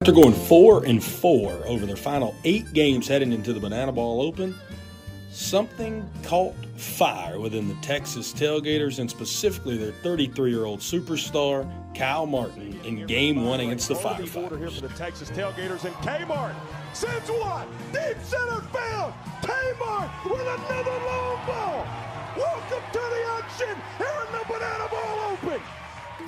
After going 4-4 over their final 8 games heading into the Banana Ball Open, something caught fire within the Texas Tailgaters, and specifically their 33-year-old superstar, Kyle Martin, in Game 1 against the Firefighters. Here for the Texas Tailgaters, and Kmart sends one deep center field. Kmart with another long ball. Welcome to the action here in the Banana Ball Open.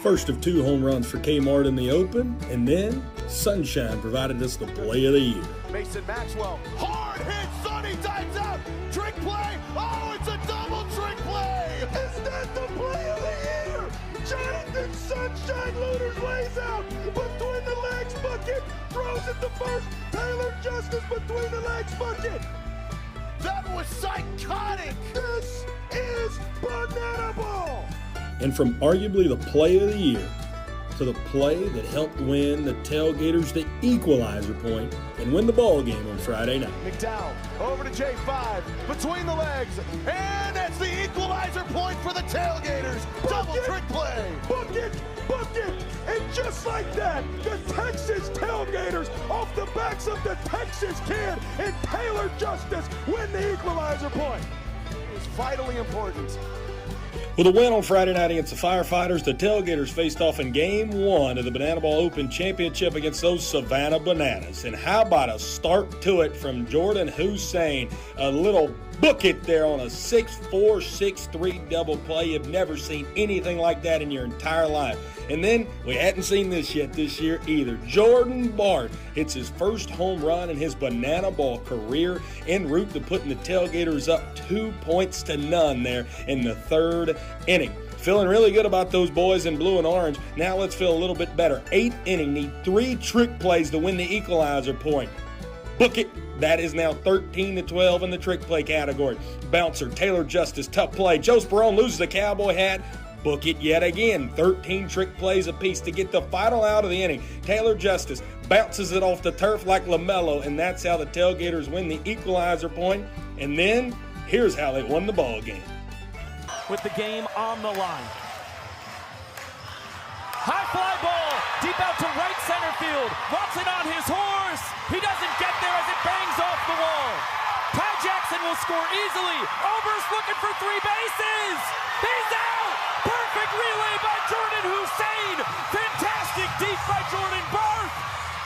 First of 2 home runs for Kmart in the Open, and then Sunshine provided us the play of the year. Mason Maxwell, hard hit, Sonny times out, trick play, oh, it's a double trick play! Is that the play of the year? Jonathan Sunshine Looters lays out, between the legs bucket, throws it to first, Taylor Justice between the legs bucket. That was psychotic! This is Banana Ball! And from arguably the play of the year to the play that helped win the Tailgaters the Equalizer Point and win the ball game on Friday night. McDowell over to J5, between the legs, and that's the Equalizer Point for the Tailgaters. Double trick play. Bucket, bucket, and just like that, the Texas Tailgaters, off the backs of the Texas Kid and Taylor Justice, win the Equalizer Point. It's vitally important. With a win on Friday night against the Firefighters, the Tailgaters faced off in Game 1 of the Banana Ball Open Championship against those Savannah Bananas. And how about a start to it from Jordan Hussein? A little bucket there on a 6'4", 6'3" double play. You've never seen anything like that in your entire life. And then, we hadn't seen this yet this year either. Jordan Bart hits his first home run in his Banana Ball career, en route to putting the Tailgaters up 2-0 there in the 3rd inning. Feeling really good about those boys in blue and orange. Now let's feel a little bit better. 8th inning, need 3 trick plays to win the Equalizer Point. Book it. That is now 13-12 in the trick play category. Bouncer, Taylor Justice, tough play. Joe Sperone loses the cowboy hat. Book it yet again. 13 trick plays apiece to get the final out of the inning. Taylor Justice bounces it off the turf like LaMelo, and that's how the Tailgaters win the Equalizer Point. And then, here's how they won the ball game. With the game on the line. High fly ball, deep out to right center field. Watson on his horse. He doesn't get there as it bangs off the wall. Ty Jackson will score easily. Oberst looking for 3 bases. He's out. Perfect relay by Jordan Hussein. Fantastic deep by Jordan Barth.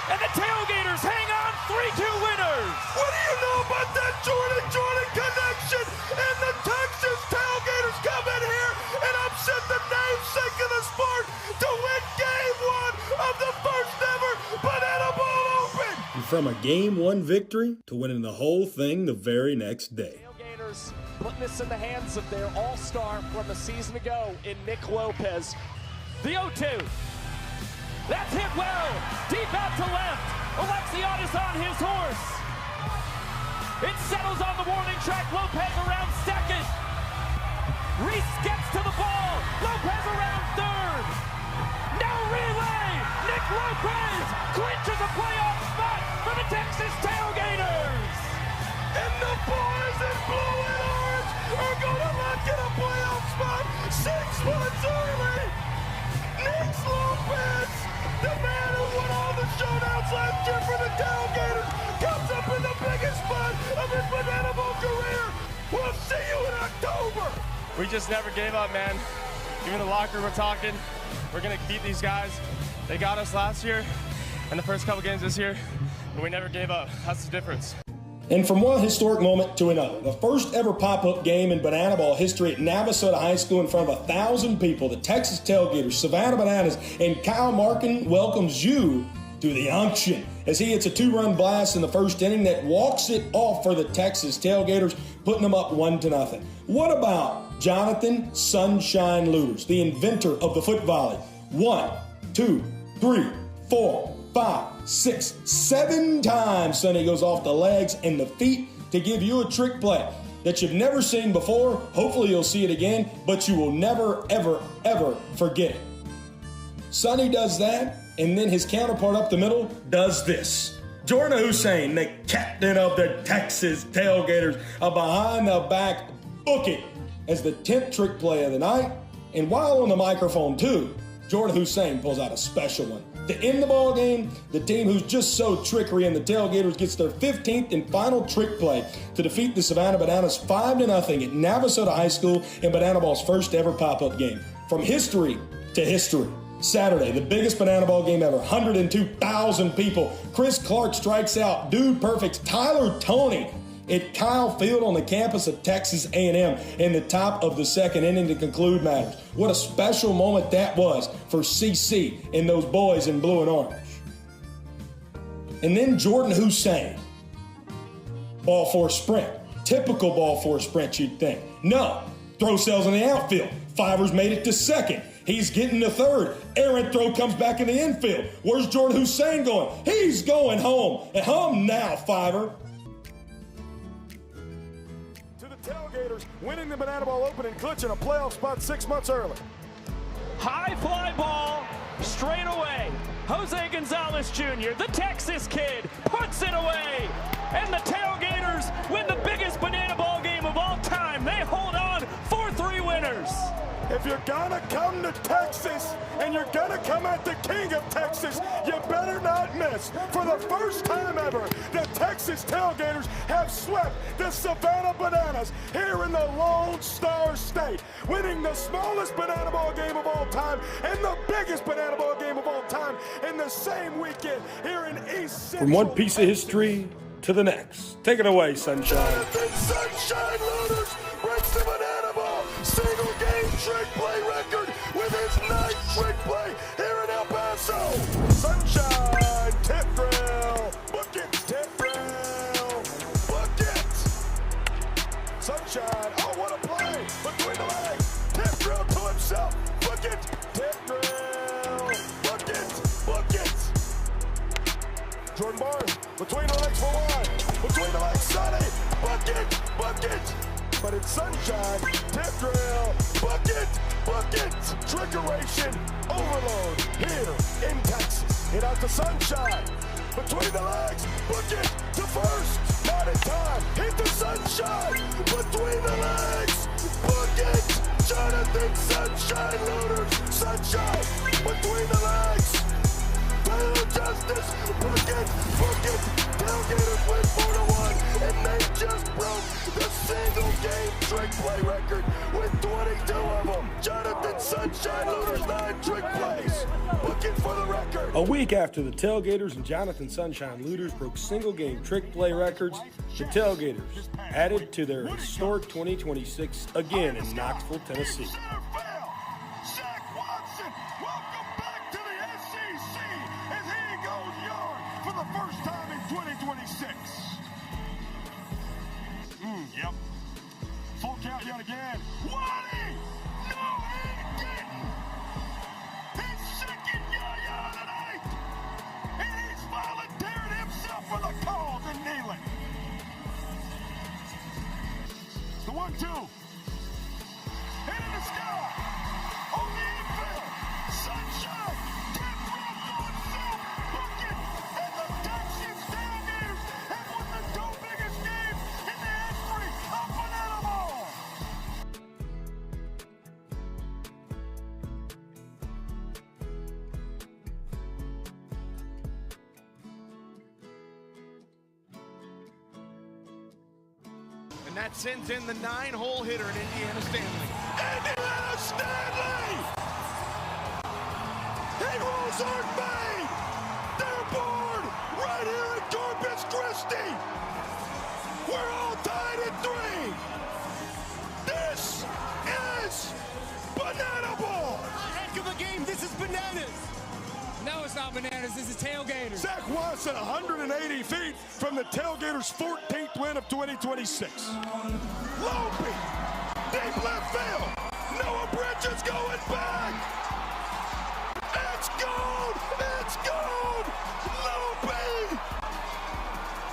And the Tailgaters hang on 3-2 winners. What do you know about that Jordan connection? And the Texas Tailgaters come in here and upset the namesake of the sport to win Game 1 of the first ever Banana Ball Open. And from a Game 1 victory to winning the whole thing the very next day. Tailgaters putting this in the hands of their all-star from a season ago in Nick Lopez. The 0-2. That's hit well. Deep out to left. Alexiadis on his horse. It settles on the warning track. Lopez around second. Reese gets to the ball. Lopez around third. No relay. Nick Lopez clinches a playoff spot for the Texas Tailgaters. And the boys in blue and orange are going to lock in a playoff spot 6 months early. Nick Lopez, the man who won all the showdowns last year for the Tailgaters, comes up in the biggest spot of his Banana Ball career. We'll see you in October. We just never gave up, man. Even the locker room, we're talking. We're going to beat these guys. They got us last year and the first couple games this year, and we never gave up. That's the difference. And from one historic moment to another, the first ever pop-up game in Banana Ball history at Navasota High School in front of 1,000 people, the Texas Tailgaters, Savannah Bananas, and Kyle Martin welcomes you to the unction as he hits a 2-run blast in the first inning that walks it off for the Texas Tailgaters, putting them up 1-0. What about Jonathan Sunshine Looters, the inventor of the foot volley? 1, 2, 3, 4, 5, 6, 7 times Sonny goes off the legs and the feet to give you a trick play that you've never seen before. Hopefully you'll see it again, but you will never, ever, ever forget it. Sonny does that, and then his counterpart up the middle does this. Jordan Hussein, the captain of the Texas Tailgaters, a behind-the-back bucket as the 10th trick play of the night. And while on the microphone, too, Jordan Hussein pulls out a special one. To end the ball game, the team who's just so trickery and the Tailgaters gets their 15th and final trick play to defeat the Savannah Bananas 5-0 at Navasota High School in Banana Ball's first ever pop-up game. From history to history. Saturday, the biggest Banana Ball game ever, 102,000 people. Chris Clark strikes out Dude Perfect Tyler Toney at Kyle Field on the campus of Texas A&M in the top of the second inning to conclude matters. What a special moment that was for CC and those boys in blue and orange. And then Jordan Hussein. Ball four sprint. Typical ball four sprint, you'd think. No. Throw cells in the outfield. Fivers made it to second. He's getting to third. Errant throw comes back in the infield. Where's Jordan Hussein going? He's going home. And home now, Fiver. Tailgaters winning the Banana Ball Open and clinching a playoff spot 6 months early. High fly ball, straight away. Jose Gonzalez Jr., the Texas kid, puts it away. And the Tailgaters win the biggest Banana Ball game of all time. They hold on 4-3 winners. If you're gonna come to Texas and you're gonna come at the king of Texas, you better not miss. For the first time ever, the Texas Tailgaters have swept the Savannah Bananas here in the Lone Star State, winning the smallest Banana Ball game of all time and the biggest Banana Ball game of all time in the same weekend here in East Central. From one piece of history to the next. Take it away, Sunshine. Sunshine Loaders breaks the Banana Ball single game trick play record with his 9th trick play here in El Paso. Sunshine tip drill, bucket tip drill, bucket. Sunshine, oh what a play between the legs, tip drill to himself, bucket tip drill, bucket. Jordan Barnes between the legs for one, between the legs Sonny, bucket. But it's Sunshine, tip drill, bucket, trickeration, overload here in Texas. Hit out to Sunshine, between the legs, bucket to first, not in time. Hit the Sunshine, between the legs, bucket. Jonathan Sunshine Loaders, Sunshine, between the legs. Taylor Justice, bucket. Tailgaters win 4-1, and they just broke the single game trick play record with 22 of them. Jonathan Sunshine Loaders 9 trick plays. Bucket for the record. A week after the Tailgaters and Jonathan Sunshine Looters broke single game trick play records, the Tailgaters added to their historic 2026 again in Knoxville, Tennessee. Yep. Full count yet again. Waddy! No, he didn't! His second yaya of the night! And he's volunteered himself for the cause in kneeling. The 1-2. Hit in the sky. On the infield. Sunshine. Tip drill to himself. Bucket. And the Texas Tailgaters have won the 2 biggest games in the history of Banana Ball. And that sends in the 9-hole hitter in Indiana Stanley. Indiana Stanley! Heroes aren't made! They're born right here in Corpus Christi! We're all tied at 3! This is Banana Ball! Heck of a game, this is bananas! No, it's not bananas, this is Tailgaters. Zach Watson, 180 feet from the Tailgaters' 14th win of 2026. Lope, deep left field. Noah Bridges going back. It's gone. Lope.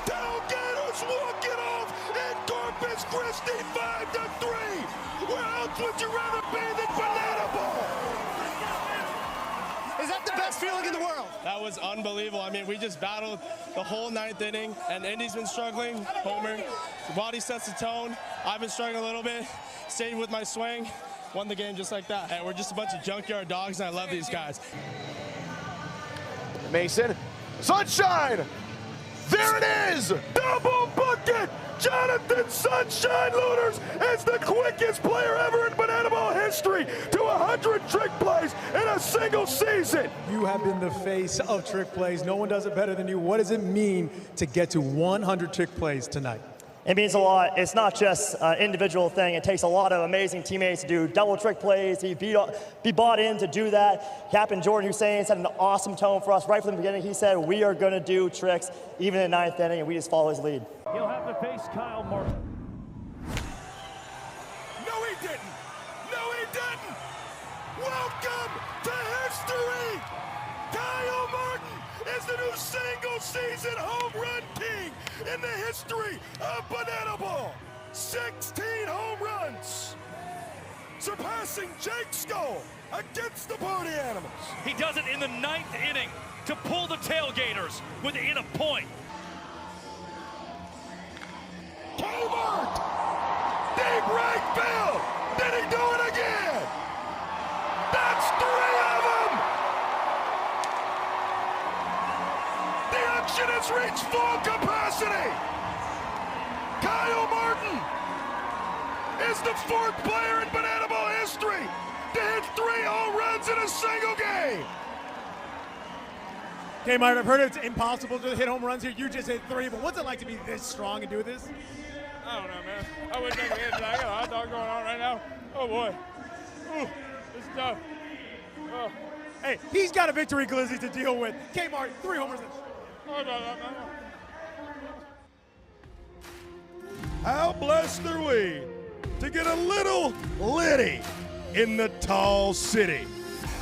Tailgaters walk it off in Corpus Christi, 5-3. Where else would you rather be than Banana Ball? Is that the best feeling in the world? That was unbelievable. I mean, we just battled the whole 9th inning, and Indy's been struggling. Homer, Waddy sets the tone. I've been struggling a little bit. Stayed with my swing, won the game just like that. And we're just a bunch of junkyard dogs, and I love these guys. Mason, Sunshine, there it is, double bucket. Jonathan Sunshine Looters is the quickest player ever in Banana Ball history to 100 trick plays in a single season. You have been the face of trick plays. No one does it better than you. What does it mean to get to 100 trick plays tonight? It means a lot. It's not just an individual thing. It takes a lot of amazing teammates to do double trick plays, to be bought in to do that. Captain Jordan Hussein set an awesome tone for us right from the beginning. He said, we are going to do tricks even in the 9th inning, and we just follow his lead. He'll have to face Kyle Martin. No, he didn't. No, he didn't. Welcome to history. Kyle Martin is the new single-season home run king in the history of Banana Ball. 16 home runs, surpassing Jake Skull against the Party Animals. He does it in the 9th inning to pull the Tailgaters within a point. Kmart, deep right field. Did he do it again? That's 3 of them. The action has reached full capacity. Kyle Martin is the 4th player in Banana Ball history to hit 3 home runs in a single game. Okay, Martin, I've heard it's impossible to hit home runs here. You just hit 3, but what's it like to be this strong and do this? I don't know, man. I wish I could hit it. I got a hot dog going on right now. Oh, boy. Ooh, it's tough. Oh. Hey, he's got a victory glizzy to deal with. Kmart, 3 homers. Oh, no. How blessed are we to get a little litty in the tall city.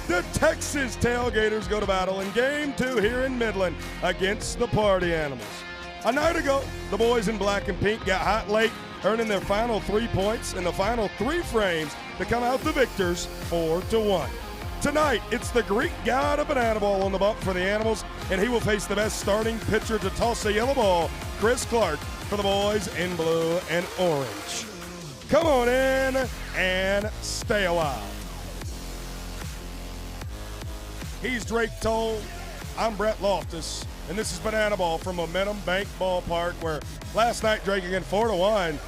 The Texas Tailgaters go to battle in Game 2 here in Midland against the Party Animals. A night ago, the boys in black and pink got hot late, earning their final 3 points in the final 3 frames to come out the victors 4-1. Tonight, it's the Greek god of Banana Ball on the bump for the Animals, and he will face the best starting pitcher to toss a yellow ball, Chris Clark, for the boys in blue and orange. Come on in and stay a while. He's Drake Toll. I'm Brett Loftus, and this is Banana Ball from Momentum Bank Ballpark, where last night, Drake, again, 4-1. It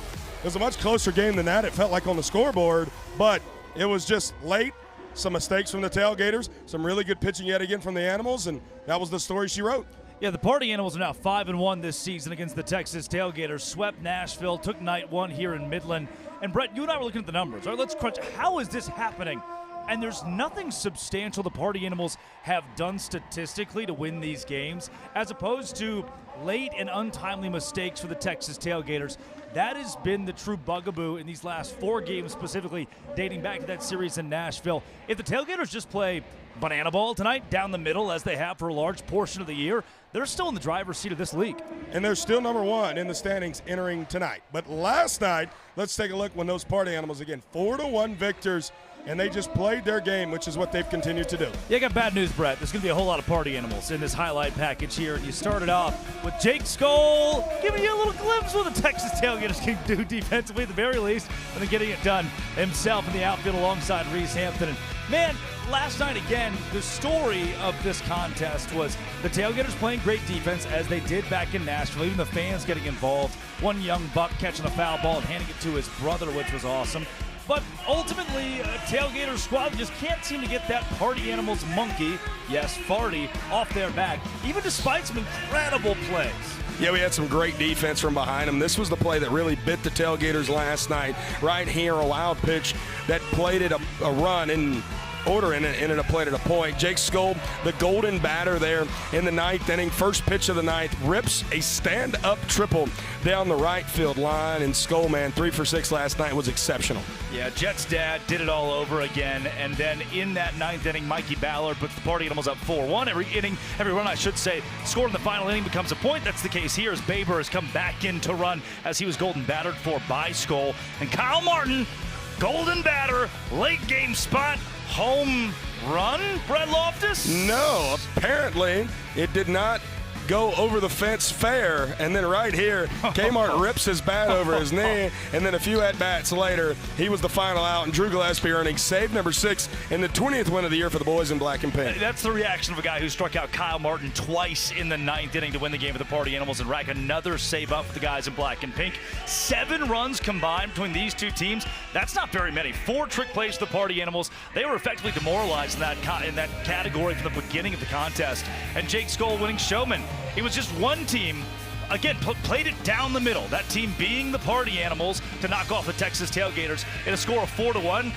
was a much closer game than that. It felt like on the scoreboard, but it was just late. Some mistakes from the Tailgaters, some really good pitching yet again from the Animals, and that was the story she wrote. Yeah, the Party Animals are now 5-1 this season against the Texas Tailgaters. Swept Nashville, took night 1 here in Midland. And Brett, you and I were looking at the numbers. All right, let's crunch. How is this happening? And there's nothing substantial the Party Animals have done statistically to win these games, as opposed to late and untimely mistakes for the Texas Tailgaters. That has been the true bugaboo in these last 4 games, specifically dating back to that series in Nashville. If the Tailgaters just play Banana Ball tonight, down the middle, as they have for a large portion of the year, they're still in the driver's seat of this league. And they're still number 1 in the standings entering tonight. But last night, let's take a look when those Party Animals, again, 4-1 victors, and they just played their game, which is what they've continued to do. Yeah, I got bad news, Brett. There's going to be a whole lot of Party Animals in this highlight package here. And you started off with Jake Skull giving you a little glimpse of what the Texas Tailgaters can do defensively at the very least, and then getting it done himself in the outfield alongside Reese Hampton. And man, last night again, the story of this contest was the Tailgaters playing great defense as they did back in Nashville, even the fans getting involved. One young buck catching a foul ball and handing it to his brother, which was awesome. But ultimately, a Tailgater squad just can't seem to get that Party Animals monkey, yes, Farty, off their back, even despite some incredible plays. Yeah, we had some great defense from behind them. This was the play that really bit the Tailgaters last night. Right here, a wild pitch that played it a run in order and it ended up played at a point. Jake Skull, the golden batter there in the 9th inning, first pitch of the ninth, rips a stand-up triple down the right field line. And Skull, man, 3 for 6 last night was exceptional. Yeah, Jet's dad did it all over again. And then in that 9th inning, Mikey Ballard puts the Party Animals up 4-1. Every run, I should say, scored in the final inning becomes a point. That's the case here as Baber has come back in to run as he was golden battered for by Skull. And Kyle Martin, golden batter, late game spot, home run, Brett Loftus? No, apparently it did not go over the fence fair. And then right here, Kmart rips his bat over his knee. And then a few at-bats later, he was the final out. And Drew Gillespie earning save number 6 and the 20th win of the year for the boys in black and pink. That's the reaction of a guy who struck out Kyle Martin twice in the 9th inning to win the game for the Party Animals and rack another save up for the guys in black and pink. 7 runs combined between these two teams. That's not very many. 4 trick plays for the Party Animals. They were effectively demoralized in that category from the beginning of the contest. And Jake Skoll winning showman. It was just one team, again, played it down the middle. That team being the Party Animals to knock off the Texas Tailgaters in a score of 4-1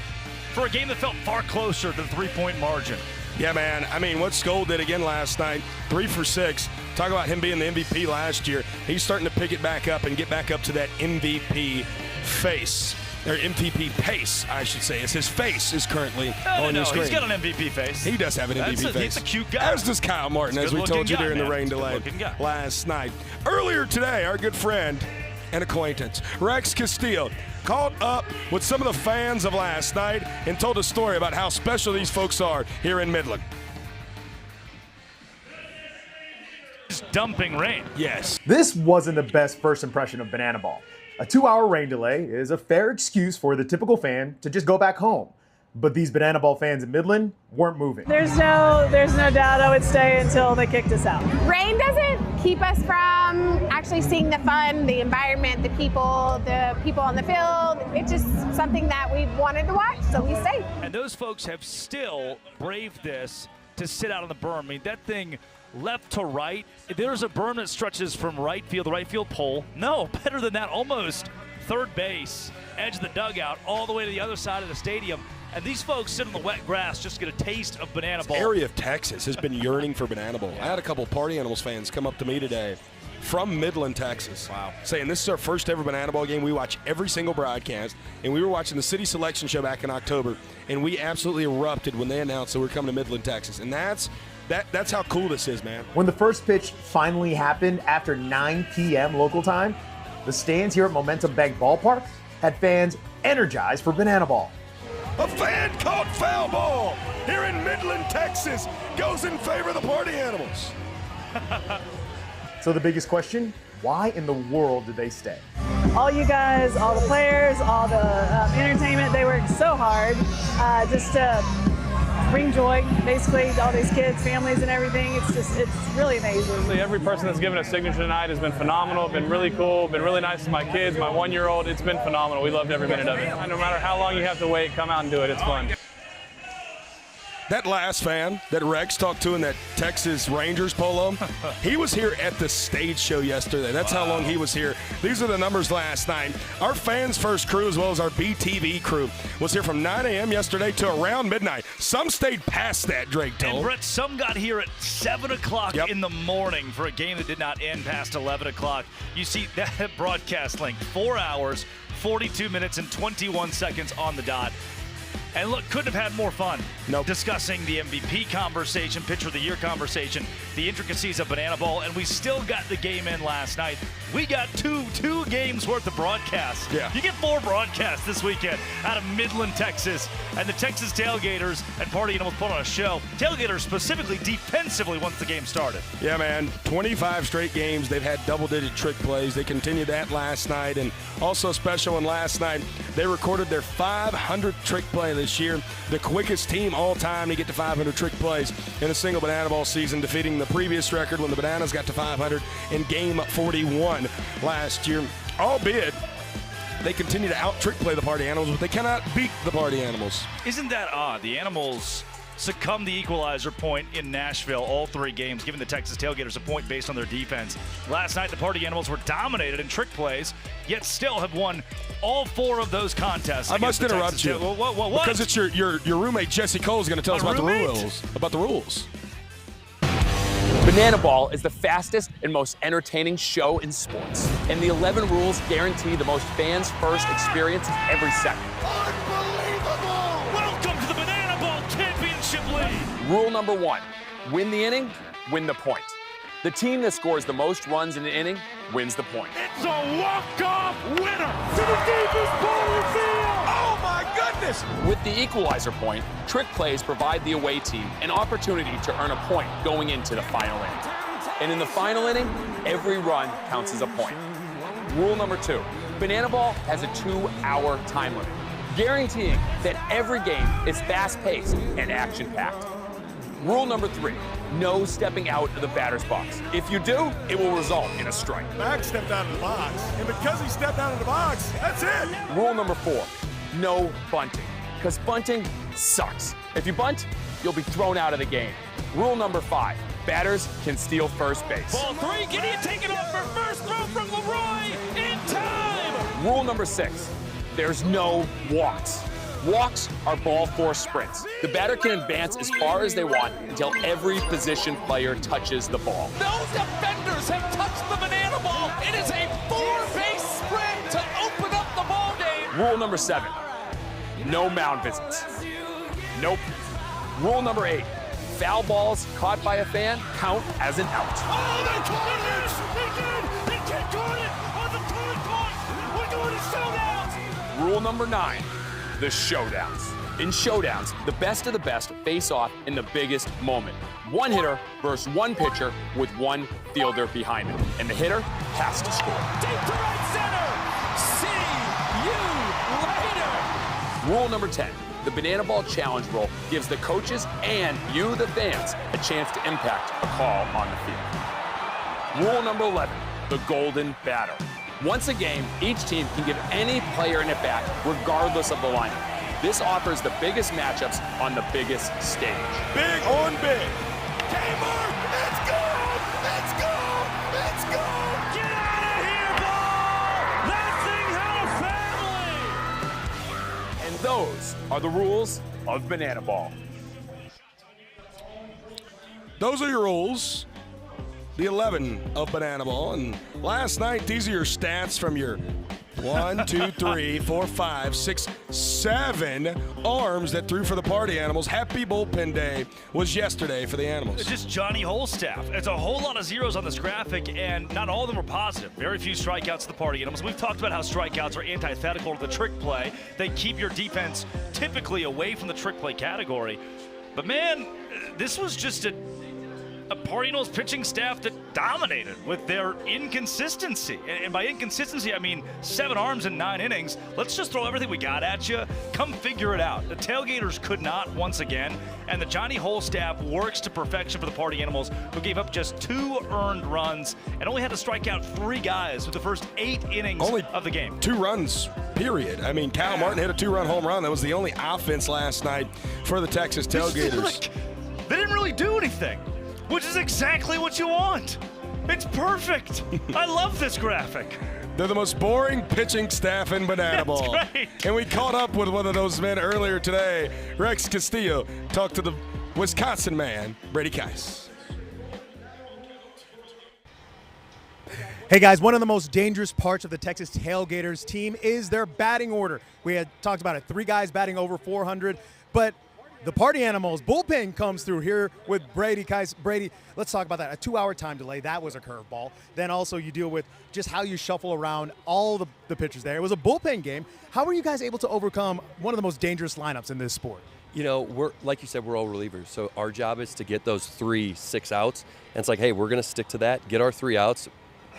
for a game that felt far closer to the 3-point margin. Yeah, man. I mean, what Skoll did again last night, 3 for 6. Talk about him being the MVP last year. He's starting to pick it back up and get back up to that MVP face. Or MVP pace, I should say. As his face is currently on your screen. He's got an MVP face. He does have an MVP face. He's a cute guy. As does Kyle Martin, as we told you during the rain delay last night. Earlier today, our good friend and acquaintance, Rex Castillo, caught up with some of the fans of last night and told a story about how special these folks are here in Midland. It's dumping rain. Yes. This wasn't the best first impression of Banana Ball. A 2-hour rain delay is a fair excuse for the typical fan to just go back home. But these Banana Ball fans in Midland weren't moving. There's no doubt I would stay until they kicked us out. Rain doesn't keep us from actually seeing the fun, the environment, the people on the field. It's just something that we wanted to watch, so we stayed. And those folks have still braved this to sit out on the berm. I mean, that thing left to right. There's a berm that stretches from right field, the right field pole. No, better than that, almost third base, edge of the dugout, all the way to the other side of the stadium. And these folks sit on the wet grass just to get a taste of Banana Ball. This area of Texas has been yearning for Banana Ball. I had a couple of Party Animals fans come up to me today from Midland, Texas. Wow. Saying this is our first ever Banana Ball game. We watch every single broadcast. And we were watching the City Selection Show back in October. And we absolutely erupted when they announced that we're coming to Midland, Texas. And that's how cool this is, man. When the first pitch finally happened after 9 p.m. local time, the stands here at Momentum Bank Ballpark had fans energized for Banana Ball. A fan caught foul ball here in Midland, Texas, goes in favor of the Party Animals. So the biggest question, why in the world did they stay? All you guys, all the players, all the entertainment, they worked so hard just to bring joy, basically, to all these kids, families, and everything. It's really amazing. Every person that's given a signature tonight has been phenomenal, been really cool, been really nice to my kids, my 1-year-old. It's been phenomenal. We loved every minute of it. No matter how long you have to wait, come out and do it. It's fun. That last fan that Rex talked to in that Texas Rangers polo, he was here at the stage show yesterday. That's how long he was here. These are the numbers last night. Our Fans First crew, as well as our BTV crew, was here from 9 a.m. yesterday to around midnight. Some stayed past that, Drake told. And Brett, some got here at 7 o'clock in the morning for a game that did not end past 11 o'clock. You see that broadcast length, 4 hours, 42 minutes, and 21 seconds on the dot. And look, couldn't have had more fun discussing the MVP conversation, Pitcher of the Year conversation, the intricacies of Banana Ball, and we still got the game in last night. We got two games worth of broadcasts. Yeah. You get 4 broadcasts this weekend out of Midland, Texas, and the Texas Tailgaters and Party Animals put on a show. Tailgaters specifically defensively once the game started. Yeah, man, 25 straight games. They've had double-digit trick plays. They continued that last night, and also a special one last night. They recorded their 500th trick play this year, the quickest team all time to get to 500 trick plays in a single Banana Ball season, defeating the previous record when the Bananas got to 500 in game 41 last year. Albeit, they continue to out-trick play the Party Animals, but they cannot beat the Party Animals. Isn't that odd? The Animals succumbed the Equalizer Point in Nashville all 3 games, giving the Texas Tailgaters a point based on their defense. Last night, the Party Animals were dominated in trick plays, yet still have won all 4 of those contests. I must interrupt you. What? Because it's your roommate, Jesse Cole, is going to tell us about the rules. Banana Ball is the fastest and most entertaining show in sports. And the 11 rules guarantee the most fans-first experience every second. Unbelievable! Welcome to the Banana Ball Championship League. Rule number 1, win the inning, win the point. The team that scores the most runs in an inning wins the point. It's a walk-off winner to the deepest part of the field! Oh my goodness! With the Equalizer Point, trick plays provide the away team an opportunity to earn a point going into the final inning. And in the final inning, every run counts as a point. Rule number 2, Banana Ball has a 2-hour time limit, guaranteeing that every game is fast-paced and action-packed. Rule number 3, no stepping out of the batter's box. If you do, it will result in a strike. Max stepped out of the box, and because he stepped out of the box, that's it. Rule number 4, no bunting, because bunting sucks. If you bunt, you'll be thrown out of the game. Rule number 5, batters can steal first base. Ball 3, Gideon taken off for first, throw from Leroy in time. Rule number 6, there's no walks. Walks are ball 4 sprints. The batter can advance as far as they want until every position player touches the ball. No defenders have touched the banana ball. It is a 4-base sprint to open up the ball game. Rule number 7, no mound visits. Nope. Rule number 8, foul balls caught by a fan count as an out. Oh, they caught it! They did! They did caught it! On the third point! We're doing a showdown! Rule number 9, the showdowns. In showdowns, the best of the best face off in the biggest moment. One hitter versus one pitcher with one fielder behind him. And the hitter has to score. Deep to right center. See you later. Rule number 10, the Banana Ball Challenge rule gives the coaches and you, the fans, a chance to impact a call on the field. Rule number 11, the golden batter. Once a game, each team can give any player an at-bat regardless of the lineup. This offers the biggest matchups on the biggest stage. Big on big. Gamer, let's go! Let's go! Let's go! Get out of here, ball! That thing had a family! And those are the rules of Banana Ball. Those are your rules. The 11 of Banana Ball. And last night, these are your stats from your 1, 2, 3, 4, 5, 6, 7 arms that threw for the party animals. Happy Bullpen Day was yesterday for the animals. It's just Johnny Holstaff. It's a whole lot of zeros on this graphic, and not all of them are positive. Very few strikeouts to the party animals. We've talked about how strikeouts are antithetical to the trick play. They keep your defense typically away from the trick play category. But man, this was just a party animals pitching staff that dominated with their inconsistency. And by inconsistency, I mean 7 arms in 9 innings. Let's just throw everything we got at you. Come figure it out. The Tailgaters could not once again, and the Johnny Holstaff works to perfection for the party animals, who gave up just 2 earned runs and only had to strike out 3 guys with the first 8 innings of the game. 2 runs, period. I mean, Kyle Martin hit a 2-run home run. That was the only offense last night for the Texas Tailgaters. They didn't really do anything, which is exactly what you want. It's perfect. I love this graphic. They're the most boring pitching staff in Banana Ball. That's right. And we caught up with one of those men earlier today. Rex Castillo talked to the Wisconsin man, Brady Keiss. Hey guys, one of the most dangerous parts of the Texas Tailgaters team is their batting order. We had talked about it, 3 guys batting over 400, but the party animals bullpen comes through here with Brady Keiss. Brady, let's talk about that. A 2-hour time delay, that was a curveball. Then also you deal with just how you shuffle around all the pitchers there. It was a bullpen game. How were you guys able to overcome one of the most dangerous lineups in this sport? You know, we're like you said, we're all relievers. So our job is to get those 3-6 outs. And it's like, hey, we're going to stick to that, get our 3 outs,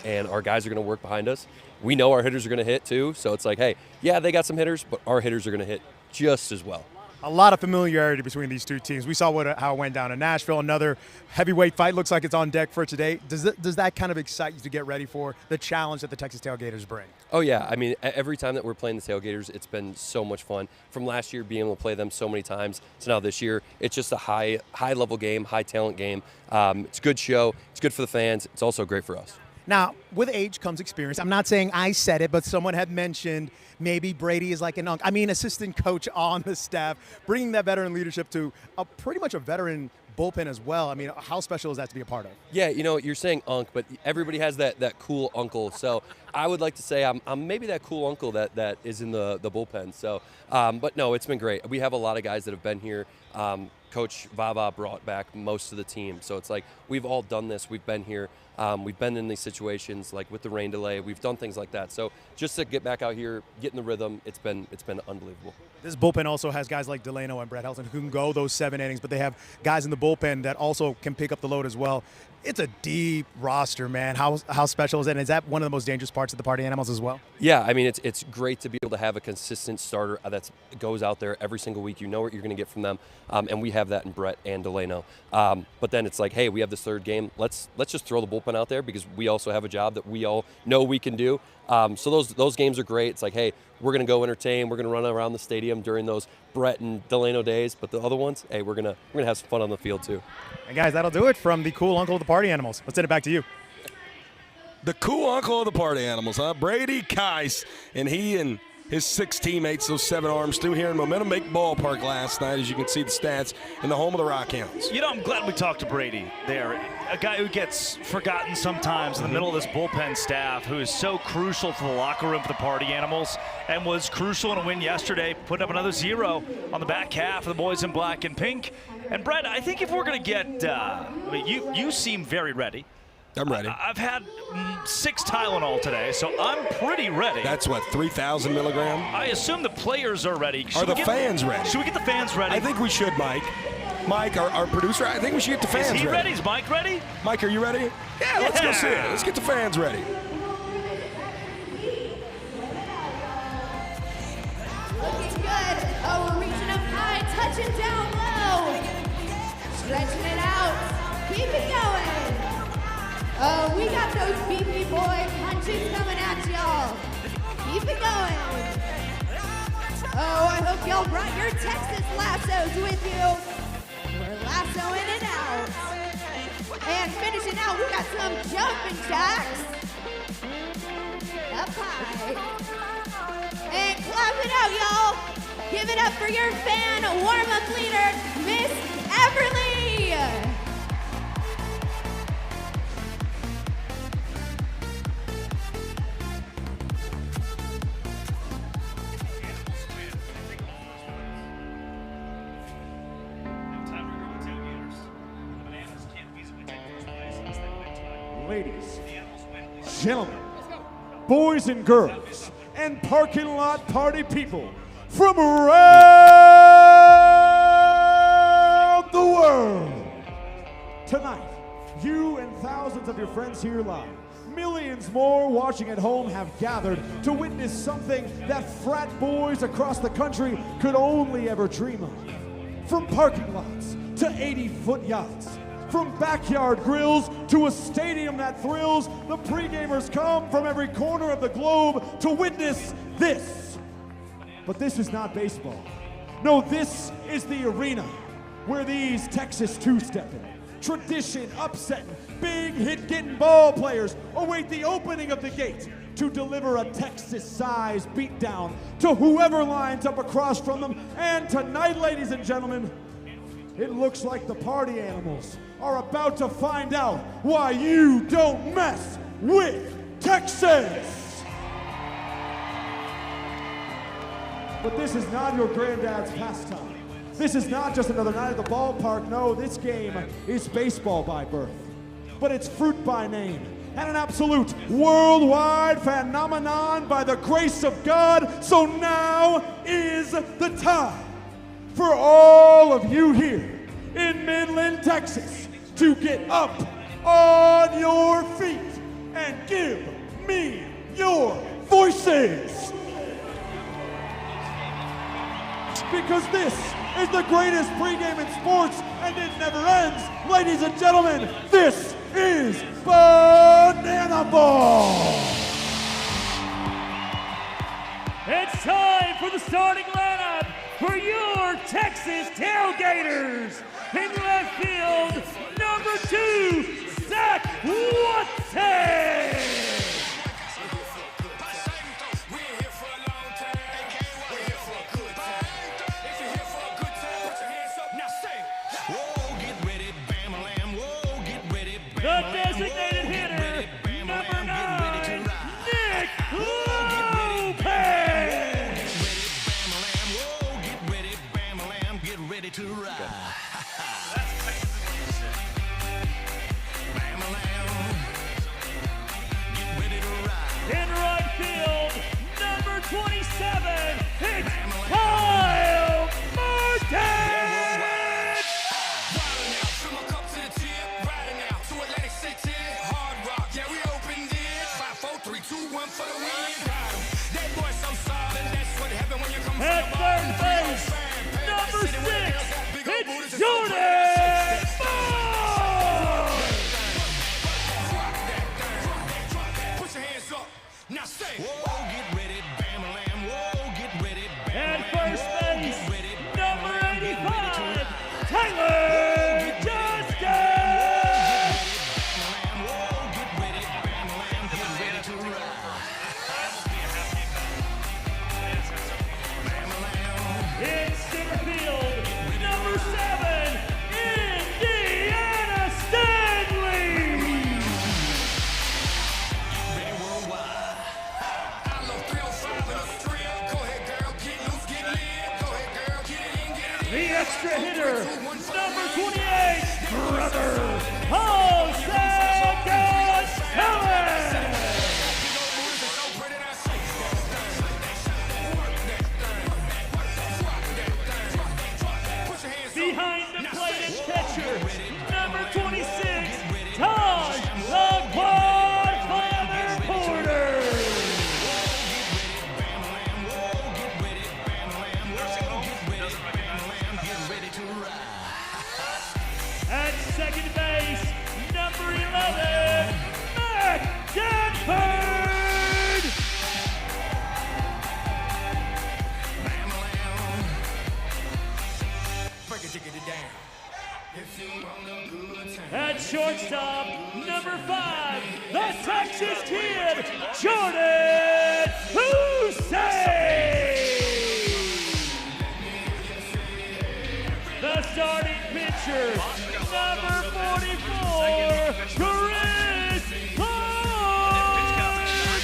and our guys are going to work behind us. We know our hitters are going to hit too. So it's like, hey, yeah, they got some hitters, but our hitters are going to hit just as well. A lot of familiarity between these two teams. We saw how it went down in Nashville. Another heavyweight fight looks like it's on deck for today. Does that kind of excite you to get ready for the challenge that the Texas Tailgaters bring? Oh, yeah. I mean, every time that we're playing the Tailgaters, it's been so much fun. From last year being able to play them so many times to now this year, it's just a high-level game, high-talent game. It's a good show. It's good for the fans. It's also great for us. Now, with age comes experience. I'm not saying I said it, but someone had mentioned maybe Brady is like assistant coach on the staff, bringing that veteran leadership to pretty much a veteran bullpen as well. I mean, how special is that to be a part of? Yeah, you know, you're saying Unc, but everybody has that cool uncle. So I would like to say I'm maybe that cool uncle that is in the bullpen. So, but no, it's been great. We have a lot of guys that have been here. Coach Vava brought back most of the team. So it's like we've all done this. We've been here. We've been in these situations like with the rain delay. We've done things like that. So just to get back out here, get in the rhythm, it's been unbelievable. This bullpen also has guys like Delano and Brett Helton who can go those 7 innings, but they have guys in the bullpen that also can pick up the load as well. It's a deep roster, man. How special is it? And is that one of the most dangerous parts of the Party Animals as well? Yeah, I mean, it's great to be able to have a consistent starter that goes out there every single week. You know what you're going to get from them, and we have that in Brett and Delano. But then it's like, hey, we have this third game. Let's just throw the bullpen out there because we also have a job that we all know we can do. So those games are great. It's like, hey, we're going to go entertain. We're going to run around the stadium during those Brett and Delano days. But the other ones, hey, we're gonna have some fun on the field too. And guys, that'll do it from the cool uncle of the Party Animals. Let's send it back to you. The cool uncle of the Party Animals, huh? Brady Keiss, and he and his 6 teammates, those 7 arms, through here in Momentum Make Ballpark last night, as you can see the stats, in the home of the Rockhounds. You know, I'm glad we talked to Brady there, a guy who gets forgotten sometimes in the middle of this bullpen staff, who is so crucial to the locker room for the Party Animals and was crucial in a win yesterday, putting up another 0 on the back half of the boys in black and pink. And Brett, I think if we're going to get, you seem very ready. I'm ready. I've had 6 Tylenol today, so I'm pretty ready. That's what, 3,000 milligram? I assume the players are ready. Are the fans ready? Should we get the fans ready? I think we should, Mike. Mike, our producer, I think we should get the fans ready. Is he ready? Is Mike ready? Mike, are you ready? Yeah, let's go see it. Let's get the fans ready. Looking good. Oh, we're reaching up high, touching down low. Stretching it out. Keep it going. Oh, we got those beefy boy punches coming at y'all. Keep it going. Oh, I hope y'all brought your Texas lassos with you. We're lassoing it out. And finishing out, we got some jumping jacks. Up high. And clap it out, y'all. Give it up for your fan warm-up leader, Miss Everly. Ladies, gentlemen, boys and girls, and parking lot party people from around the world. Tonight, you and thousands of your friends here live, millions more watching at home have gathered to witness something that frat boys across the country could only ever dream of. From parking lots to 80-foot yachts, from backyard grills to a stadium that thrills, the pre-gamers come from every corner of the globe to witness this. But this is not baseball. No, this is the arena where these Texas two-stepping, tradition upsetting, big hit-getting ball players await the opening of the gate to deliver a Texas-sized beatdown to whoever lines up across from them. And tonight, ladies and gentlemen, it looks like the Party Animals are about to find out why you don't mess with Texas. But this is not your granddad's pastime. This is not just another night at the ballpark. No, this game is baseball by birth, but it's fruit by name, and an absolute worldwide phenomenon by the grace of God. So now is the time for all of you here in Midland, Texas, to get up on your feet and give me your voices. Because this is the greatest pregame in sports, and it never ends. Ladies and gentlemen, this is Banana Ball. It's time for the starting lineup for your Texas Tailgaters. In left field, number 2, Zach Watson. The designated hitter, number 9, Nick to ride. In right field, number 27, it's Kyle Bunting! At third base, number 6, it's Jordan Moore! Put your hands up. Now say, whoa, get ready, Bam-a-lam. Whoa, get ready, At first base, number 85, Tyler Justin! In center field, number 7, Indiana Stanley! The extra hitter, number 28, brother Jose Gonzalez! Behind the plate and catcher, number 26, Todd the Quadfather Porter! At second base, number 11, Matt Danford! At shortstop, number 5, the Texas kid, Jordan Hussein! The starting pitcher, number 44, Chris Clark!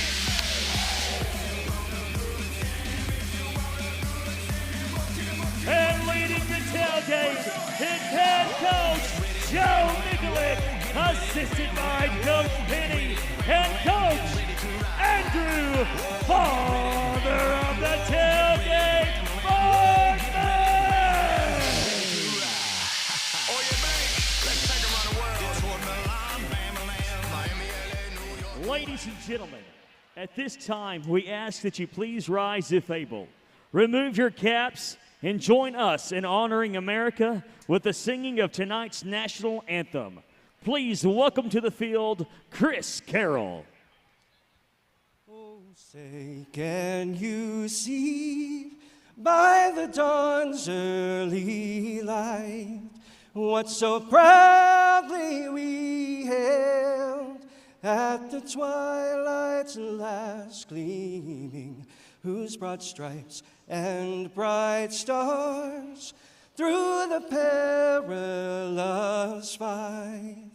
And leading the tailgate, his head coach, Joe Mikulik, assisted by Coach Penny and Coach Andrew, father of the tailgate, Ladies and gentlemen, at this time, we ask that you please rise if able. Remove your caps and join us in honoring America with the singing of tonight's national anthem. Please welcome to the field, Chris Carroll. Oh, say, can you see by the dawn's early light what so proudly we hailed at the twilight's last gleaming, whose broad stripes and bright stars through the perilous fight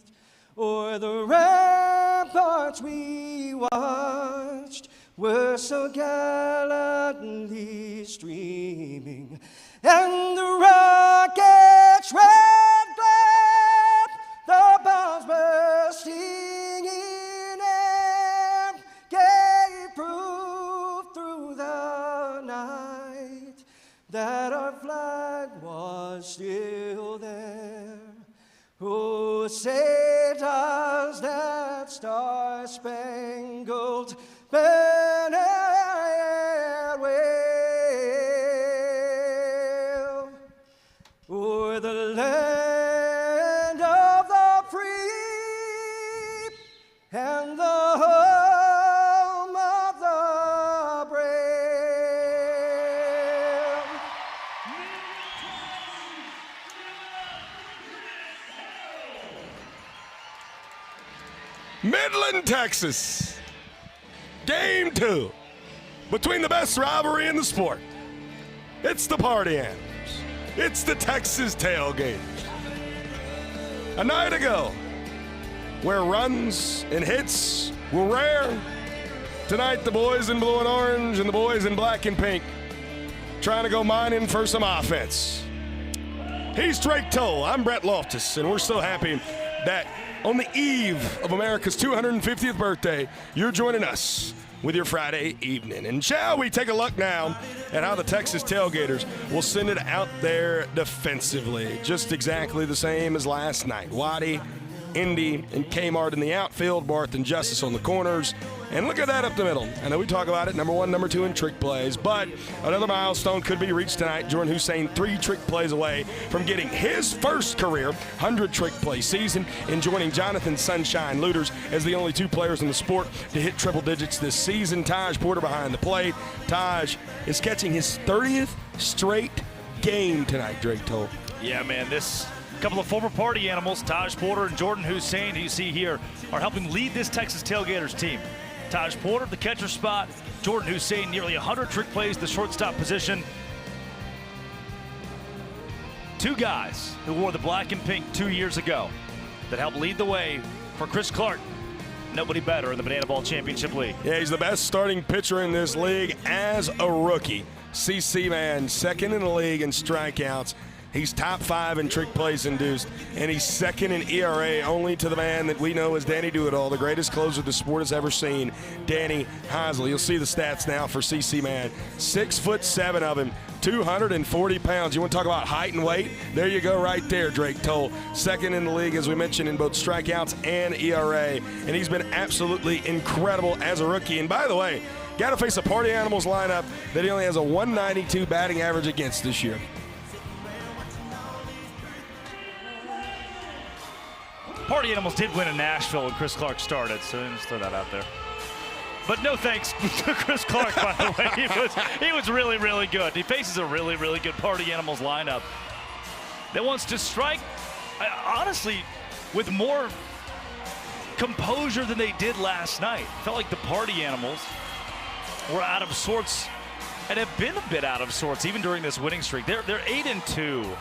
o'er the ramparts we watched were so gallantly streaming, and the rocket's red glare, the bombs bursting in air, gave proof through the night that our flag was still there. Oh, say does that star-spangled banner wave o'er the land of the free and the home of the brave. Midland, Texas. Game 2 between the best rivalry in the sport. It's the Party Animals. It's the Texas Tailgaters. A night ago, where runs and hits were rare, tonight the boys in blue and orange and the boys in black and pink trying to go mining for some offense. He's Drake Toll. I'm Brett Loftus, and we're so happy that on the eve of America's 250th birthday, you're joining us with your Friday evening. And shall we take a look now at how the Texas Tailgaters will send it out there defensively? Just exactly the same as last night. Waddy, Indy, and Kmart in the outfield, Barth and Justice on the corners. And look at that up the middle. I know we talk about it, number 1, number 2 in trick plays, but another milestone could be reached tonight. Jordan Hussein 3 trick plays away from getting his first career 100 trick play season and joining Jonathan Sunshine Looters as the only 2 players in the sport to hit triple digits this season. Taj Porter behind the plate. Taj is catching his 30th straight game tonight, Drake Toll. Yeah, man, this couple of former party animals, Taj Porter and Jordan Hussein, who you see here, are helping lead this Texas Tailgaters team. Taj Porter, the catcher spot. Jordan Hussein, nearly 100 trick plays, the shortstop position. 2 guys who wore the black and pink 2 years ago that helped lead the way for Chris Clark. Nobody better in the Banana Ball Championship League. Yeah, he's the best starting pitcher in this league as a rookie. CC man, 2nd in the league in strikeouts. He's top 5 in trick plays induced, and he's 2nd in ERA, only to the man that we know as Danny Do-It-All, the greatest closer the sport has ever seen, Danny Heisley. You'll see the stats now for CC Man. 6'7" of him, 240 pounds. You want to talk about height and weight? There you go right there, Drake Toll. 2nd in the league, as we mentioned, in both strikeouts and ERA, and he's been absolutely incredible as a rookie. And by the way, got to face a Party Animals lineup that he only has a 192 batting average against this year. Party Animals did win in Nashville when Chris Clark started, so just throw that out there. But no thanks to Chris Clark, by the way. He was really, really good. He faces a really, really good Party Animals lineup that wants to strike, honestly, with more composure than they did last night. Felt like the Party Animals were out of sorts and have been a bit out of sorts even during this winning streak. They're 8-2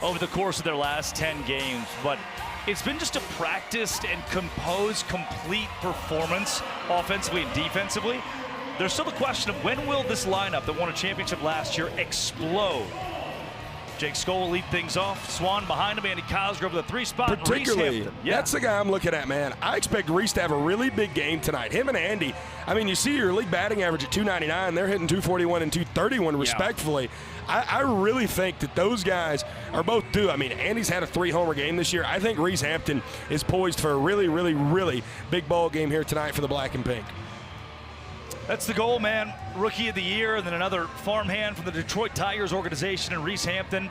over the course of their last 10 games, but it's been just a practiced and composed, complete performance offensively and defensively. There's still the question of when will this lineup that won a championship last year explode? Jake Skoll will lead things off. Swan behind him. Andy Cosgrove with a 3 spot. Particularly, that's the guy I'm looking at, man. I expect Reese to have a really big game tonight. Him and Andy, I mean, you see your league batting average at 299. They're hitting 241 and 231 respectively. I really think that those guys are both due. I mean, Andy's had a 3-homer game this year. I think Reese Hampton is poised for a really, really, really big ball game here tonight for the black and pink. That's the goal, man. Rookie of the year, and then another farmhand from the Detroit Tigers organization and Reese Hampton.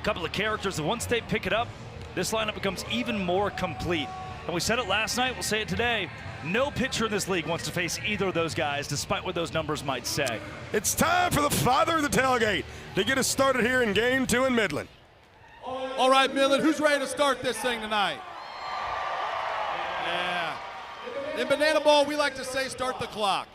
A couple of characters that once they pick it up, this lineup becomes even more complete. And we said it last night, we'll say it today. No pitcher in this league wants to face either of those guys, despite what those numbers might say. It's time for the father of the tailgate to get us started here in Game 2 in Midland. All right, Midland, who's ready to start this thing tonight? Yeah. In Banana Ball, we like to say start the clock.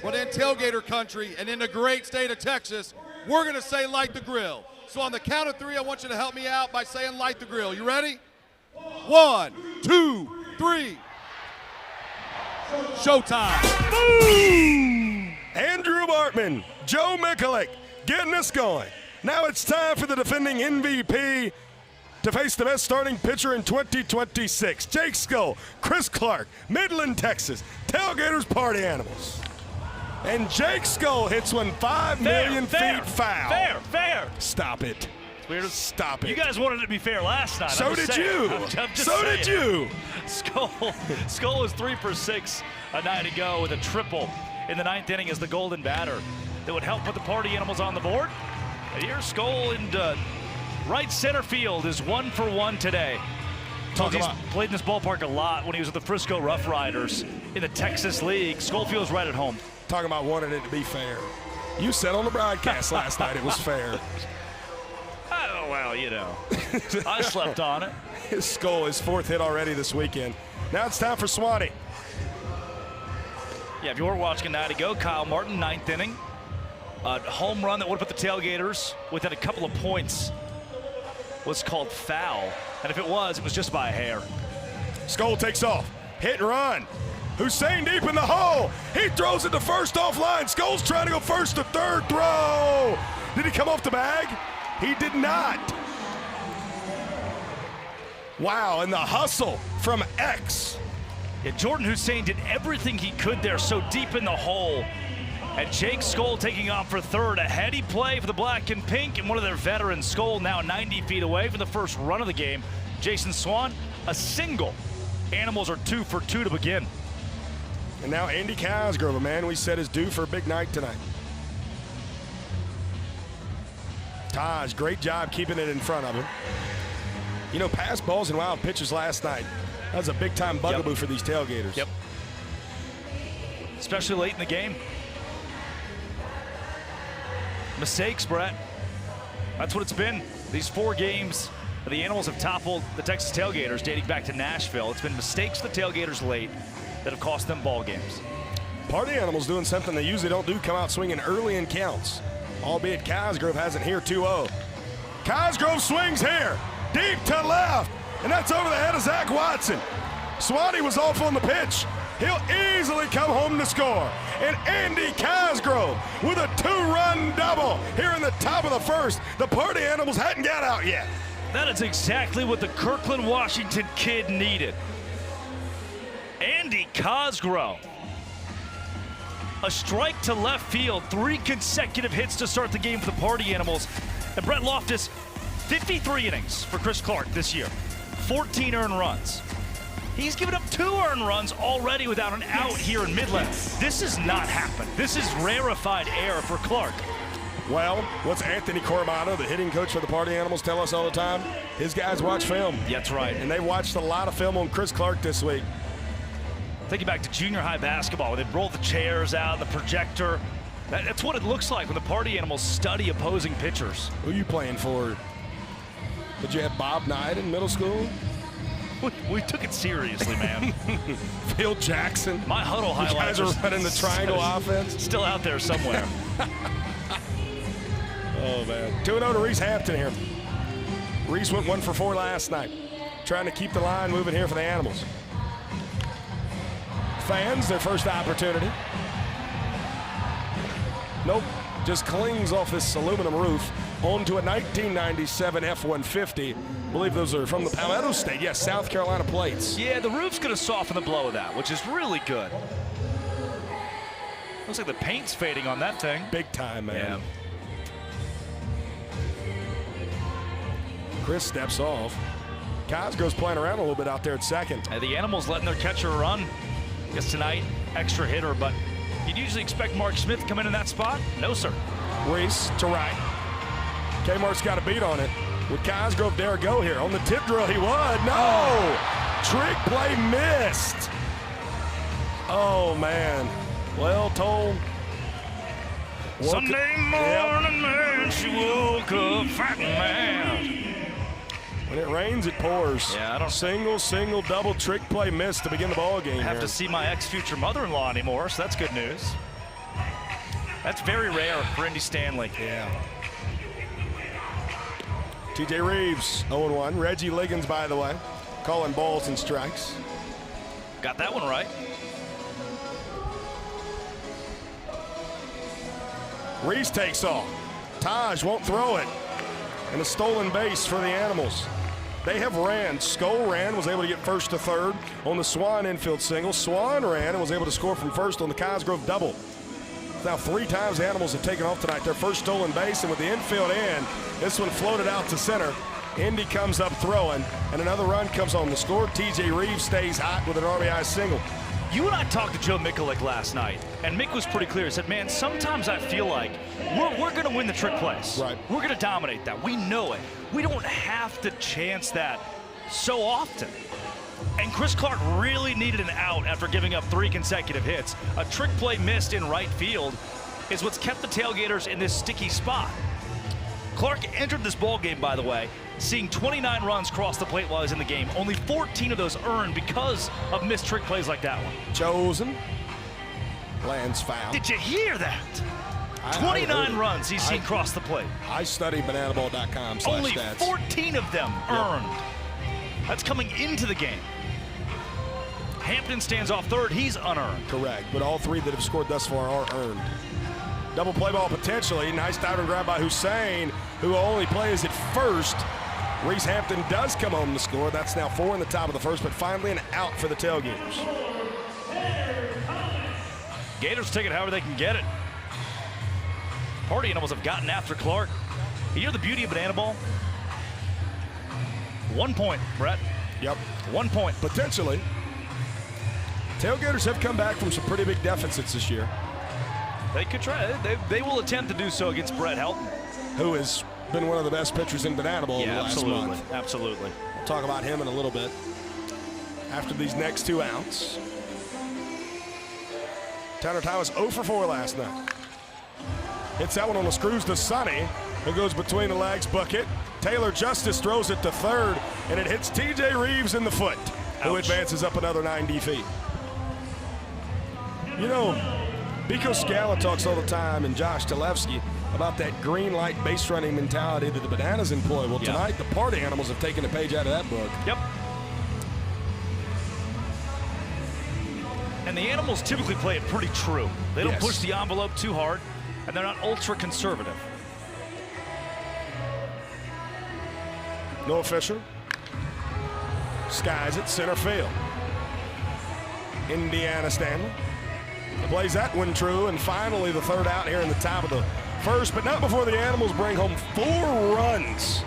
But in tailgater country and in the great state of Texas, we're going to say light the grill. So on the count of 3, I want you to help me out by saying light the grill. You ready? 1, 2, 3. Showtime. Boom! Andrew Bartman, Joe Mikulik getting us going. Now it's time for the defending MVP to face the best starting pitcher in 2026. Jake Skoll, Chris Clark, Midland, Texas, Tailgaters Party Animals. And Jake Skoll hits one 5 million feet foul. Fair. Stop it. Weird. Stop it. You guys wanted it to be fair last night. So did you. So did you. Skoll was 3 for 6 a night ago with a triple in the 9th inning as the golden batter that would help put the Party Animals on the board. And here's Skoll in right center field is 1 for 1 today. He's played in this ballpark a lot when he was with the Frisco Rough Riders in the Texas League. Skoll feels right at home. Talking about wanting it to be fair. You said on the broadcast last night it was fair. Oh, well, you know. I slept on it. His Skoll, his 4th hit already this weekend. Now it's time for Swanee. Yeah, if you were watching a night ago, Kyle Martin, 9th inning. A home run that would have put the Tailgaters within a couple of points was called foul. And if it was just by a hair. Skoll takes off. Hit and run. Hussein deep in the hole. He throws it to first offline. Skoll's trying to go first to third. Throw. Did he come off the bag? He did not. Wow, and the hustle from X. Yeah, Jordan Hussein did everything he could there, so deep in the hole. And Jake Skoll taking off for third. A heady play for the black and pink, and one of their veterans, Skoll, now 90 feet away for the first run of the game. Jason Swan, a single. Animals are 2 for 2 to begin. And now Andy Cosgrove, a man we said is due for a big night tonight. Taj, great job keeping it in front of him. You know, pass balls and wild pitches last night. That was a big-time bugaboo for these tailgaters. Yep. Especially late in the game. Mistakes, Brett. That's what it's been. These 4 games, the Animals have toppled the Texas Tailgaters dating back to Nashville. It's been mistakes for the Tailgaters late that have cost them ball games. Party Animals doing something they usually don't do, come out swinging early in counts. Albeit Cosgrove hasn't here 2-0. Cosgrove swings here, deep to left, and that's over the head of Zach Watson. Swanee was off on the pitch. He'll easily come home to score. And Andy Cosgrove with a 2-run double here in the top of the first. The Party Animals hadn't got out yet. That is exactly what the Kirkland, Washington kid needed. Andy Cosgrove. A strike to left field, 3 consecutive hits to start the game for the Party Animals. And Brett Loftus, 53 innings for Chris Clark this year, 14 earned runs. He's given up 2 earned runs already without an out here in Midland. This has not happened. This is rarefied air for Clark. Well, what's Anthony Cormano, the hitting coach for the Party Animals, tell us all the time? His guys watch film. That's right. And they watched a lot of film on Chris Clark this week. Thinking back to junior high basketball, where they roll the chairs out, the projector. That's what it looks like when the Party Animals study opposing pitchers. Who are you playing for? Did you have Bob Knight in middle school? We took it seriously, man. Phil Jackson. My huddle highlights are running the triangle offense. Still out there somewhere. Oh, man. 2-0 to Reese Hampton here. Reese went 1 for 4 last night. Trying to keep the line moving here for the Animals. Fans, their first opportunity. Nope, just clings off this aluminum roof onto a 1997 F-150. I believe those are from the Palmetto State. Yes, South Carolina plates. Yeah, the roof's going to soften the blow of that, which is really good. Looks like the paint's fading on that thing. Big time, man. Yeah. Chris steps off. Cosgrove's playing around a little bit out there at second. The Animals letting their catcher run. I guess tonight, extra hitter, but you'd usually expect Mark Smith to come in that spot. No, sir. Reese to right. Kmart's got a beat on it. Would Cosgrove dare go here? On the tip drill, he would. No! Trick play missed. Oh, man. Well told. Sunday morning, man, she woke up fat and mad. When it rains, it pours. Yeah, I don't. Single, double, trick play missed to begin the ball game. I have to see my ex-future mother-in-law anymore, so that's good news. That's very rare for Indy Stanley. Yeah. TJ Reeves, 0-1. Reggie Liggins, by the way, calling balls and strikes. Got that one right. Reese takes off. Taj won't throw it. And a stolen base for the Animals. They have ran. Skoll ran, was able to get first to third on the Swan infield single. Swan ran and was able to score from first on the Cosgrove double. Now 3 times the Animals have taken off tonight. Their first stolen base, and with the infield in, this one floated out to center. Indy comes up throwing, and another run comes on the score. TJ Reeves stays hot with an RBI single. You and I talked to Joe Mikulik last night, and Mick was pretty clear. He said, man, sometimes I feel like we're going to win the trick plays. Right. We're going to dominate that. We know it. We don't have to chance that so often. And Chris Clark really needed an out after giving up 3 consecutive hits. A trick play missed in right field is what's kept the Tailgaters in this sticky spot. Clark entered this ball game, by the way, seeing 29 runs cross the plate while he's in the game. Only 14 of those earned because of missed trick plays like that one. Chosen. Lands foul. Did you hear that? 29 runs he's seen cross the plate. I studied bananaball.com/stats. Only 14 of them earned. That's coming into the game. Hampton stands off third. He's unearned. Correct, but all 3 that have scored thus far are earned. Double play ball potentially. Nice dive and grab by Hussein, who only plays at first. Reese Hampton does come home to score. That's now 4 in the top of the first, but finally an out for the Tailgaters. Gators take it however they can get it. Party Animals have gotten after Clark. You hear the beauty of banana ball? 1 point, Brett. Yep. 1 point. Potentially. Tailgaters have come back from some pretty big deficits this year. They could try. They will attempt to do so against Brett Helton, who has been one of the best pitchers in banana ball over the last month. Absolutely. We'll talk about him in a little bit after these next 2 outs. Tanner Thomas 0 for 4 last night. Hits that one on the screws to Sonny, who goes between the legs, bucket. Taylor Justice throws it to third, and it hits TJ Reeves in the foot, who advances up another 90 feet. You know, Biko Scala talks all the time, and Josh Talevsky, about that green light base running mentality that the Bananas employ. Well, tonight the Party Animals have taken a page out of that book. Yep. And the Animals typically play it pretty true. They don't push the envelope too hard, and they're not ultra conservative. Noah Fisher skies it center field. Indiana Stanley plays that one true, and finally the third out here in the top of the first, but not before the Animals bring home 4 runs,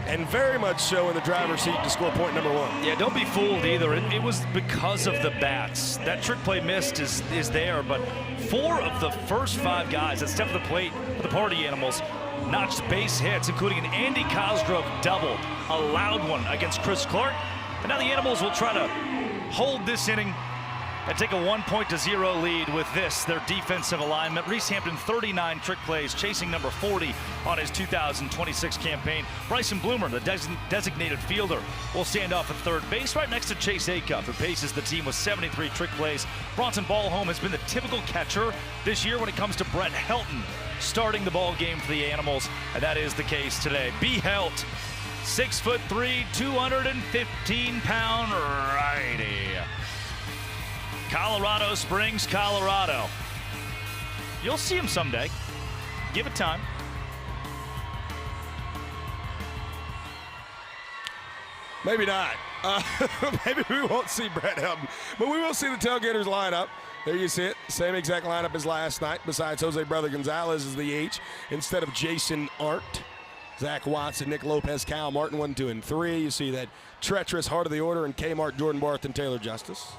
and very much so in the driver's seat to score point number 1. Yeah, don't be fooled either. It was because of the bats. That trick play missed is there, but 4 of the first 5 guys that stepped to the plate for the Party Animals notched base hits, including an Andy Cosgrove double, a loud one against Chris Clark. And now the Animals will try to hold this inning and take a 1-0 lead with this, their defensive alignment. Reese Hampton, 39 trick plays, chasing number 40 on his 2026 campaign. Bryson Bloomer, the designated fielder, will stand off at third base right next to Chase Acuff, who paces the team with 73 trick plays. Bronson Ballholm has been the typical catcher this year when it comes to Brett Helton starting the ball game for the Animals, and that is the case today. B. Helt, 6'3", 215-pound righty. Colorado Springs, Colorado. You'll see him someday. Give it time. Maybe not. Maybe we won't see Brett Helton, but we will see the Tailgaters lineup. There you see it. Same exact lineup as last night, besides Jose Brother Gonzalez as the H instead of Jason Arndt. Zach Watson, Nick Lopez, Kyle Martin, 1, 2, and 3. You see that treacherous heart of the order in Kmart, Jordan Barth, and Taylor Justice.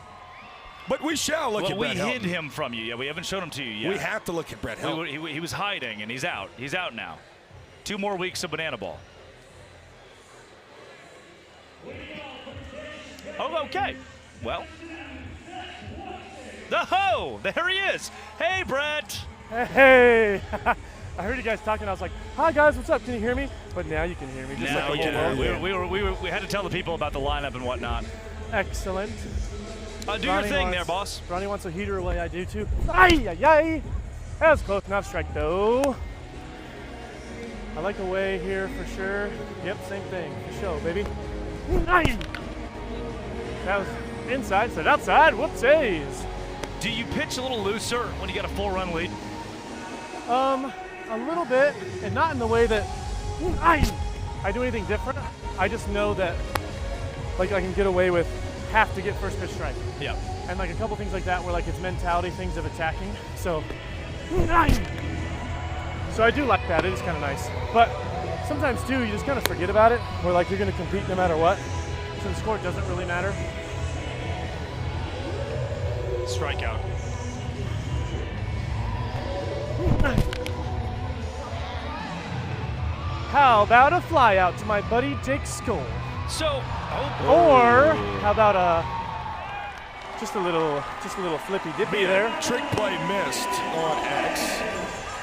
But we shall look at Brett Helton. We hid him from you. Yeah, we haven't shown him to you yet. We have to look at Brett Helton. He was hiding, and he's out. He's out now. 2 more weeks of banana ball. Oh, okay. Well. There he is. Hey, Brett. Hey. I heard you guys talking. I was like, "Hi guys, what's up? Can you hear me?" But now you can hear me. Just now like we can. We had to tell the people about the lineup and whatnot. Excellent. Do your thing there, boss. Ronnie wants a heater away. I do too. Ay. That was close enough. Strike though. I like away here for sure. Yep, same thing. For sure, baby. Ay. That was inside. Said outside. Whoopsies. Do you pitch a little looser when you got a 4-run lead? A little bit, and not in the way that I do anything different. I just know that, like, I can get away with have to get first pitch strike. Yeah. And like a couple things like that, where like it's mentality things of attacking. So I do like that. It is kind of nice. But sometimes too, you just kind of forget about it. Where like you're going to compete no matter what. So the score doesn't really matter. Strikeout. How about a fly out to my buddy Jake Skoll? So, or how about just a little flippy dippy there? Trick play missed on X.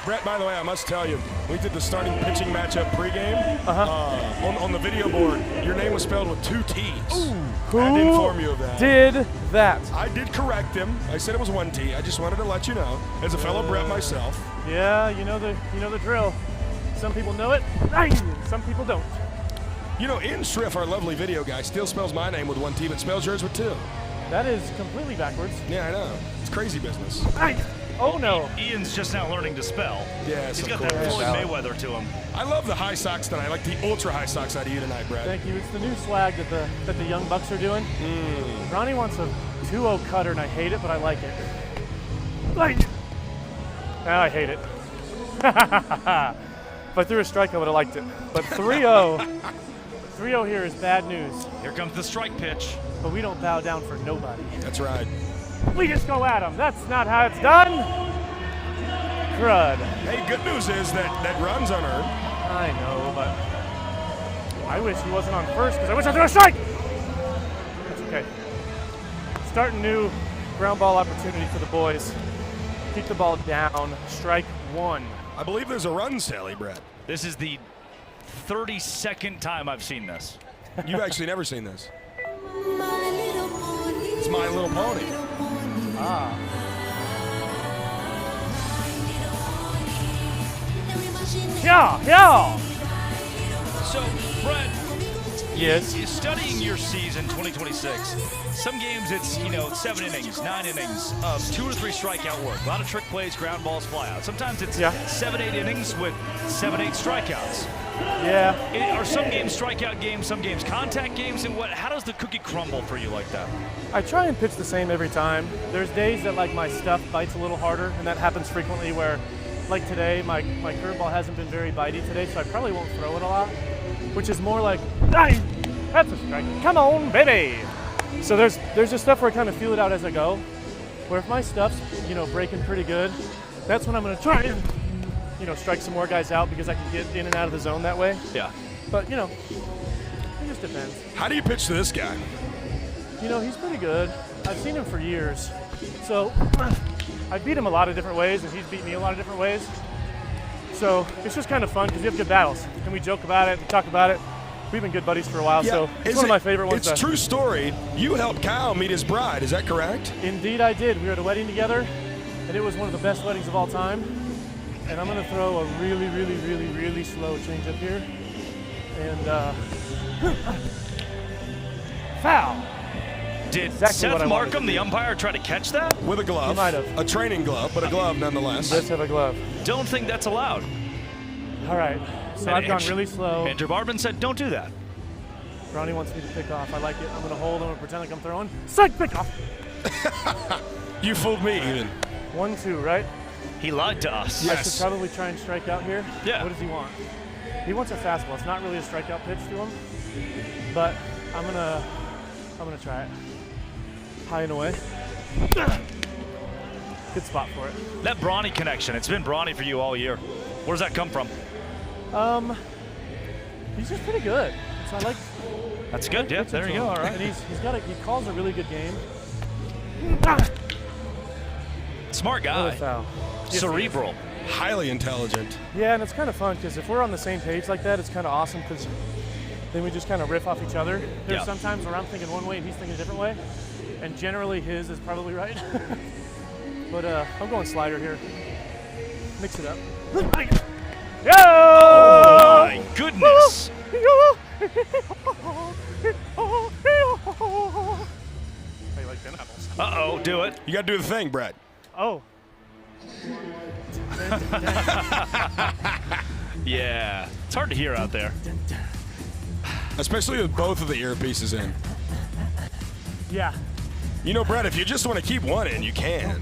Brett, by the way, I must tell you, we did the starting pitching matchup pregame. On the video board, your name was spelled with 2 T's. Ooh, I had to inform you of that. Did that? I did correct him. I said it was 1 T. I just wanted to let you know, as a fellow Brett myself. Yeah, you know the drill. Some people know it, some people don't. You know, Ian Schriff, our lovely video guy, still spells my name with 1 T, but spells yours with 2. That is completely backwards. Yeah, I know. It's crazy business. Oh, no. Ian's just now learning to spell. Yes, He's of got course. that Floyd Mayweather to him. I love the high socks tonight. I like the ultra high socks out of you tonight, Brad. Thank you. It's the new swag that the young bucks are doing. Ronnie wants a 2-0 cutter, and I hate it, but I like it. I hate it. If I threw a strike, I would have liked it. But 3-0, 3-0 here is bad news. Here comes the strike pitch. But we don't bow down for nobody. That's right. We just go at them. That's not how it's done. Crud. Hey, good news is that run's unearned. I know, but I wish he wasn't on first because I wish I threw a strike. That's okay. Start a new ground ball opportunity for the boys. Keep the ball down. Strike one. I believe there's a run tally, Brad. This is the 32nd time I've seen this. You've actually never seen this. It's My Little Pony. Ah. Yeah. So, Brett. Yes. You're studying your season 2026. Some games it's 7 innings, 9 innings of 2 or 3 strikeout work. A lot of trick plays, ground balls fly out. Sometimes it's 7-8 innings with 7-8 strikeouts. Yeah. Are some games strikeout games, some games contact games, and how does the cookie crumble for you like that? I try and pitch the same every time. There's days that like my stuff bites a little harder, and that happens frequently where, like today, my curveball hasn't been very bitey today, so I probably won't throw it a lot, which is more like, that's a strike. Come on, baby. So there's just stuff where I kind of feel it out as I go, where if my stuff's, breaking pretty good, that's when I'm going to try and, strike some more guys out because I can get in and out of the zone that way. Yeah. But, it just depends. How do you pitch to this guy? He's pretty good. I've seen him for years. So I beat him a lot of different ways, and he's beat me a lot of different ways. So it's just kind of fun because we have good battles. And we joke about it, we talk about it. We've been good buddies for a while, so it's one of my favorite ones. It's a true story. You helped Kyle meet his bride, is that correct? Indeed I did. We were at a wedding together, and it was one of the best weddings of all time. And I'm going to throw a really, really, really, really slow changeup here. And foul. Did Seth Markham, the umpire, try to catch that? With a glove. He might have. A training glove, but a glove nonetheless. Let's have a glove. Don't think that's allowed. All right. So I've gone really slow. Andrew Barban said, don't do that. Ronnie wants me to pick off. I like it. I'm going to hold. I'm going to pretend like I'm throwing. Strike, pick off. You fooled me even. 1-2, right? He lied to us. I should probably try and strike out here. Yeah. What does he want? He wants a fastball. It's not really a strikeout pitch to him, but I'm gonna try it. High and away. Good spot for it. That Brawny connection, it's been Brawny for you all year. Where does that come from? He's just pretty good. So I like. That's good. Yeah, there you go. All right. And he calls a really good game. Smart guy. Foul. Cerebral. Highly intelligent. Yeah, and it's kind of fun because if we're on the same page like that, it's kind of awesome because then we just kind of riff off each other. There's sometimes where I'm thinking one way and he's thinking a different way, and generally his is probably right. But I'm going slider here. Mix it up. Yo! Oh my goodness! I like pineapples. Uh-oh, do it. You got to do the thing, Brett. Oh. Yeah, it's hard to hear out there. Especially with both of the earpieces in. Yeah. Brett, if you just want to keep one in, you can.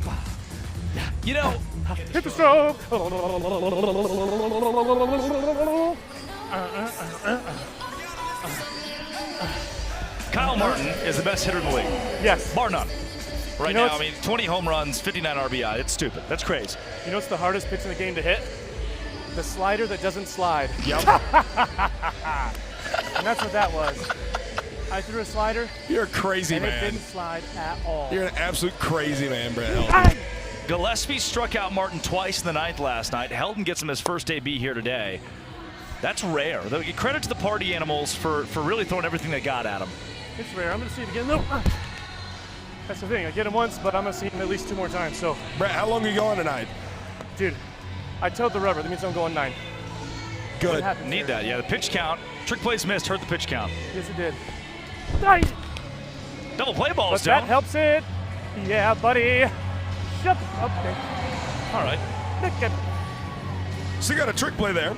Hit the stroke. Kyle Martin is the best hitter in the league. Yes. Bar none. Right now, 20 home runs, 59 RBI. It's stupid. That's crazy. You know what's the hardest pitch in the game to hit? The slider that doesn't slide. Yep. And that's what that was. I threw a slider. You're a crazy and man. It didn't slide at all. You're an absolute crazy man, Brett. Gillespie struck out Martin twice in the ninth last night. Helton gets him his first AB here today. That's rare. Credit to the party animals for really throwing everything they got at him. It's rare. I'm going to see it again. No. That's the thing. I get him once, but I'm going to see him at least 2 more times. So, Brett, how long are you going tonight? Dude, I towed the rubber. That means I'm going 9. Good. Need that. Yeah, the pitch count. Trick plays missed. Hurt the pitch count. Yes, it did. Nice. Double play balls, But that helps it. Yeah, buddy. Shut up. Okay. All right. So you got a trick play there.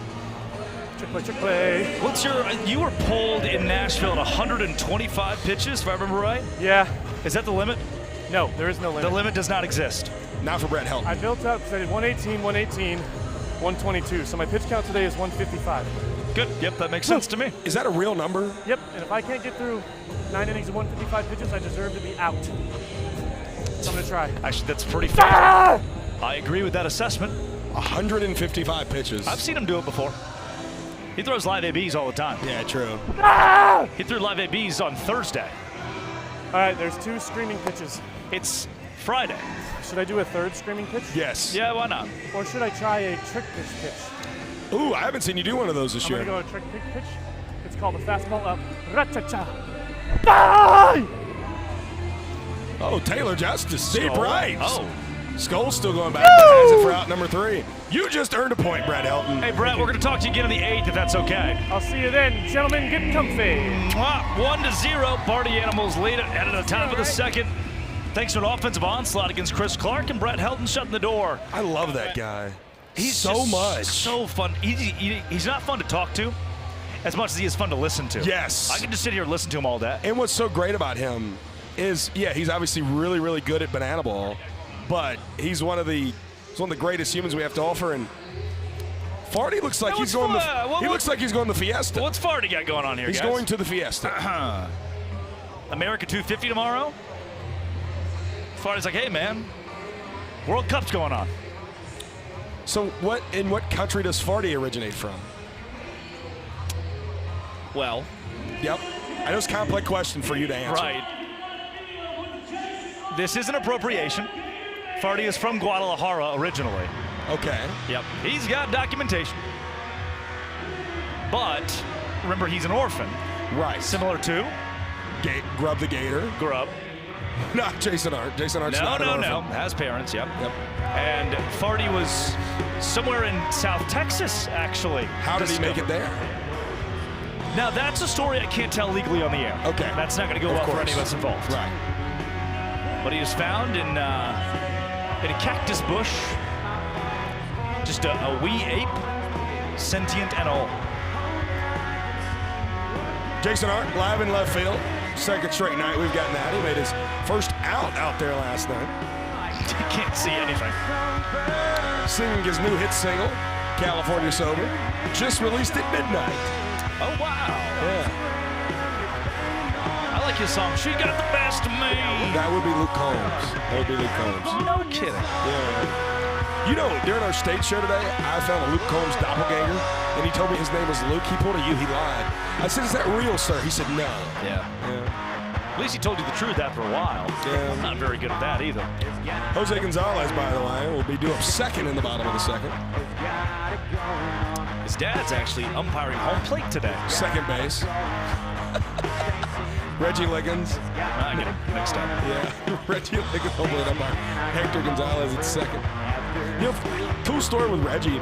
Trick play. What's you were polled in Nashville at 125 pitches, if I remember right? Yeah. Is that the limit? No, there is no limit. The limit does not exist. Not for Brett Helton. I built up because I did 118, 118, 122. So my pitch count today is 155. Good. Yep, that makes sense to me. Is that a real number? Yep. And if I can't get through 9 innings of 155 pitches, I deserve to be out. So I'm going to try. Actually, that's pretty fair. I agree with that assessment. 155 pitches. I've seen him do it before. He throws live ABs all the time. Yeah, true. He threw live ABs on Thursday. All right, there's 2 screaming pitches. It's Friday. Should I do a 3rd screaming pitch? Yes. Yeah, why not? Or should I try a trick pitch? Ooh, I haven't seen you do one of those this year. I'm going to go a trick pitch. It's called a fastball up. Ra-cha-cha. Bye! Oh, Taylor Justice, deep Skull. right. Oh. Skull's still going back, but has it for out number 3. You just earned a point, Brett Helton. Hey, Brett, we're going to talk to you again in the 8th, if that's okay. I'll see you then, gentlemen. Get comfy. 1-0. Party Animals lead it at the top of the second. Thanks to an offensive onslaught against Chris Clark, and Brett Helton shutting the door. I love that guy. He's so much. So fun. He's not fun to talk to as much as he is fun to listen to. Yes. I can just sit here and listen to him all day. And what's so great about him is, yeah, he's obviously really, really good at banana ball, but he's one of the greatest humans we have to offer. And Farty looks like he's going looks like he's going to the Fiesta. What's Farty got going on here, He's guys? going to the Fiesta. America 250 tomorrow. Farty's like, hey, man, World Cup's going on. So in what country does Farty originate from? Well. Yep. I know it's a complex question for you to answer. Right. This is an appropriation. Farty is from Guadalajara originally. Okay. Yep. He's got documentation. But remember, he's an orphan. Right. Similar to? Grub the Gator. Grub. Not Jason Hart. Jason Hart's not an orphan. No. Has parents, yep. And Farty was somewhere in South Texas, actually. How did he make it there? Now, that's a story I can't tell legally on the air. Okay. That's not going to go well for any of us involved. Right. But he was found in a cactus bush. Just a wee ape, sentient and all. Jason Hart, live in left field. Second straight night we've gotten that. He made his first out there last night. Can't see anything. Singing his new hit single, California Sober, just released at midnight. Oh, wow. Yeah. I like his song, She Got the Best of Me. That would be Luke Combs. That would be Luke Combs. No kidding. Yeah. You know, during our stage show today, I found a Luke Combs doppelganger, and he told me his name was Luke. He pulled a U, he lied. I said, is that real, sir? He said, no. Yeah. At least he told you the truth after a while. Yeah. I'm not very good at that either. Jose Gonzalez, by the way, will be due up second in the bottom of the second. His dad's actually umpiring home plate today. Second base. Reggie Liggins. I get him mixed up. Yeah, Reggie Liggins home plate umpire. Hector Gonzalez at second. You know, cool story with Reggie.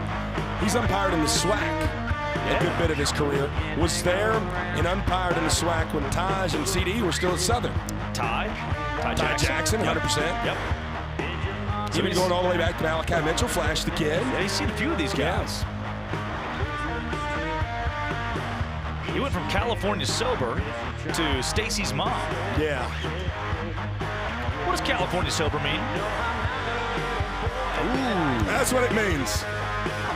He's umpired in the SWAC. A good bit of his career. Was there and umpired in the SWAC when Taj and CD were still at Southern. Ty Jackson, 100%. Yep. Even going all the way back to Malachi Mitchell, Flash the Kid. Yeah, he's seen a few of these guys. He went from California Sober to Stacy's mom. Yeah. What does California Sober mean? Ooh. That's what it means.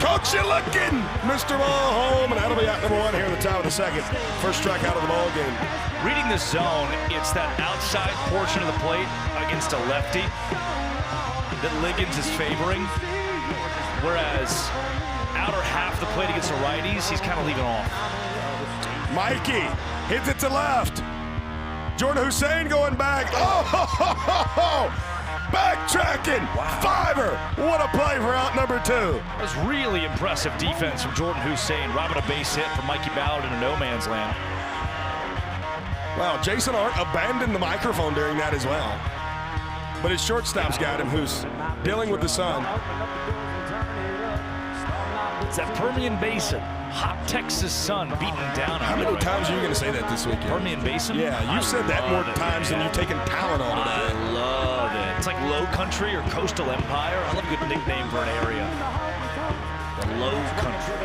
Coach, you looking, Mr. Ball home, and that'll be out number 1 here at the top of the second. First strike out of the ball game. Reading this zone, it's that outside portion of the plate against a lefty that Liggins is favoring, whereas outer half the plate against the righties, he's kind of leaving off. Mikey hits it to left. Jordan Hussein going back. Oh, backtracking. Wow. Fiver. What a play for out number 2. That was really impressive defense from Jordan Hussein, robbing a base hit from Mikey Ballard in a no man's land. Wow, Jason Hart abandoned the microphone during that as well. But his shortstop's got him, who's dealing with the sun. It's that Permian Basin, hot Texas sun beating down. How many times are you going to say that this weekend? Permian Basin? Yeah, you said that more times than you've taken talent on today. I love it. It's like Low Country or Coastal Empire. I love a good nickname for an area. The Low Country.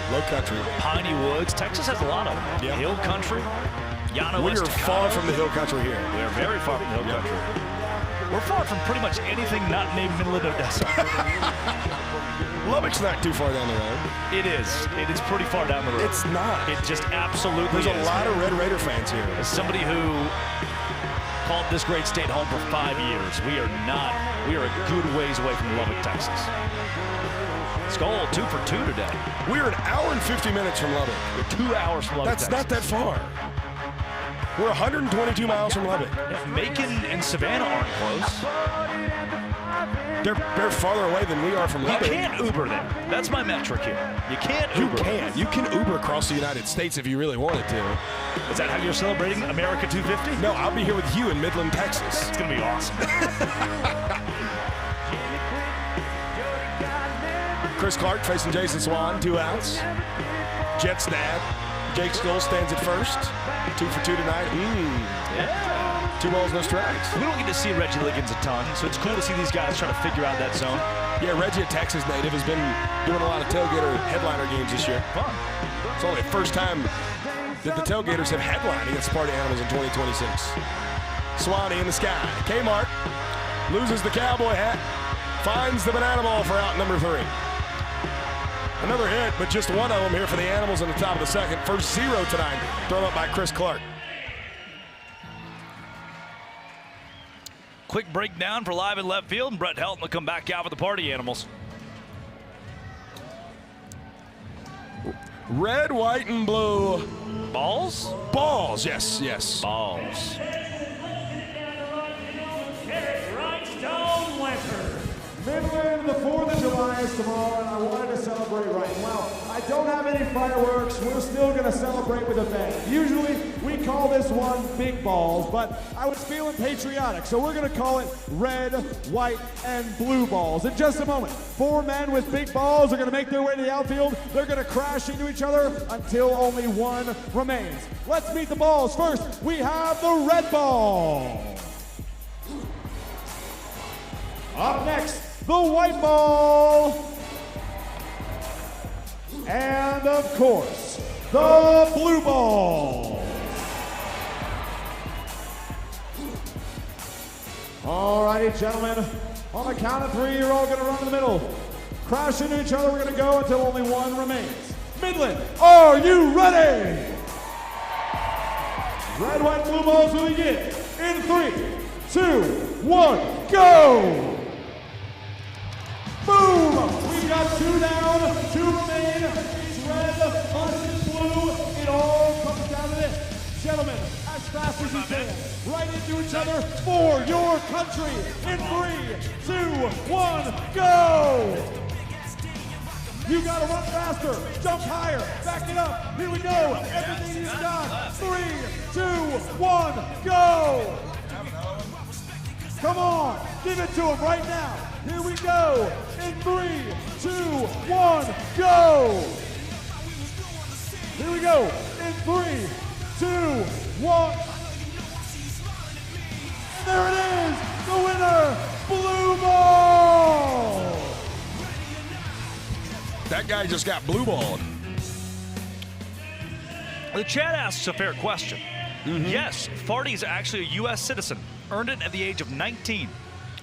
Low Country. Piney Woods. Texas has a lot of them. Yep. Hill Country. Llano We are Estacado. far from the Hill Country here. We are very far from the Hill Country. We're far from pretty much anything not named Midland, Odessa. Lubbock's not too far down the road. It is. It is pretty far down the road. It's not. It just absolutely There's is. a lot of Red Raider fans here. As somebody who called this great state home for 5 years, we are not. We are a good ways away from Lubbock, Texas. Skull 2 for 2 today. We're an hour and 50 minutes from Lubbock. We're 2 hours from Lubbock, That's Texas. not that far. We're 122 miles from Lubbock. Yeah, Macon and Savannah aren't close. They're farther away than we are from You Lubbock. can't Uber there. That's my metric here. You can't Uber. You can Uber across the United States if you really wanted to. Is that how you're celebrating America 250? No, I'll be here with you in Midland, Texas. It's going to be awesome. Chris Clark facing Jason Swan, 2 outs. Jets dad. Jake Skull stands at first. 2 for 2 tonight. Yeah. 2 balls, no strikes. We don't get to see Reggie Liggins a ton, so it's cool to see these guys try to figure out that zone. Yeah, Reggie, a Texas native, has been doing a lot of tailgater headliner games this year. Fun. It's only the first time that the Tailgaters have headlined against Party Animals in 2026. Swanee in the sky. Kmart loses the cowboy hat, finds the banana ball for out number 3. Another hit, but just one of them here for the Animals in the top of the second. First 0 tonight, thrown up by Chris Clark. Quick breakdown for live in left field, and Brett Helton will come back out with the Party Animals. Red, white, and blue. Balls? Balls, yes, yes. Balls. Midland, the 4th of July is tomorrow, and I wanted to celebrate right. Well, I don't have any fireworks. We're still going to celebrate with a bang. Usually, we call this one Big Balls, but I was feeling patriotic, so we're going to call it Red, White, and Blue Balls. In just a moment, 4 men with big balls are going to make their way to the outfield. They're going to crash into each other until only one remains. Let's meet the balls. First, we have the red ball. Up next, the white ball. And of course, the blue ball. All righty, gentlemen. On the count of 3, you're all going to run in the middle. Crash into each other. We're going to go until only one remains. Midland, are you ready? Red, white, blue balls will begin in 3, 2, 1, go! Boom! We've got 2 down, 2 remain. It's red, versus blue. It all comes down to this. Gentlemen, as fast as you can, right into each other for your country. In 3, 2, 1, go! You gotta run faster, jump higher, back it up. Here we go. Everything you've got. 3, 2, 1, go! Come on, give it to him right now. Here we go. In 3, 2, 1, go! Here we go. In 3, 2, 1. There it is. The winner, blue ball. That guy just got blue balled. The chat asks a fair question. Yes, Farty is actually a U.S. citizen. Earned it at the age of 19.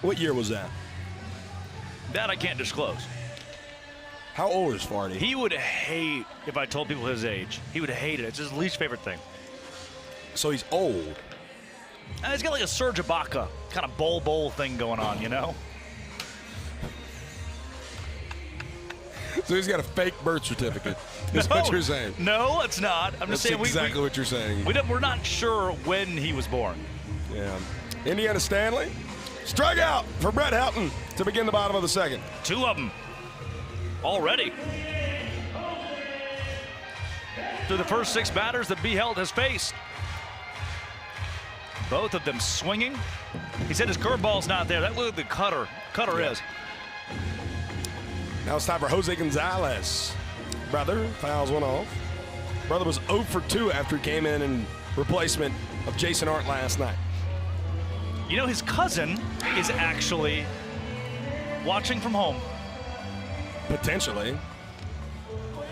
What year was that? That I can't disclose. How old is Farty? He would hate if I told people his age. He would hate it. It's his least favorite thing. So he's old. And he's got like a Serge Ibaka kind of bowl thing going on, you know? So he's got a fake birth certificate. Is what you're saying? No, it's not. I'm just saying exactly what you're saying. We're not sure when he was born. Yeah. Indiana Stanley struck out for Brett Helton to begin the bottom of the second. 2 of them already. Through the first 6 batters that B. Helt has faced. Both of them swinging. He said his curveball's not there. That looked like the cutter is. Now it's time for Jose Gonzalez. Brother fouls one off. Brother was 0 for 2 after he came in replacement of Jason Hart last night. You know, his cousin is actually watching from home. Potentially.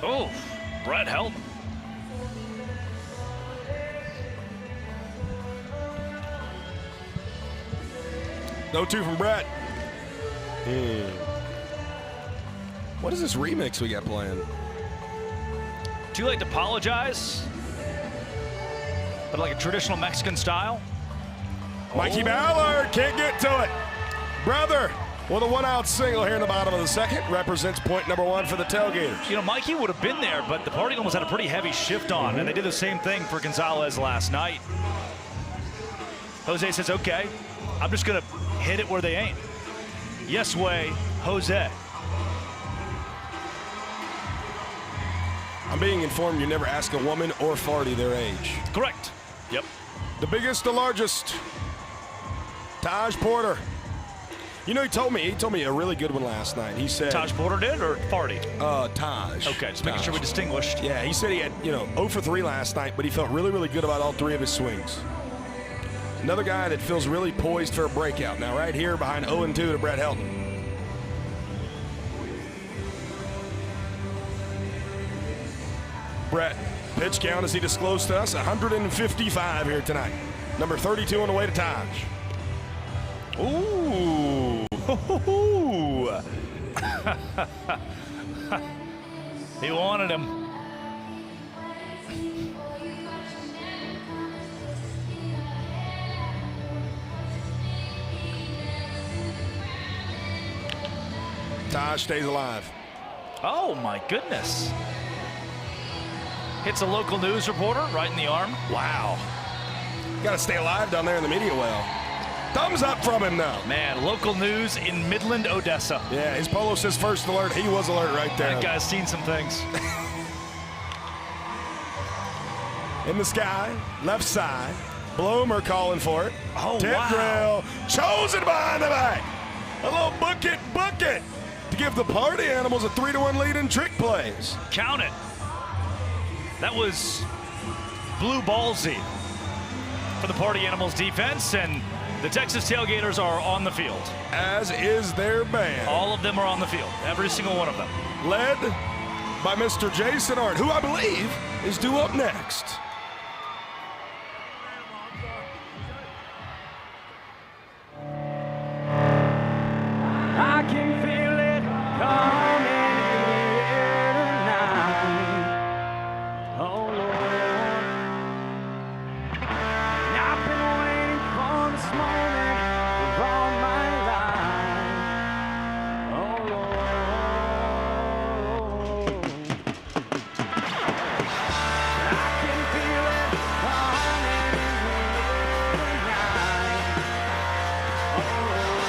Oh, Brett Helton. No 2 from Brett. What is this remix we got playing? Too late to apologize, but like a traditional Mexican style. Mikey Ballard can't get to it. Brother with a 1-out single here in the bottom of the second represents point number 1 for the Tailgaters. You know, Mikey would have been there, but the party almost had a pretty heavy shift on, and they did the same thing for Gonzalez last night. Jose says, okay, I'm just going to hit it where they ain't. Yes way, Jose. I'm being informed you never ask a woman or farty their age. Correct. Yep. The biggest, the largest. Taj Porter. You know, he told me a really good one last night. He said Taj Porter did, or Farty? Taj. Okay, just making sure we distinguished. Yeah, he said he had, 0 for 3 last night, but he felt really, really good about all 3 of his swings. Another guy that feels really poised for a breakout. Now, right here behind 0-2 to Brett Helton. Brett, pitch count as he disclosed to us, 155 here tonight. Number 32 on the way to Taj. Ooh. He wanted him. Taj stays alive. Oh my goodness. Hits a local news reporter right in the arm. Wow. Got to stay alive down there in the media well. Thumbs up from him now. Man, local news in Midland, Odessa. Yeah, his polo says first alert. He was alert right there. That guy's seen some things. In the sky, left side. Bloomer calling for it. Oh, Tip wow. drill. Chosen behind the back. A little bucket to give the party animals a 3-1 lead in trick plays. Count it. That was blue ballsy for the party animals defense, and the Texas Tailgaters are on the field. As is their band. All of them are on the field, every single one of them. Led by Mr. Jason Arndt, who I believe is due up next. I can feel it coming here tonight. Oh Lord, I've been waiting for this moment for all my life. Oh Lord, I can feel it coming here tonight. Oh Lord.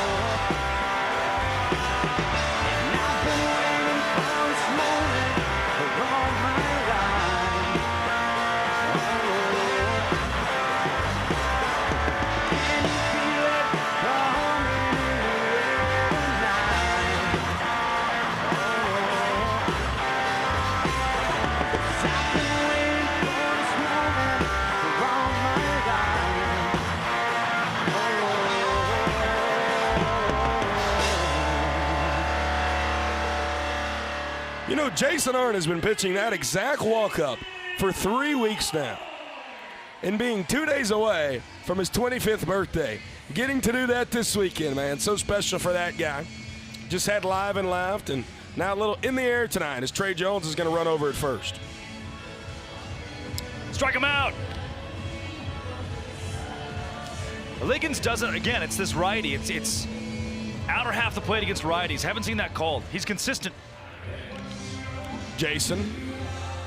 You know, Jason Arndt has been pitching that exact walk-up for 3 weeks now. And being 2 days away from his 25th birthday. Getting to do that this weekend, man. So special for that guy. Just had live and left, and now a little in the air tonight as Trey Jones is going to run over at first. Strike him out. Liggins doesn't, again, it's this righty. It's outer half the plate against righties. Haven't seen that called. He's consistent. Jason.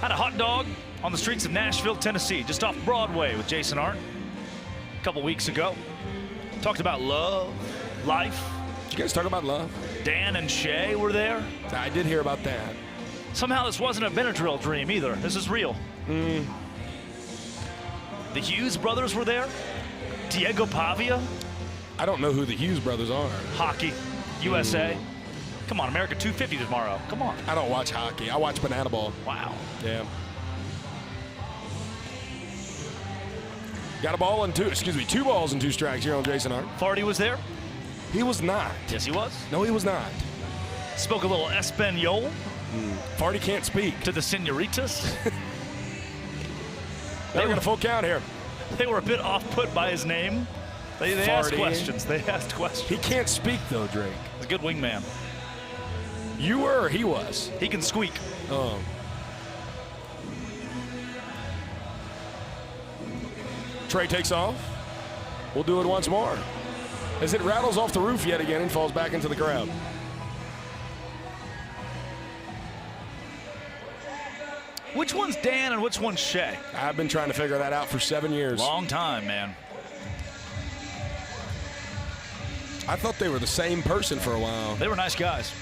Had a hot dog on the streets of Nashville, Tennessee, just off Broadway with Jason Arndt a couple weeks ago. Talked about love, life. Did you guys talk about love? Dan and Shay were there. I did hear about that. Somehow this wasn't a Benadryl dream either. This is real. The Hughes brothers were there. Diego Pavia. I don't know who the Hughes brothers are. Hockey, USA. Come on, America 250 tomorrow. Come on. I don't watch hockey. I watch banana ball. Wow. Yeah. Got a ball and two balls and 2 strikes here on Jason Hart. Farty was there? He was not. Yes, he was. No, he was not. Spoke a little Espanol. Farty can't speak. To the senoritas. They got a full count here. They were a bit off-put by his name. They asked questions. They asked questions. He can't speak, though, Drake. He's a good wingman. You were or he was? He can squeak. Oh. Trey takes off. We'll do it once more. As it rattles off the roof yet again and falls back into the crowd. Which one's Dan and which one's Shay? I've been trying to figure that out for 7 years. Long time, man. I thought they were the same person for a while. They were nice guys.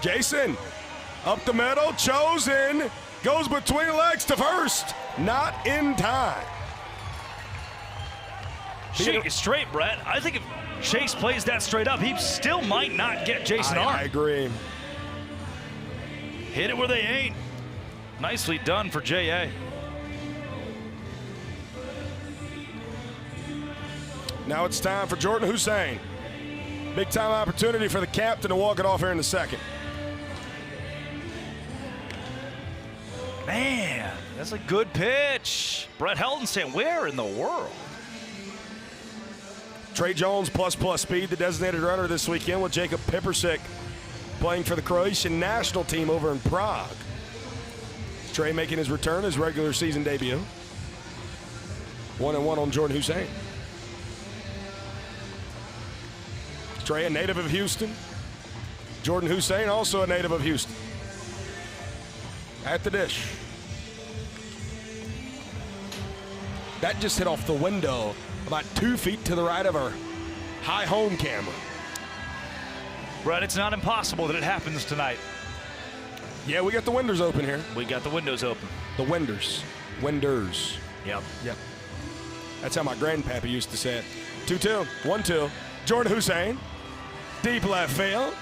Jason, up the middle, chosen, goes between the legs to first. Not in time. Shake it straight, Brett. I think if Chase plays that straight up, he still might not get Jason Hart. I agree. Hit it where they ain't. Nicely done for J.A. Now it's time for Jordan Hussein. Big time opportunity for the captain to walk it off here in the second. Man, that's a good pitch. Brett Helton saying, where in the world? Trey Jones plus speed, the designated runner this weekend with Jacob Pippersick playing for the Croatian national team over in Prague. Trey making his return, his regular season debut. 1-1 on Jordan Hussein. Trey, a native of Houston. Jordan Hussein, also a native of Houston. At the dish. That just hit off the window about 2 feet to the right of our high home camera. Brett, it's not impossible that it happens tonight. Yeah, we got the windows open here. We got the windows open. The winders. Winders. Yep. That's how my grandpappy used to say it. 2-2, 1-2. Jordan Hussein, deep left field.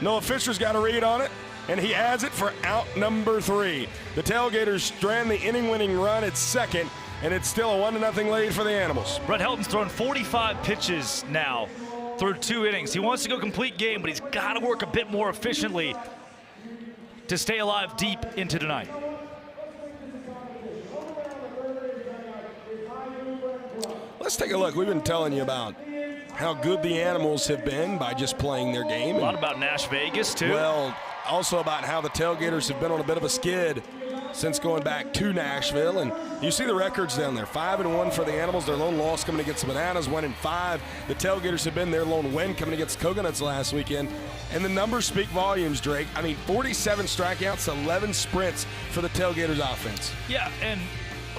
Noah Fisher's got a read on it, and he adds it for out number 3. The Tailgaters strand the inning-winning run at second, and it's still a 1-0 lead for the Animals. Brett Helton's thrown 45 pitches now through 2 innings. He wants to go complete game, but he's got to work a bit more efficiently to stay alive deep into tonight. Let's take a look. We've been telling you about how good the Animals have been by just playing their game. A lot about Nash Vegas, too. Well, also about how the Tailgaters have been on a bit of a skid since going back to Nashville. And you see the records down there. 5-1 for the Animals. Their lone loss coming against the Bananas, 1-5. The Tailgaters have been their lone win coming against Coconuts last weekend. And the numbers speak volumes, Drake. I mean, 47 strikeouts, 11 sprints for the Tailgaters offense. Yeah, and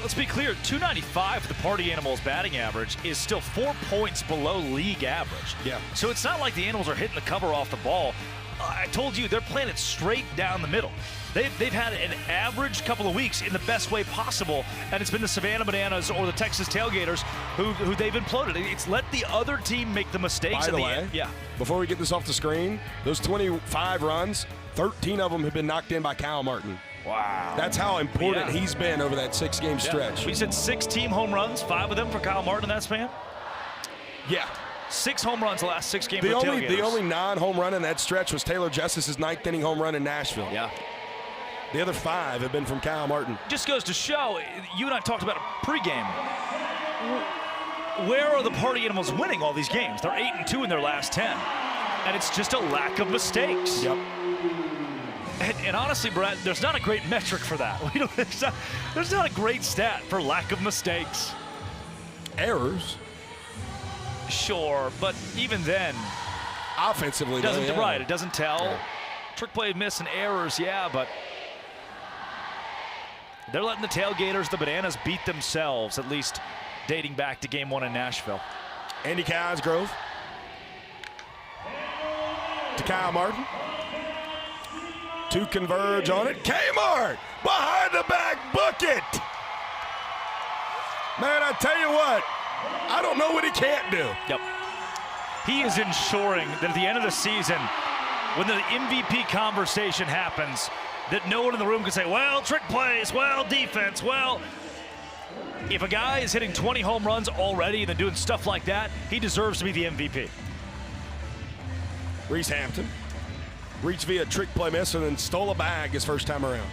let's be clear, 295 the Party Animals batting average is still 4 points below league average. Yeah. So it's not like the Animals are hitting the cover off the ball. I told you, they're playing it straight down the middle. They've had an average couple of weeks in the best way possible, and it's been the Savannah Bananas or the Texas Tailgaters who they've imploded. It's let the other team make the mistakes. By the way, yeah. Before we get this off the screen, those 25 runs, 13 of them have been knocked in by Kyle Martin. Wow. That's how important he's been over that 6-game stretch. We said 6 team home runs, 5 of them for Kyle Martin in that span? Yeah. 6 home runs the last 6 games for the Tailgaters. The only non-home run in that stretch was Taylor Justice's 9th inning home run in Nashville. Yeah. The other 5 have been from Kyle Martin. Just goes to show, you and I talked about it pregame. Where are the Party Animals winning all these games? They're 8-2 in their last 10. And it's just a lack of mistakes. Yep. And honestly, Brett, there's not a great metric for that. There's not a great stat for lack of mistakes. Errors. Sure, but even then, offensively, it doesn't it doesn't tell. Yeah. Trick play, miss, and errors, yeah, but they're letting the Tailgaters, the Bananas, beat themselves, at least dating back to Game 1 in Nashville. Andy Cosgrove to Kyle Martin. 2 converge on it. Kmart behind the back, book it. Man, I tell you what, I don't know what he can't do. Yep. He is ensuring that at the end of the season, when the MVP conversation happens, that no one in the room can say, well, trick plays, well, defense, well. If a guy is hitting 20 home runs already and then doing stuff like that, he deserves to be the MVP. Reese Hampton reached via trick play miss and then stole a bag his first time around.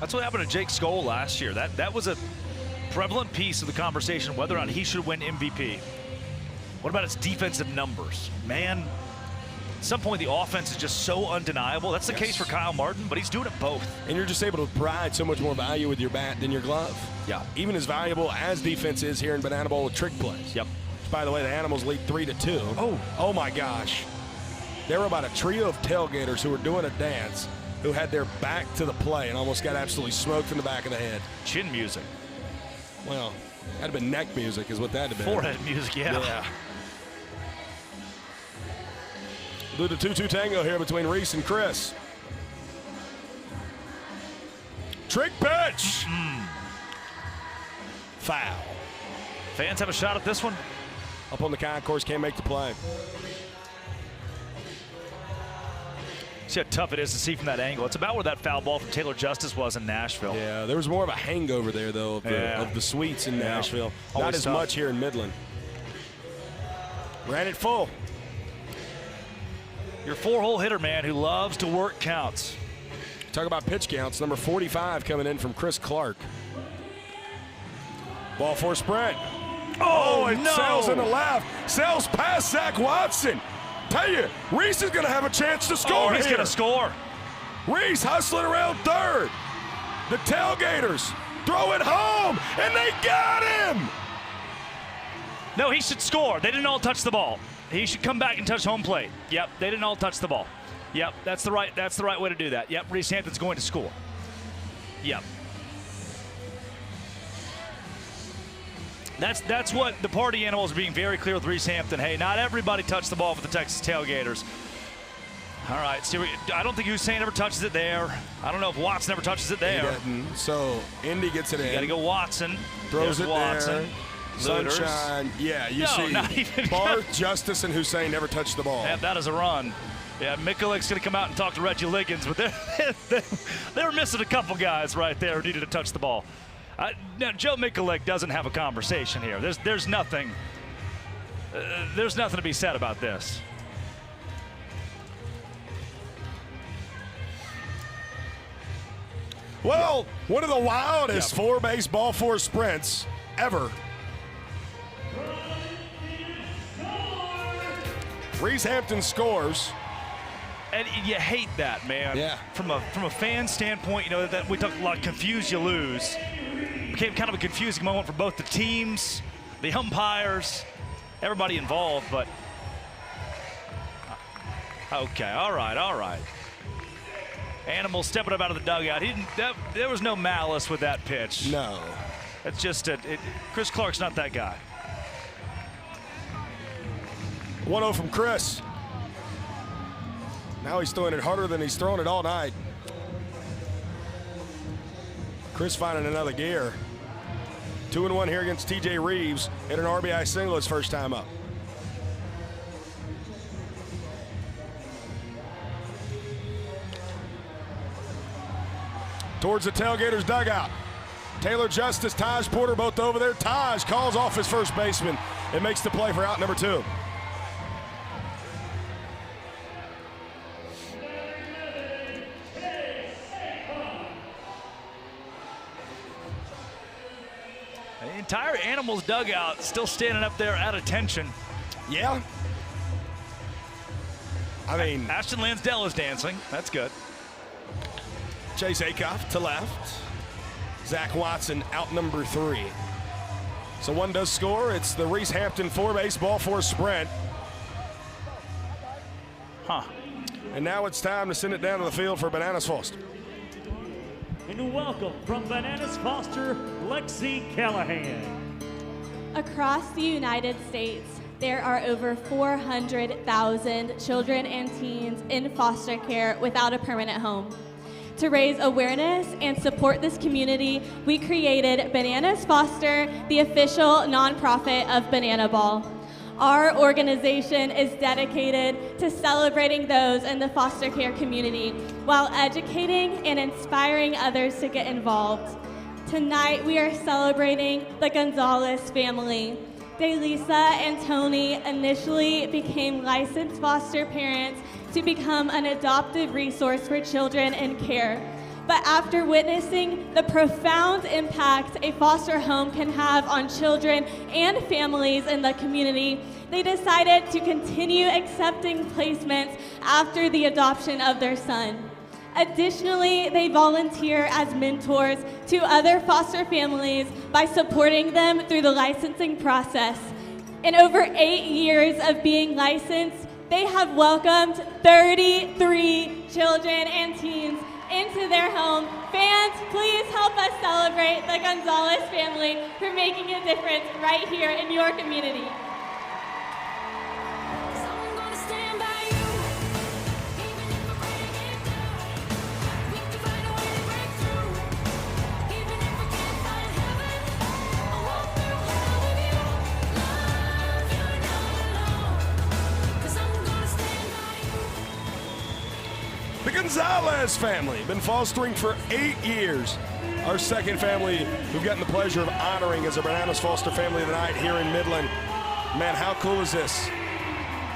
That's what happened to Jake Skoll last year. That was a prevalent piece of the conversation whether or not he should win MVP. What about his defensive numbers? Man, at some point the offense is just so undeniable. That's the case for Kyle Martin, but he's doing it both. And you're just able to provide so much more value with your bat than your glove. Yeah. Even as valuable as defense is here in Banana Bowl with trick plays. Yep. By the way, the Animals lead 3-2. Oh my gosh. There were about a trio of tailgaters who were doing a dance who had their back to the play and almost got absolutely smoked in the back of the head. Chin music. Well, that'd have been neck music is what that'd have been. Forehead music, yeah. Do the 2-2 tango here between Reese and Chris. Trick pitch. Foul. Fans have a shot at this one. Up on the concourse, can't make the play. See how tough it is to see from that angle. It's about where that foul ball from Taylor Justice was in Nashville. Yeah, there was more of a hangover there, though, of the sweets in Nashville. Not Always as tough. much here in Midland. Ran it full. Your 4-hole hitter, man, who loves to work counts. Talk about pitch counts. Number 45 coming in from Chris Clark. Ball for sprint. Oh, and no. Sells in the left. Sells past Zach Watson. Tell you, Reese is going to have a chance to score. He's going to score. Reese hustling around third. The Tailgaters throw it home, and they got him. No, he should score. They didn't all touch the ball. He should come back and touch home plate. Yep, they didn't all touch the ball. Yep, that's the right way to do that. Yep, Reese Hampton's going to score. Yep. That's what the party animals are being very clear with Reese Hampton. Hey, not everybody touched the ball for the Texas Tailgaters. All right, so I don't think Hussein ever touches it there. I don't know if Watson ever touches it there. So Indy gets it in. You got to go Watson. Throws There's it Watson. there. Sunshine. Yeah, you see. Not even Barth, Justice, and Hussein never touched the ball. Yeah, that is a run. Yeah, Mikulic's going to come out and talk to Reggie Liggins, but they were missing a couple guys right there who needed to touch the ball. Now, Joe Mikulic doesn't have a conversation here. There's nothing to be said about this. Well, one of the wildest four-base ball four sprints ever. Reese Hampton scores. And you hate that, man. Yeah. From a fan standpoint, you know, that we talk a lot, confuse, you lose. Became kind of a confusing moment for both the teams, the umpires, everybody involved, but okay, all right. Animal stepping up out of the dugout. There was no malice with that pitch. No. It's just Chris Clark's not that guy. 1-0 from Chris. Now he's throwing it harder than he's thrown it all night. Chris finding another gear. 2-1 here against TJ Reeves. Hit an RBI single his first time up. Towards the Tailgaters dugout. Taylor Justice, Taj Porter both over there. Taj calls off his first baseman and makes the play for out number 2. The entire Animals dugout still standing up there at attention. Yeah. I mean, Ashton Lansdell is dancing. That's good. Chase Akoff to left. Zach Watson out number 3. So one does score. It's the Reese Hampton four-base ball four sprint. And now it's time to send it down to the field for Bananas Foster. And welcome from Bananas Foster, Lexi Callahan. Across the United States, there are over 400,000 children and teens in foster care without a permanent home. To raise awareness and support this community, we created Bananas Foster, the official nonprofit of Banana Ball. Our organization is dedicated to celebrating those in the foster care community while educating and inspiring others to get involved. Tonight, we are celebrating the Gonzalez family. Delisa and Tony initially became licensed foster parents to become an adoptive resource for children in care. But after witnessing the profound impact a foster home can have on children and families in the community, they decided to continue accepting placements after the adoption of their son. Additionally, they volunteer as mentors to other foster families by supporting them through the licensing process. In over 8 years of being licensed, they have welcomed 33 children and teens into their home. Fans, please help us celebrate the Gonzalez family for making a difference right here in your community. The Gonzalez family, been fostering for 8 years. Our second family we've gotten the pleasure of honoring as a Bananas Foster Family of the Night here in Midland. Man, how cool is this?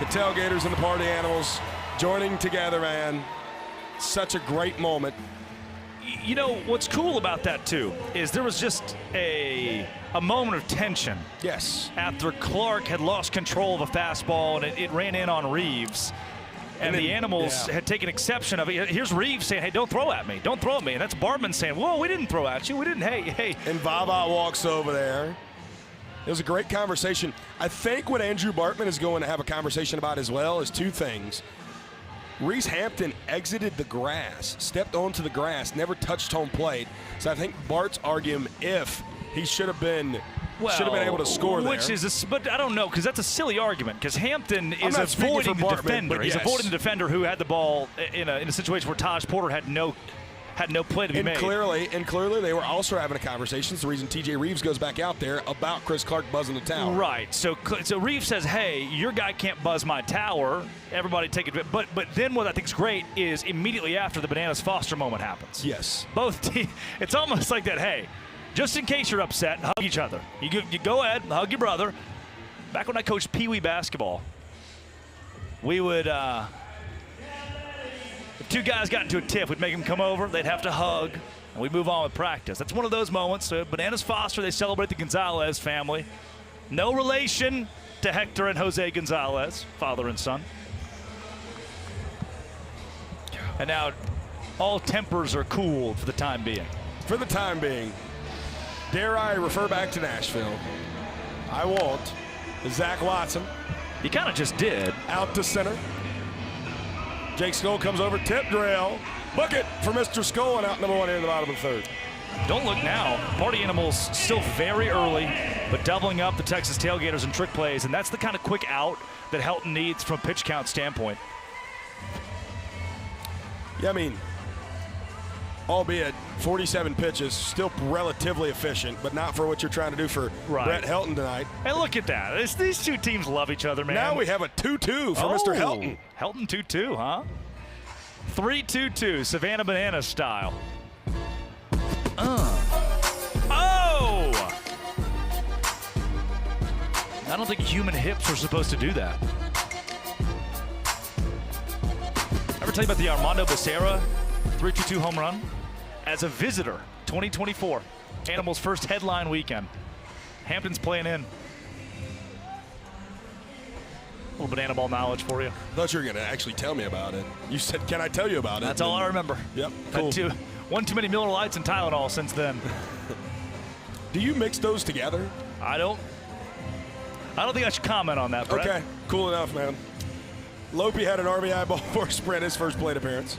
The Tailgaters and the Party Animals joining together, man. Such a great moment. You know, what's cool about that, too, is there was just a moment of tension. Yes. After Clark had lost control of a fastball and it ran in on Reeves. And then, the Animals had taken exception of it. Here's Reeves saying, hey, don't throw at me. Don't throw at me. And that's Bartman saying, whoa, we didn't throw at you. We didn't. Hey. And Vava walks over there. It was a great conversation. I think what Andrew Bartman is going to have a conversation about as well is two things. Reese Hampton exited the grass, stepped onto the grass, never touched home plate. So I think Bart's arguing if he should have been able to score there. But I don't know, because that's a silly argument, because Hampton is avoiding the defender. He's avoiding the defender who had the ball in a situation where Taj Porter had no play to be made. Clearly they were also having a conversation. It's the reason TJ Reeves goes back out there about Chris Clark buzzing the tower. Right. So Reeves says, hey, your guy can't buzz my tower. Everybody take it. But then what I think is great is immediately after the Bananas Foster moment happens. Yes. Both teams, it's almost like that, hey, just in case you're upset, hug each other. You go ahead, hug your brother. Back when I coached Pee Wee basketball, we would, if two guys got into a tiff, we'd make them come over, they'd have to hug, and we'd move on with practice. That's one of those moments. So Bananas Foster, they celebrate the Gonzalez family. No relation to Hector and Jose Gonzalez, father and son. And now all tempers are cooled for the time being. For the time being. Dare I refer back to Nashville? I won't. Zach Watson. You kind of just did. Out to center. Jake Skoll comes over, tip drill. Bucket for Mr. Skoll, and out number one here in the bottom of the third. Don't look now. Party Animals still very early, but doubling up the Texas Tailgaters in trick plays, and that's the kind of quick out that Helton needs from a pitch count standpoint. Yeah, I mean, albeit 47 pitches, still relatively efficient, but not for what you're trying to do for Brett Helton tonight. Hey, look at that. These two teams love each other, man. Now we have a 2-2 for Mr. Helton. Helton 2-2, huh? 3-2-2, Savannah Banana style. Oh! I don't think human hips are supposed to do that. Ever tell you about the Armando Becerra 3-2-2 home run? As a visitor, 2024. Animals' first headline weekend. Hampton's playing in. A little banana ball knowledge for you. I thought you were going to actually tell me about it. You said, can I tell you about it? That's all I remember. Yep, cool. One too many Miller Lights and Tylenol since then. Do you mix those together? I don't think I should comment on that, Brett. Okay, cool enough, man. Lope had an RBI ball for Sprint, his first plate appearance.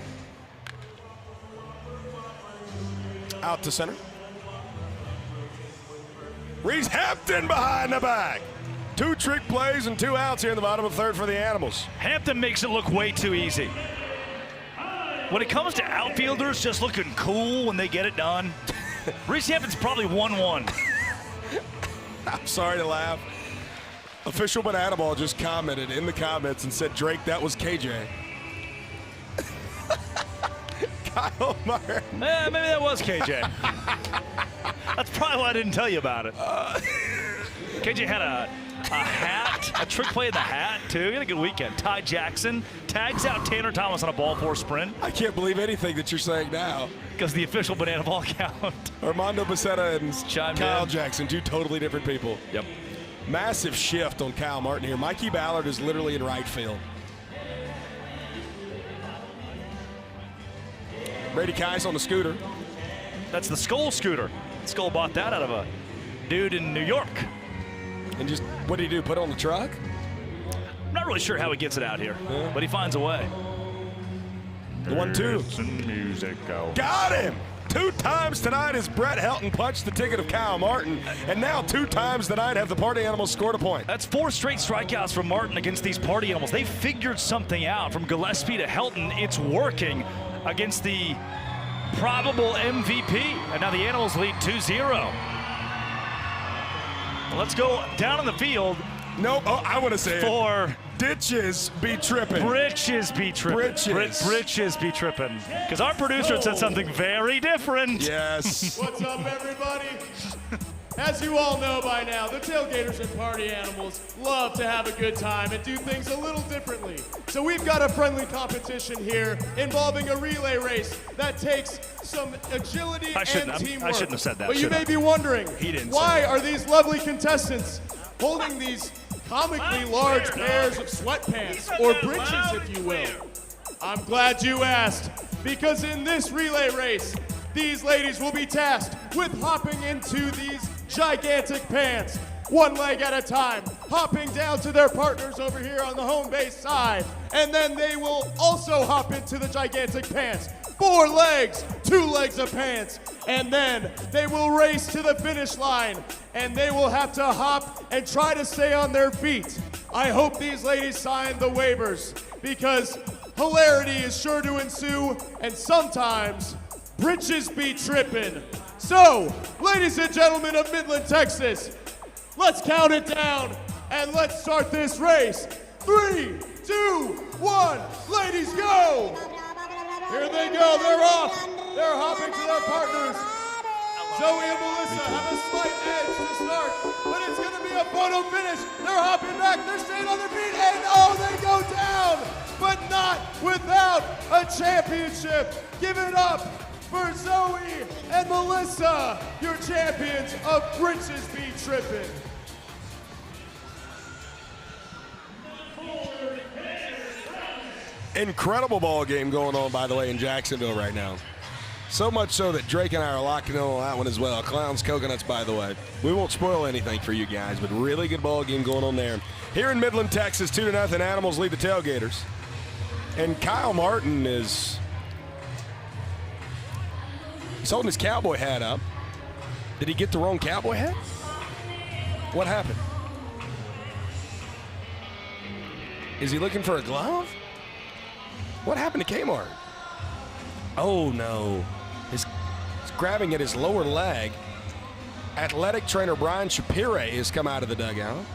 Out to center. Reese Hampton behind the back. 2 trick plays and 2 outs here in the bottom of the third for the Animals. Hampton makes it look way too easy. When it comes to outfielders just looking cool when they get it done, Reese Hampton's probably 1-1. I'm sorry to laugh. Official Banana Ball just commented in the comments and said, Drake, that was KJ. Kyle Martin. Maybe that was KJ. That's probably why I didn't tell you about it. KJ had a hat, a trick play in the hat, too. He had a good weekend. Ty Jackson tags out Tanner Thomas on a ball four sprint. I can't believe anything that you're saying now. Because the official Banana Ball count. Armando Becerra and Kyle Jackson, two totally different people. Yep. Massive shift on Kyle Martin here. Mikey Ballard is literally in right field. Brady Kais on the scooter. That's the Skull scooter. Skull bought that out of a dude in New York. And just, what did he do, put it on the truck? I'm not really sure how he gets it out here, but he finds a way. The 1-2. Music go. Got him! 2 times tonight as Brett Helton punched the ticket of Kyle Martin, and now 2 times tonight have the Party Animals scored a point. That's 4 straight strikeouts from Martin against these Party Animals. They figured something out from Gillespie to Helton. It's working against the probable MVP, and now the Animals lead 2-0. Let's go down in the field. Nope, I want to say for ditches be tripping. Britches be tripping. Britches be tripping. Because our producer said something very different. Yes. What's up, everybody? As you all know by now, the Tailgaters and Party Animals love to have a good time and do things a little differently. So we've got a friendly competition here involving a relay race that takes some agility and teamwork. I shouldn't have said that. But you may be wondering, why are these lovely contestants holding these comically large pairs of sweatpants, or breeches, if you will? I'm glad you asked, because in this relay race, these ladies will be tasked with hopping into these gigantic pants, one leg at a time, hopping down to their partners over here on the home base side, and then they will also hop into the gigantic pants. 4 legs, 2 legs of pants, and then they will race to the finish line, and they will have to hop and try to stay on their feet. I hope these ladies sign the waivers, because hilarity is sure to ensue, and sometimes britches be trippin'. So, ladies and gentlemen of Midland, Texas, let's count it down, and let's start this race. 3, 2, 1, ladies, go! Here they go, they're off. They're hopping to their partners. Zoe and Melissa have a slight edge to start, but it's gonna be a photo finish. They're hopping back, they're staying on their feet, and oh, they go down, but not without a championship. Give it up for Zoe and Melissa, your champions of Britches Be Trippin'. Incredible ball game going on, by the way, in Jacksonville right now. So much so that Drake and I are locking in on that one as well. Clowns, coconuts, by the way. We won't spoil anything for you guys, but really good ball game going on there. Here in Midland, Texas, 2-0, Animals lead the Tailgaters. And Kyle Martin he's holding his cowboy hat up. Did he get the wrong cowboy hat? What happened? Is he looking for a glove? What happened to Kmart? Oh, no. He's grabbing at his lower leg. Athletic trainer Brian Shapiro has come out of the dugout.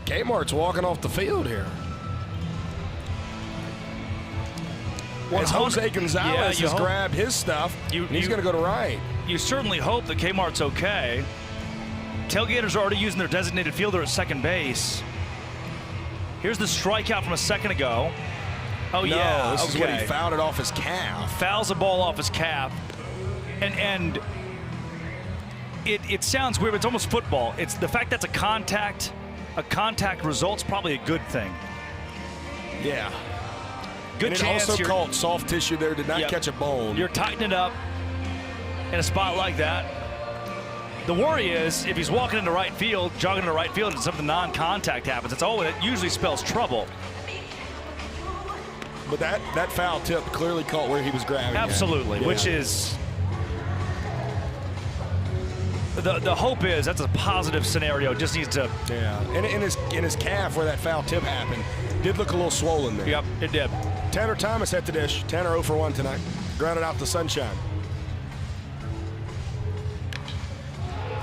Kmart's walking off the field here. As Jose Gonzalez has grabbed his stuff, and he's going to go to right. You certainly hope that Kmart's okay. Tailgaters are already using their designated fielder at second base. Here's the strikeout from a second ago. Oh, no, yeah. This is when he fouled it off his calf. Fouls the ball off his calf. And it sounds weird, but it's almost football. It's the fact that's a contact result's probably a good thing. Yeah. Good and chance. It also called soft tissue there, did not catch a bone. You're tightening it up in a spot like that. The worry is if he's walking into right field, jogging into right field, and something non-contact happens, it usually spells trouble. But that foul tip clearly caught where he was grabbing. Absolutely, which is the hope is that's a positive scenario. Just needs to. Yeah, and in his calf where that foul tip happened, did look a little swollen there. Yep, it did. Tanner Thomas at the dish. Tanner 0 for 1 tonight. Grounded out to Sunshine.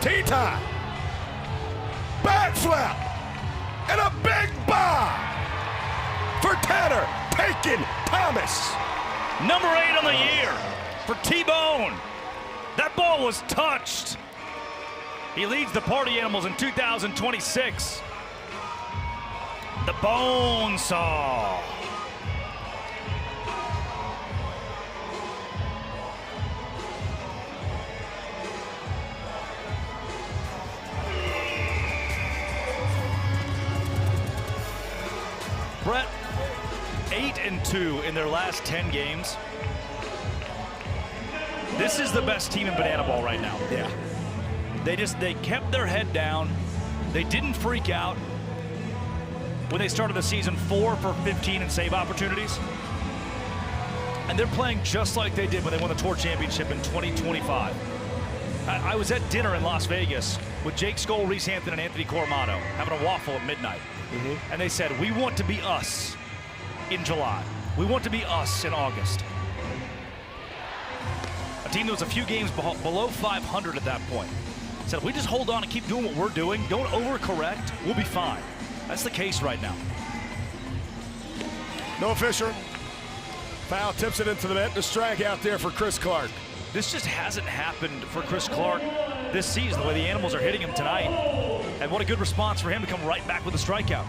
T-tie. Back flip. And a big bomb for Tanner Taken Thomas. Number 8 on the year for T-Bone. That ball was touched. He leads the Party Animals in 2026. The Bone Saw. Brett, 8-2 in their last 10 games. This is the best team in Banana Ball right now. Yeah. They kept their head down. They didn't freak out when they started the season 4 for 15 in save opportunities. And they're playing just like they did when they won the Tour Championship in 2025. I was at dinner in Las Vegas with Jake Skoll, Reese Hampton, and Anthony Cormano having a waffle at midnight. And they said, we want to be us in July. We want to be us in August. A team that was a few games below 500 at that point. Said, if we just hold on and keep doing what we're doing, don't overcorrect, we'll be fine. That's the case right now. Noah Fisher. Foul tips it into the net. The strike out there for Chris Clark. This just hasn't happened for Chris Clark this season, the way the Animals are hitting him tonight. And what a good response for him to come right back with a strikeout.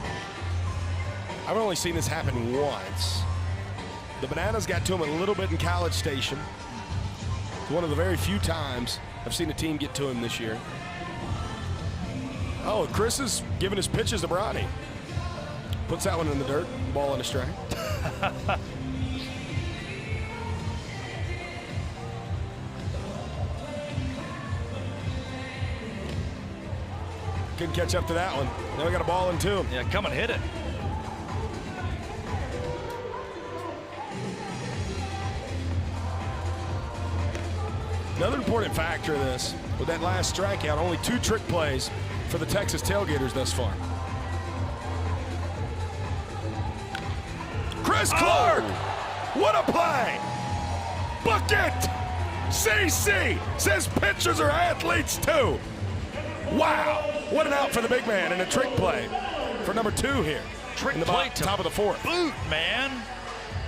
I've only seen this happen once. The Bananas got to him a little bit in College Station. It's one of the very few times I've seen a team get to him this year. Oh, Chris is giving his pitches to Bronny. Puts that one in the dirt, ball in a strike. Couldn't catch up to that one. Now we got a ball in 2. Yeah, come and hit it. Another important factor in this, with that last strikeout, only 2 trick plays for the Texas Tailgaters thus far. Chris Clark! What a play! Bucket! CC says pitchers are athletes too. Wow! What an out for the big man and a trick play for number 2 here. Trick in the play top of the 4th. Boot, man.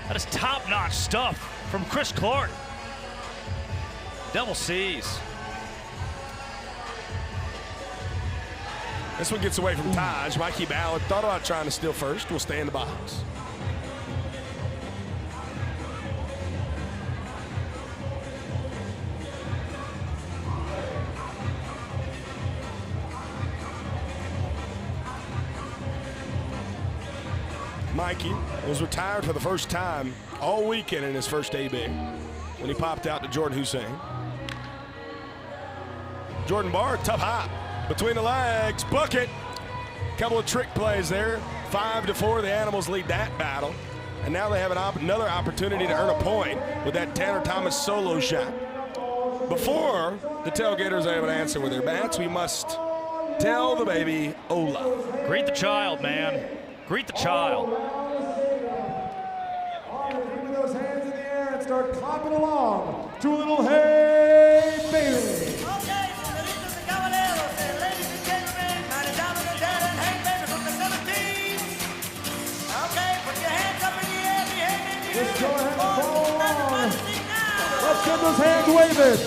That is top-notch stuff from Chris Clark. Double C's. This one gets away from Taj. Mikey Ballard thought about trying to steal first. Will stay in the box. Mikey was retired for the first time all weekend in his first AB when he popped out to Jordan Hussein. Jordan Barr, tough hop between the legs, bucket. Couple of trick plays there. 5-4, the Animals lead that battle. And now they have another opportunity to earn a point with that Tanner Thomas solo shot. Before the Tailgaters are able to answer with their bats, we must tell the baby Ola. Greet the child, man. Greet the child. Keep those hands in the air and start clapping along to a little Hey Bailey. Let's go ahead and follow along. Let's get those hands waving.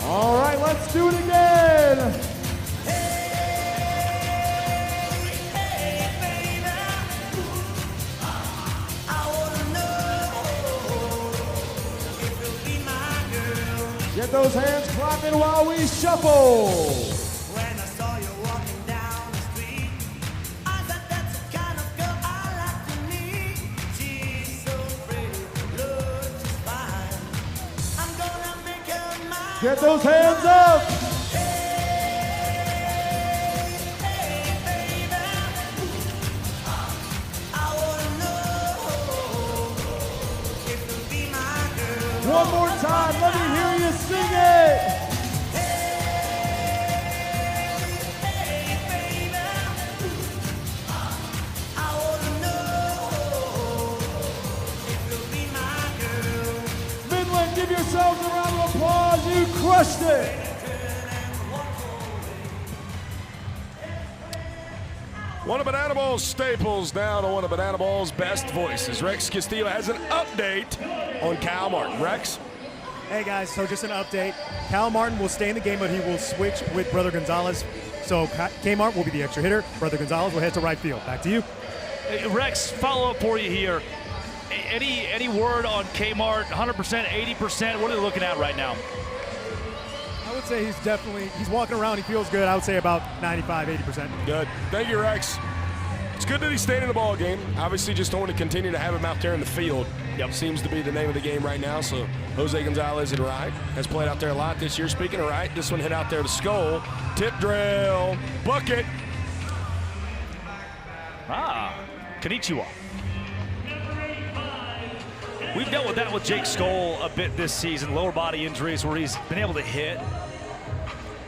All right, let's do it again. Get those hands clapping while we shuffle. When I saw you walking down the street, I thought that's the kind of girl I like to meet. She's so pretty, looks fine. I'm gonna make her mine. Get those hands up. time. Let me hear you sing it. Midland, give yourselves a round of applause. You crushed it. One of Banana Ball's staples down to one of Banana Ball's best voices. Rex Castillo has an update on Cal Martin. Rex? Hey guys, so just an update. Cal Martin will stay in the game, but he will switch with Brother Gonzalez. So K-Mart will be the extra hitter. Brother Gonzalez will head to right field. Back to you. Hey, Rex, follow up for you here. Any word on K-Mart? 100%, 80%? What are they looking at right now? I would say he's walking around, he feels good. I would say about 95, 80%. Good. Thank you, Rex. It's good that he stayed in the ball game. Obviously, just don't want to continue to have him out there in the field. Yep. Seems to be the name of the game right now. So Jose Gonzalez at right has played out there a lot this year. Speaking of right, this one hit out there to Skull. Tip drill, bucket. Konnichiwa. We've dealt with that with Jake Skoll a bit this season, lower body injuries where he's been able to hit,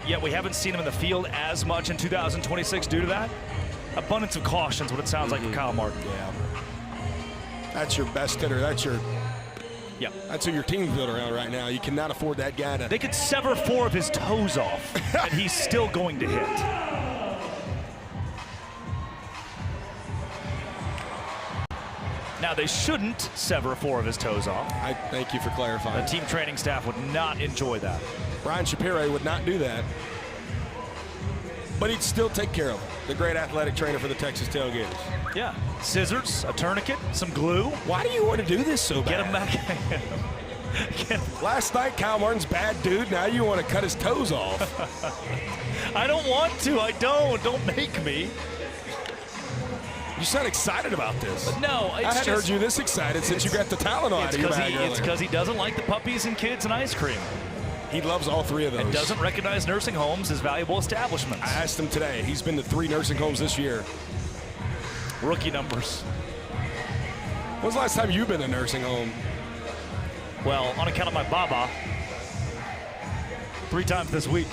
yet we haven't seen him in the field as much in 2026 due to that. Abundance of caution is what it sounds like for Kyle Martin. Yeah. That's your best hitter. That's who your team's built around right now. You cannot afford that guy to... They could sever 4 of his toes off, and he's still going to hit. Now, they shouldn't sever 4 of his toes off. I thank you for clarifying. The team training staff would not enjoy that. Brian Shapiro would not do that. But he'd still take care of him. The great athletic trainer for the Texas Tailgaters. Yeah. Scissors, a tourniquet, some glue. Why do you want to do this so bad? Get him back. Last night, Kyle Martin's bad dude. Now you want to cut his toes off. I don't want to. I don't. Don't make me. You sound excited about this. But no, I hadn't heard you this excited since you got the Tylenol out of your bag earlier. It's because he doesn't like the puppies and kids and ice cream. He loves all 3 of those. And doesn't recognize nursing homes as valuable establishments. I asked him today. He's been to 3 nursing homes this year. Rookie numbers. When's the last time you've been to a nursing home? Well, on account of my baba, 3 times this week.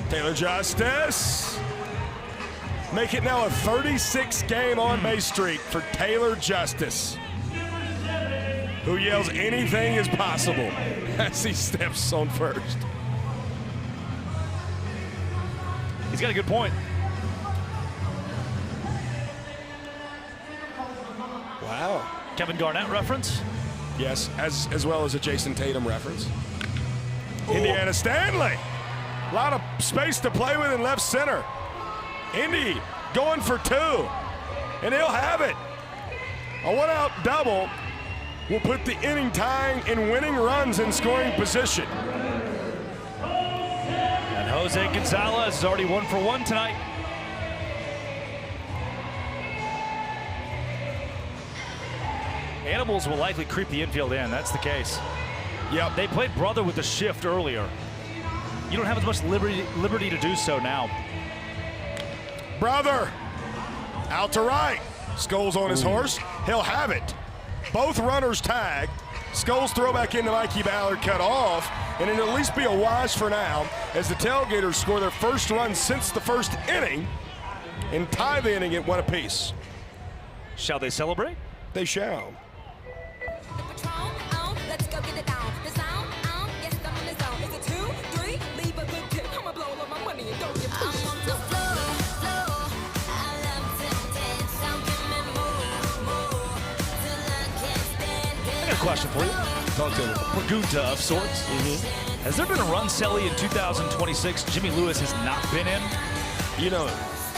Taylor Justice. Make it now a 36-game on-base streak for Taylor Justice, who yells anything is possible as he steps on first. He's got a good point. Wow. Kevin Garnett reference? Yes, as well as a Jason Tatum reference. Indiana Stanley. A lot of space to play with in left center. Indy going for 2, and he'll have it. A 1-out double will put the inning tying and winning runs in scoring position. And Jose Gonzalez is already 1 for 1 tonight. Animals will likely creep the infield in. That's the case. Yep. They played brother with the shift earlier. You don't have as much liberty to do so now. Brother, out to right. Scholes on his horse. He'll have it. Both runners tagged. Scholes throw back into Mikey Ballard, cut off, and it'll at least be a wash for now as the Tailgaters score their first run since the first inning and tie the inning at 1 apiece. Shall they celebrate? They shall. Question for you. Talk to me. Pregunta of sorts. Has there been a run celly in 2026 Jimmy Lewis has not been in? You know,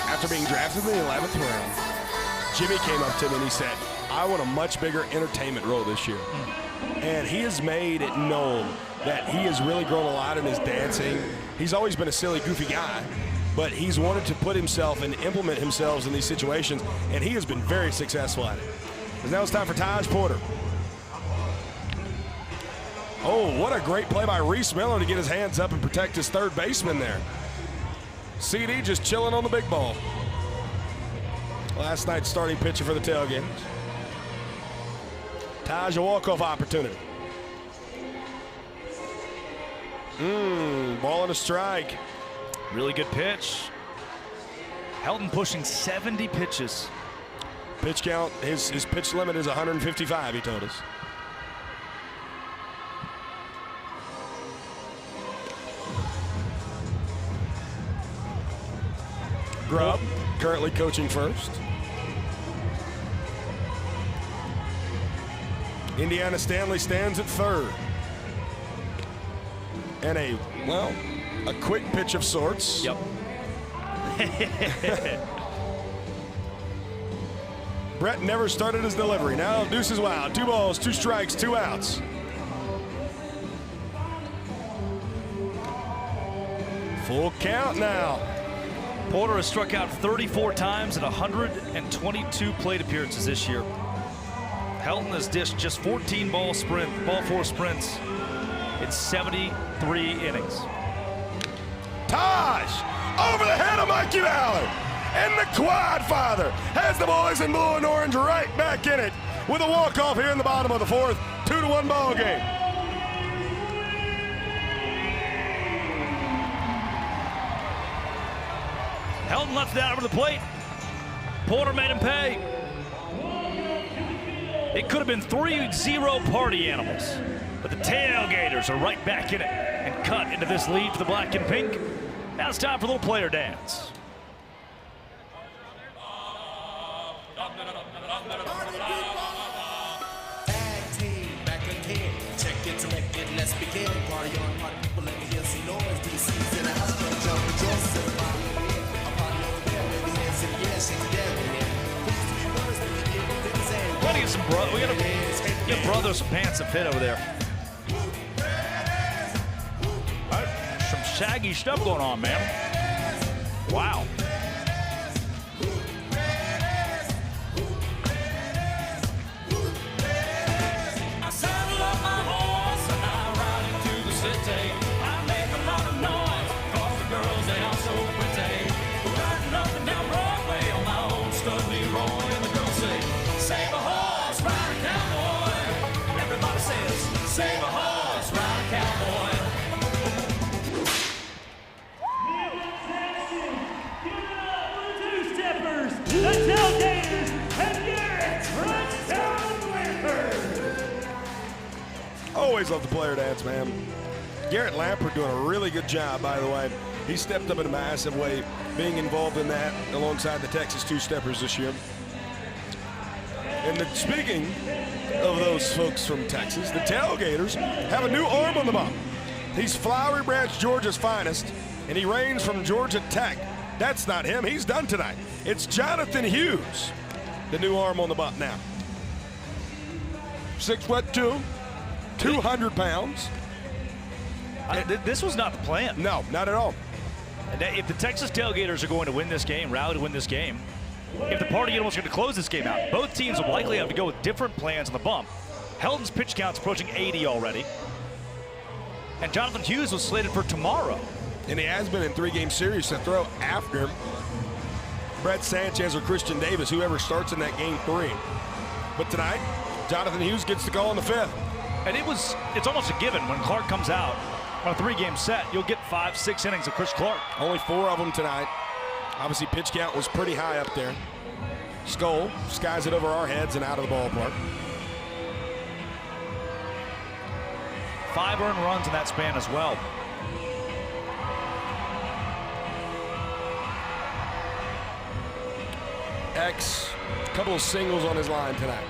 after being drafted in the 11th round, Jimmy came up to me and he said, I want a much bigger entertainment role this year. And he has made it known that he has really grown a lot in his dancing. He's always been a silly, goofy guy, but he's wanted to put himself and implement himself in these situations, and he has been very successful at it. Because now it's time for Taj Porter. Oh, what a great play by Reese Miller to get his hands up and protect his third baseman there. CD just chilling on the big ball. last night's starting pitcher for the Tailgaters. Taj, a walk-off opportunity. Ball and a strike. Really good pitch. Helton pushing 70 pitches. Pitch count, his pitch limit is 155, he told us. Grubb currently coaching first. Indiana Stanley stands at third. And a quick pitch of sorts. Yep. Brett never started his delivery. Now deuces wild. 2 balls, 2 strikes, 2 outs. Full count now. Porter has struck out 34 times in 122 plate appearances this year. Helton has dished just 14 ball 4 sprints in 73 innings. Taj over the head of Mikey Ballard. And the Quad Father has the boys in blue and orange right back in it with a walk-off here in the bottom of the 4th. 2-1 ball game. Helton left that over the plate. Porter made him pay. It could have been 3-0 party animals, but the Tailgaters are right back in it and cut into this lead for the black and pink. Now it's time for a little player dance. Tag team back again. Check it, direct it, let's begin. Party on, party people, let me hear some noise. DC's in the house, don't jump and dress. A party over there, maybe hands in the air, shake it down. We gotta get some we gotta get brother some pants that fit over there. Some shaggy stuff going on, man. Wow. I saddle up my horse and I ride into the city. I make a lot of noise, cause the girls, they are so pretty. Riding up and down Broadway on my old stud Leroy, and the girls say, save a horse, ride a cowboy. Everybody says, save a horse, ride a cowboy. The Tailgaters and Garrett Touchdown Lampert. Always love the player dance, man. Garrett Lampert doing a really good job, by the way. He stepped up in a massive way, being involved in that alongside the Texas two-steppers this year. And speaking of those folks from Texas, the Tailgaters have a new arm on the bump. He's Flowery Branch, Georgia's finest, and he reigns from Georgia Tech. That's not him. He's done tonight. It's Jonathan Hughes, the new arm on the bump now. 6'2", 200 pounds. This was not the plan. No, not at all. If the Texas Tailgaters are going to win this game, rally to win this game, if the Party Animals are going to close this game out, both teams will likely have to go with different plans on the bump. Helton's pitch count's approaching 80 already. And Jonathan Hughes was slated for tomorrow. And he has been in 3-game series to throw after Brett Sanchez or Christian Davis, whoever starts in that game 3. But tonight, Jonathan Hughes gets the call in the 5th. And it's almost a given when Clark comes out on a 3-game set, you'll get 5-6 innings of Chris Clark. Only 4 of them tonight. Obviously, pitch count was pretty high up there. Skull skies it over our heads and out of the ballpark. 5 earned runs in that span as well. X, a couple of singles on his line tonight.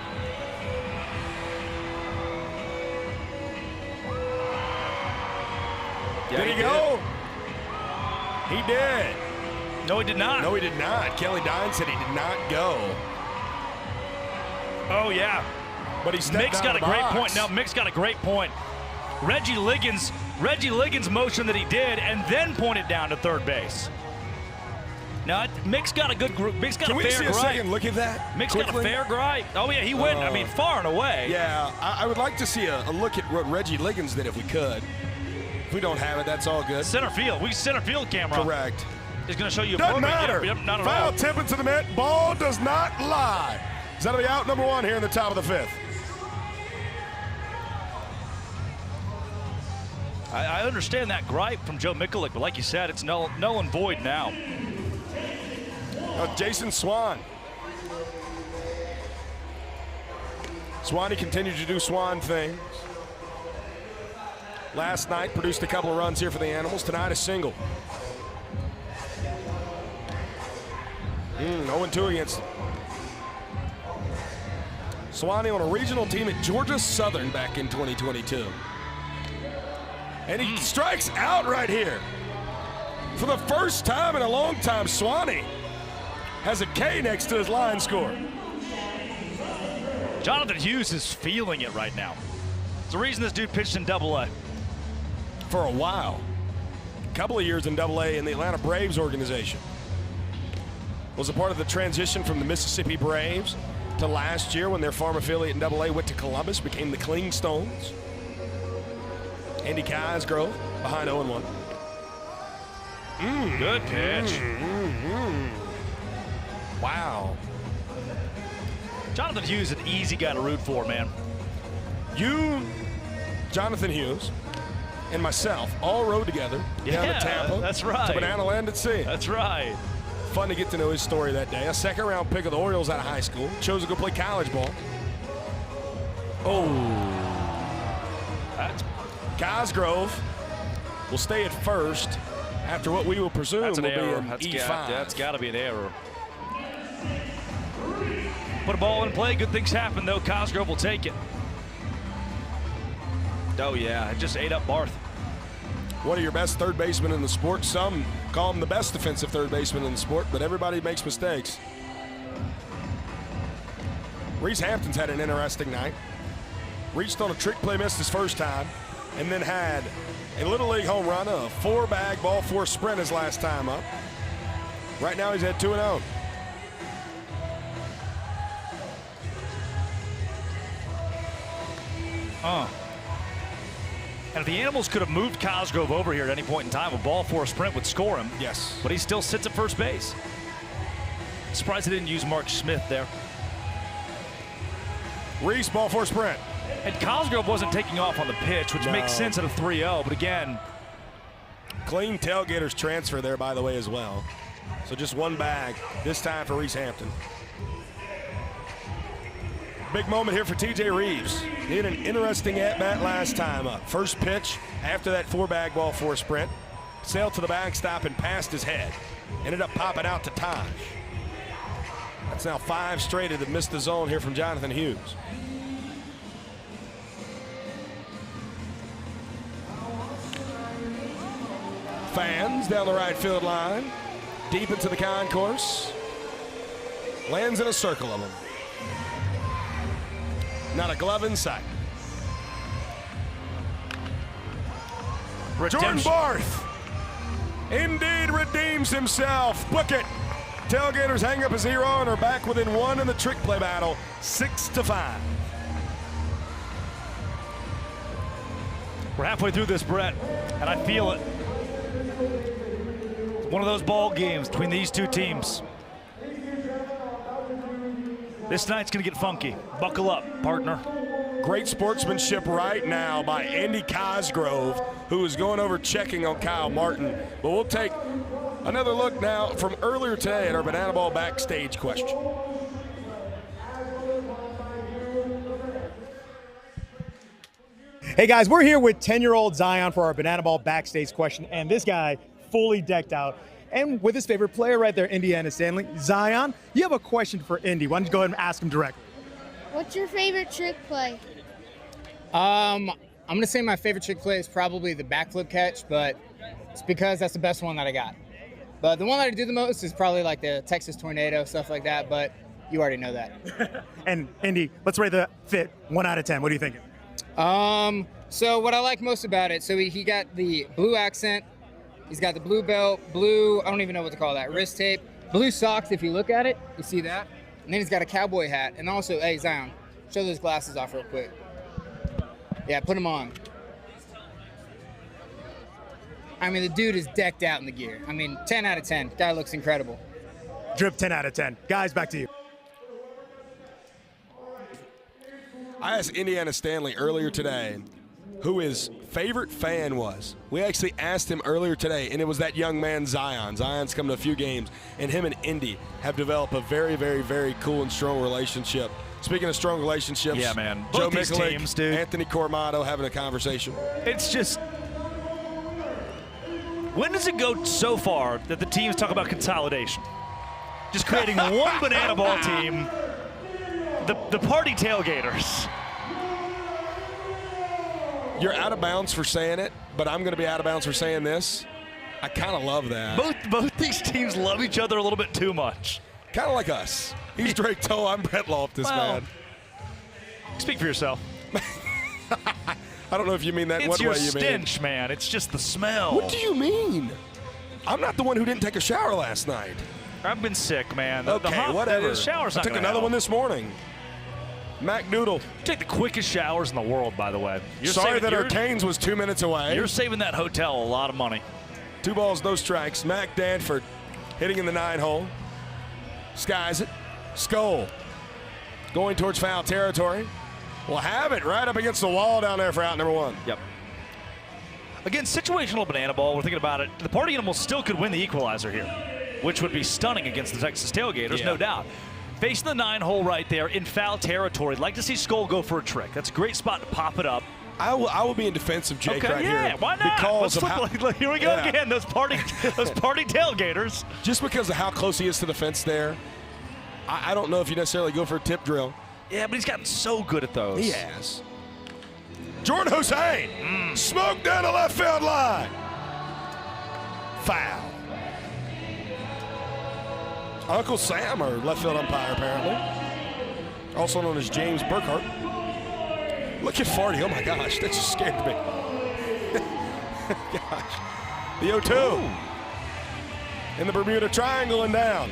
Yeah, did he go? He did. No, he did not. No, he did not. Kelly Dine said he did not go. Oh, yeah. But he stepped Mick's got a great point. No, Mick's got a great point. Reggie Liggins motioned that he did and then pointed down to third base. Now, Mick's got a good group. Mick's got a fair gripe. Can we see a second look at that? Mick's got a fair gripe. Oh, yeah, he went, I mean, far and away. Yeah, I would like to see a look at what Reggie Liggins did if we could. If we don't have it, that's all good. Center field. We center field camera. Correct. He's going to show you a Doesn't matter. Yep, not at Foul all. tip into the net. Ball does not lie. Is that'll be out number 1 here in the top of the 5th. I understand that gripe from Joe Mikulik, but like you said, it's null and void now. Jason Swan. Swanee continued to do Swan things. Last night produced a couple of runs here for the Animals. Tonight a single. 0-2 against Swanee on a regional team at Georgia Southern back in 2022. And he strikes out right here. For the first time in a long time, Swanee has a K next to his line score. Jonathan Hughes is feeling it right now. It's the reason this dude pitched in Double-A. For a while. A couple of years in Double-A in the Atlanta Braves organization. Was a part of the transition from the Mississippi Braves to last year when their farm affiliate in Double-A went to Columbus, became the Clingstones. Andy Cosgrove behind 0-1. Good pitch. Wow. Jonathan Hughes is an easy guy to root for, man. You, Jonathan Hughes, and myself all rode together down to Tampa. That's right. To Banana Land at Sea. That's right. Fun to get to know his story that day. A second-round pick of the Orioles out of high school. Chose to go play college ball. That's Cosgrove will stay at first after what we will presume That's an will error. be an E5. That's got to be an error. Put a ball in play. Good things happen, though. Cosgrove will take it. Oh, yeah. It just ate up Barth. One of your best third basemen in the sport. Some call him the best defensive third baseman in the sport, but everybody makes mistakes. Reese Hampton's had an interesting night. Reached on a trick play, missed his first time, and then had a Little League home run, a 4-bag ball 4 sprint his last time up. Right now he's at 2-0. And if the Animals could have moved Cosgrove over here at any point in time, a ball 4 sprint would score him. Yes. But he still sits at first base. Surprised they didn't use Mark Smith there. Reese, ball 4 sprint. And Cosgrove wasn't taking off on the pitch, which makes sense at a 3-0, but again. Clean Tailgaters transfer there, by the way, as well. So just 1 bag, this time for Reese Hampton. Big moment here for TJ Reeves. He had an interesting at-bat last time up. First pitch after that 4-bag ball 4 sprint. Sailed to the backstop and past his head. Ended up popping out to Taj. That's now 5 straight that have missed the zone here from Jonathan Hughes. Fans down the right field line. Deep into the concourse. Lands in a circle of them. Not a glove in sight. Jordan Barth indeed redeems himself. Book it. Tailgaters hang up a 0 and are back within 1 in the trick play battle, 6-5. We're halfway through this, Brett, and I feel it. It's one of those ball games between these two teams. This night's going to get funky. Buckle up, partner. Great sportsmanship right now by Andy Cosgrove, who is going over checking on Kyle Martin. But we'll take another look now from earlier today at our Banana Ball backstage question. Hey guys, we're here with 10-year-old Zion for our Banana Ball backstage question, and this guy fully decked out. And with his favorite player right there, Indiana Stanley. Zion, you have a question for Indy. Why don't you go ahead and ask him directly? What's your favorite trick play? I'm going to say my favorite trick play is probably the backflip catch, but it's because that's the best one that I got. But the one that I do the most is probably like the Texas Tornado, stuff like that, but you already know that. And Indy, let's rate the fit 1 out of 10. What are you thinking? So what I like most about it, so he got the blue accent, he's got the blue belt, blue, I don't even know what to call that, wrist tape, blue socks, if you look at it, you see that? And then he's got a cowboy hat, and also, hey, Zion, show those glasses off real quick. Yeah, put them on. I mean, the dude is decked out in the gear. I mean, 10 out of 10. Guy looks incredible. Drip 10 out of 10. Guys, back to you. I asked Indiana Stanley earlier today who his favorite fan was. We actually asked him earlier today, and it was that young man, Zion. Zion's come to a few games, and him and Indy have developed a very, very, very cool and strong relationship. Speaking of strong relationships, yeah, man. Joe Both these Mikulik, teams, dude. Anthony Cormado having a conversation. It's just, when does it go so far that the teams talk about consolidation? Just creating one banana ball team, the party tailgaters. You're out of bounds for saying it, but I'm going to be out of bounds for saying this. I kind of love that. Both these teams love each other a little bit too much. Kind of like us. He's Drake Toe. I'm Brett Loftus, man. Speak for yourself. I don't know if you mean that. What way you mean? It's your stench, man. It's just the smell. What do you mean? I'm not the one who didn't take a shower last night. I've been sick, man. Okay, whatever. The shower's not I took gonna another help. one this morning. Mac Noodle. You take the quickest showers in the world, by the way. Sorry that our Canes was 2 minutes away. You're saving that hotel a lot of money. 2 balls, no strikes. Mac Danford hitting in the 9-hole. Skies it. Skull going towards foul territory. We'll have it right up against the wall down there for out number 1. Yep. Again, situational banana ball, we're thinking about it. The Party Animals still could win the equalizer here, which would be stunning against the Texas Tailgaters, no doubt. Facing the 9-hole right there in foul territory. Like to see Skull go for a trick. That's a great spot to pop it up. I will be in defense of Jake right here. Why not? Because of how, here we go again. Those party tailgaters. Just because of how close he is to the fence there, I don't know if you necessarily go for a tip drill. Yeah, but he's gotten so good at those. He has. Jordan Hussein, smoke down the left field line. Foul. Uncle Sam, our left field umpire, apparently. Also known as James Burkhart. Look at Farty. Oh, my gosh. That just scared me. Gosh. The 0-2. In the Bermuda Triangle and down.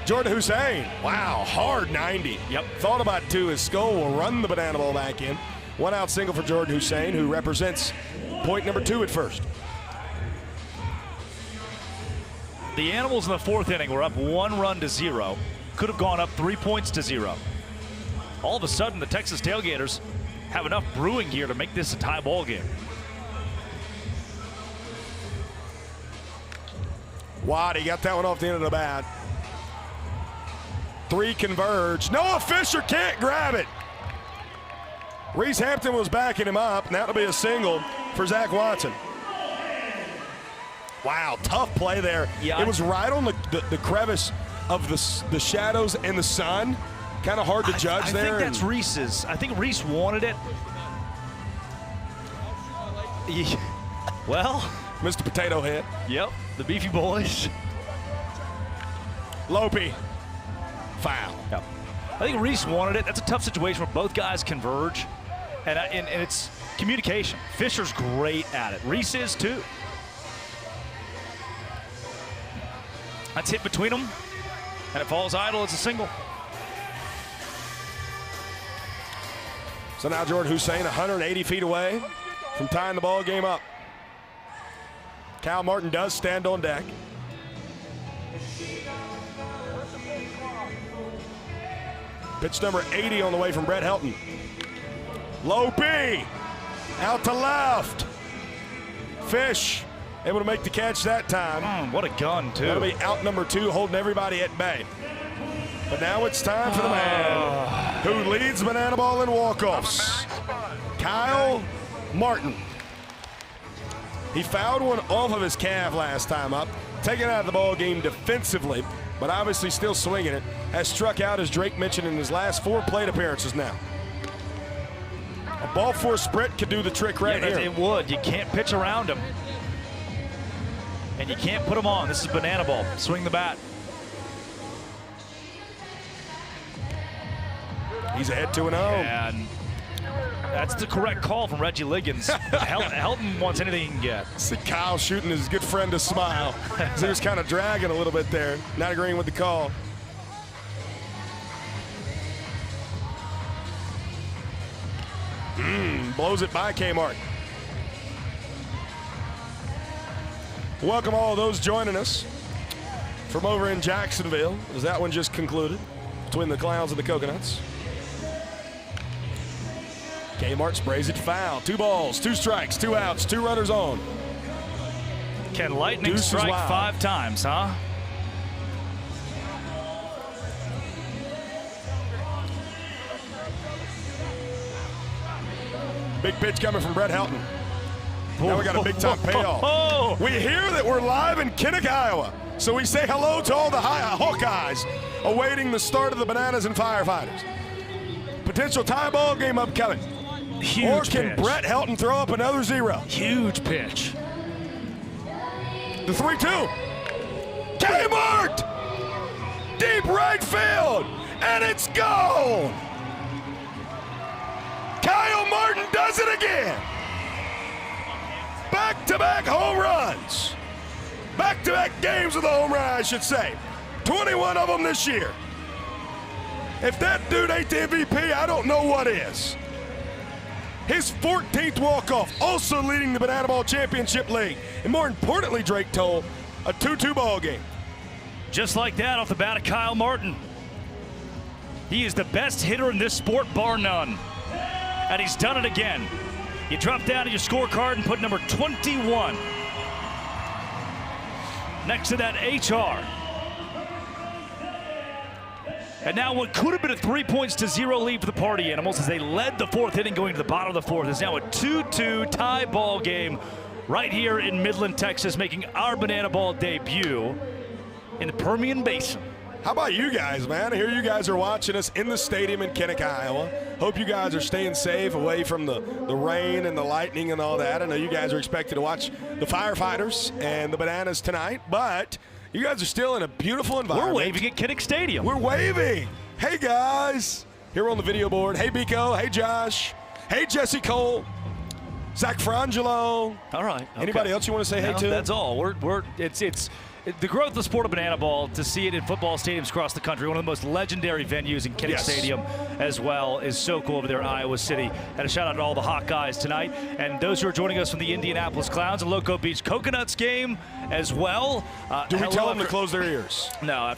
Jordan Hussein. Wow. Hard 90. Yep. Thought about it, too. His Skull will run the banana ball back in. 1 out single for Jordan Hussein, who represents point number 2 at first. The Animals in the 4th inning were up 1-0. Could have gone up 3 points to 0. All of a sudden, the Texas Tailgaters have enough brewing here to make this a tie ball game. Waddy got that one off the end of the bat. 3 converge. Noah Fisher can't grab it. Reese Hampton was backing him up, and that'll be a single for Zach Watson. Wow, tough play there. Yeah, it was right on the crevice of the shadows and the sun. Kind of hard to judge there. I think that's Reese's. I think Reese wanted it. Well, Mr. Potato Head. Yep, the Beefy Boys. Lopey. Foul. Yep. I think Reese wanted it. That's a tough situation where both guys converge, and it's communication. Fisher's great at it. Reese is too. That's hit between them, and it falls idle. It's a single. So now Jordan Hussein 180 feet away from tying the ball game up. Cal Martin does stand on deck. Pitch number 80 on the way from Brett Helton. Low B, out to left. Fish able to make the catch that time. What a gun, too. That'll be out number 2, holding everybody at bay. But now it's time for the man who leads banana ball in walk-offs, Kyle Martin. He fouled one off of his calf last time up, taken out of the ball game defensively, but obviously still swinging it. Has struck out, as Drake mentioned, in his last 4 plate appearances now. A ball four sprint could do the trick right here. It would. You can't pitch around him. And you can't put him on. This is banana ball. Swing the bat. He's ahead 2-0. And that's the correct call from Reggie Liggins. Helton wants anything he can get. See Kyle shooting his good friend a smile. He was kind of dragging a little bit there, not agreeing with the call. Blows it by Kmart. Welcome all those joining us from over in Jacksonville, as that one just concluded between the Clowns and the Coconuts. Kmart sprays it foul. 2 balls, 2 strikes, 2 outs, 2 runners on. Can lightning strike 5 times, huh? Big pitch coming from Brett Helton. Now we got a big-time payoff. We hear that we're live in Kinnick, Iowa. So we say hello to all the Hawkeyes awaiting the start of the Bananas and Firefighters. Potential tie ball game upcoming. Huge or can pitch. Brett Helton throw up another 0? Huge pitch. The 3-2. Kmart! Deep right field, and it's gone! Kyle Martin does it again! Back-to-back home runs. Back-to-back games with a home run, I should say. 21 of them this year. If that dude ain't the MVP, I don't know what is. His 14th walk-off, also leading the Banana Ball Championship League. And more importantly, Drake Toll, a 2-2 ball game. Just like that off the bat of Kyle Martin. He is the best hitter in this sport, bar none. And he's done it again. You drop down to your scorecard and put number 21 next to that HR. And now what could have been a 3-0 lead for the Party Animals as they led the 4th inning going to the bottom of the 4th. It's now a 2-2 tie ball game right here in Midland, Texas, making our Banana Ball debut in the Permian Basin. How about you guys, man? I hear you guys are watching us in the stadium in Kinnick, Iowa. Hope you guys are staying safe away from the rain and the lightning and all that. I know you guys are expected to watch the Firefighters and the Bananas tonight, but you guys are still in a beautiful environment. We're waving at Kinnick Stadium. We're waving. Hey, guys. Here on the video board. Hey, Biko. Hey, Josh. Hey, Jesse Cole. Zach Frangelo. All right. Okay. Anybody else you want to say hey to? That's all. It's the growth of the sport of banana ball, to see it in football stadiums across the country, one of the most legendary venues in Kinnick Stadium as well, is so cool over there in Iowa City. And a shout out to all the Hawkeyes tonight, and those who are joining us from the Indianapolis Clowns and Loco Beach Coconuts game as well. Do we tell them to close their ears? No,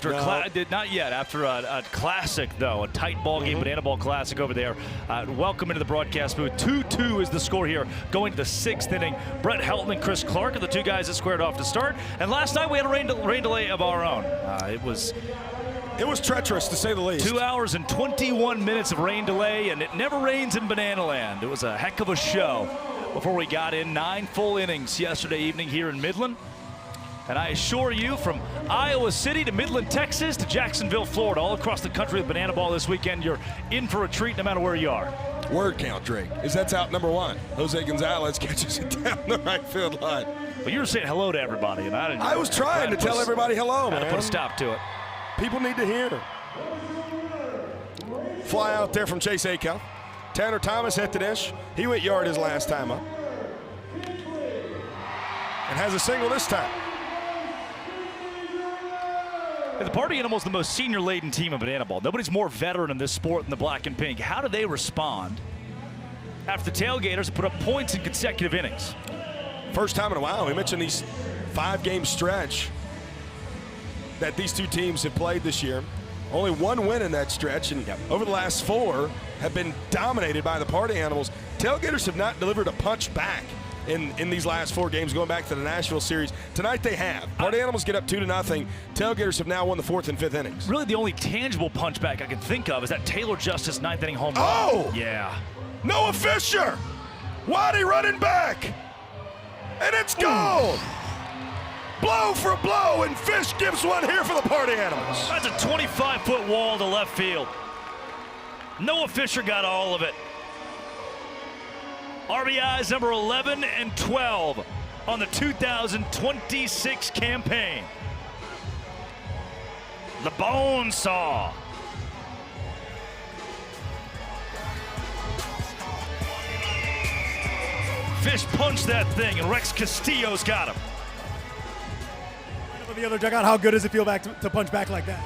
not yet. After a classic, though, a tight ball game, banana ball classic over there. Welcome into the broadcast booth. 2-2 is the score here, going to the 6th inning. Brett Helton and Chris Clark are the two guys that squared off to start. And last night we had a rain delay of our own. It was treacherous, to say the least. 2 hours and 21 minutes of rain delay, and it never rains in Banana Land. It was a heck of a show before we got in. 9 full innings yesterday evening here in Midland. And I assure you, from Iowa City to Midland, Texas to Jacksonville, Florida, all across the country with Banana Ball this weekend, you're in for a treat no matter where you are. Word count, Drake, is that's out number 1. Jose Gonzalez catches it down the right field line. But you were saying hello to everybody, and I didn't. I was trying to tell everybody hello, man. Put a stop to it. People need to hear. Fly out there from Chase Acuff. Tanner Thomas hit the dish. He went yard his last time up. And has a single this time. The Party Animals, the most senior-laden team of Banana Ball. Nobody's more veteran in this sport than the black and pink. How do they respond after the Tailgaters have put up points in consecutive innings? First time in a while. We mentioned these 5-game stretch that these two teams have played this year. Only 1 win in that stretch, and over the last 4 have been dominated by the Party Animals. Tailgaters have not delivered a punch back in these last 4 games, going back to the Nashville series. Tonight they have. Party Animals get up 2-0. Tailgaters have now won the 4th and 5th innings. Really the only tangible punchback I can think of is that Taylor Justice 9th inning home run. Oh! Yeah. Noah Fisher! Waddy running back! And it's gone! Blow for blow, and Fish gives one here for the Party Animals. That's a 25-foot wall to left field. Noah Fisher got all of it. RBIs number 11 and 12 on the 2026 campaign. The Bone Saw. Fish punched that thing, and Rex Castillo's got him. The other dugout, how good does it feel back to punch back like that?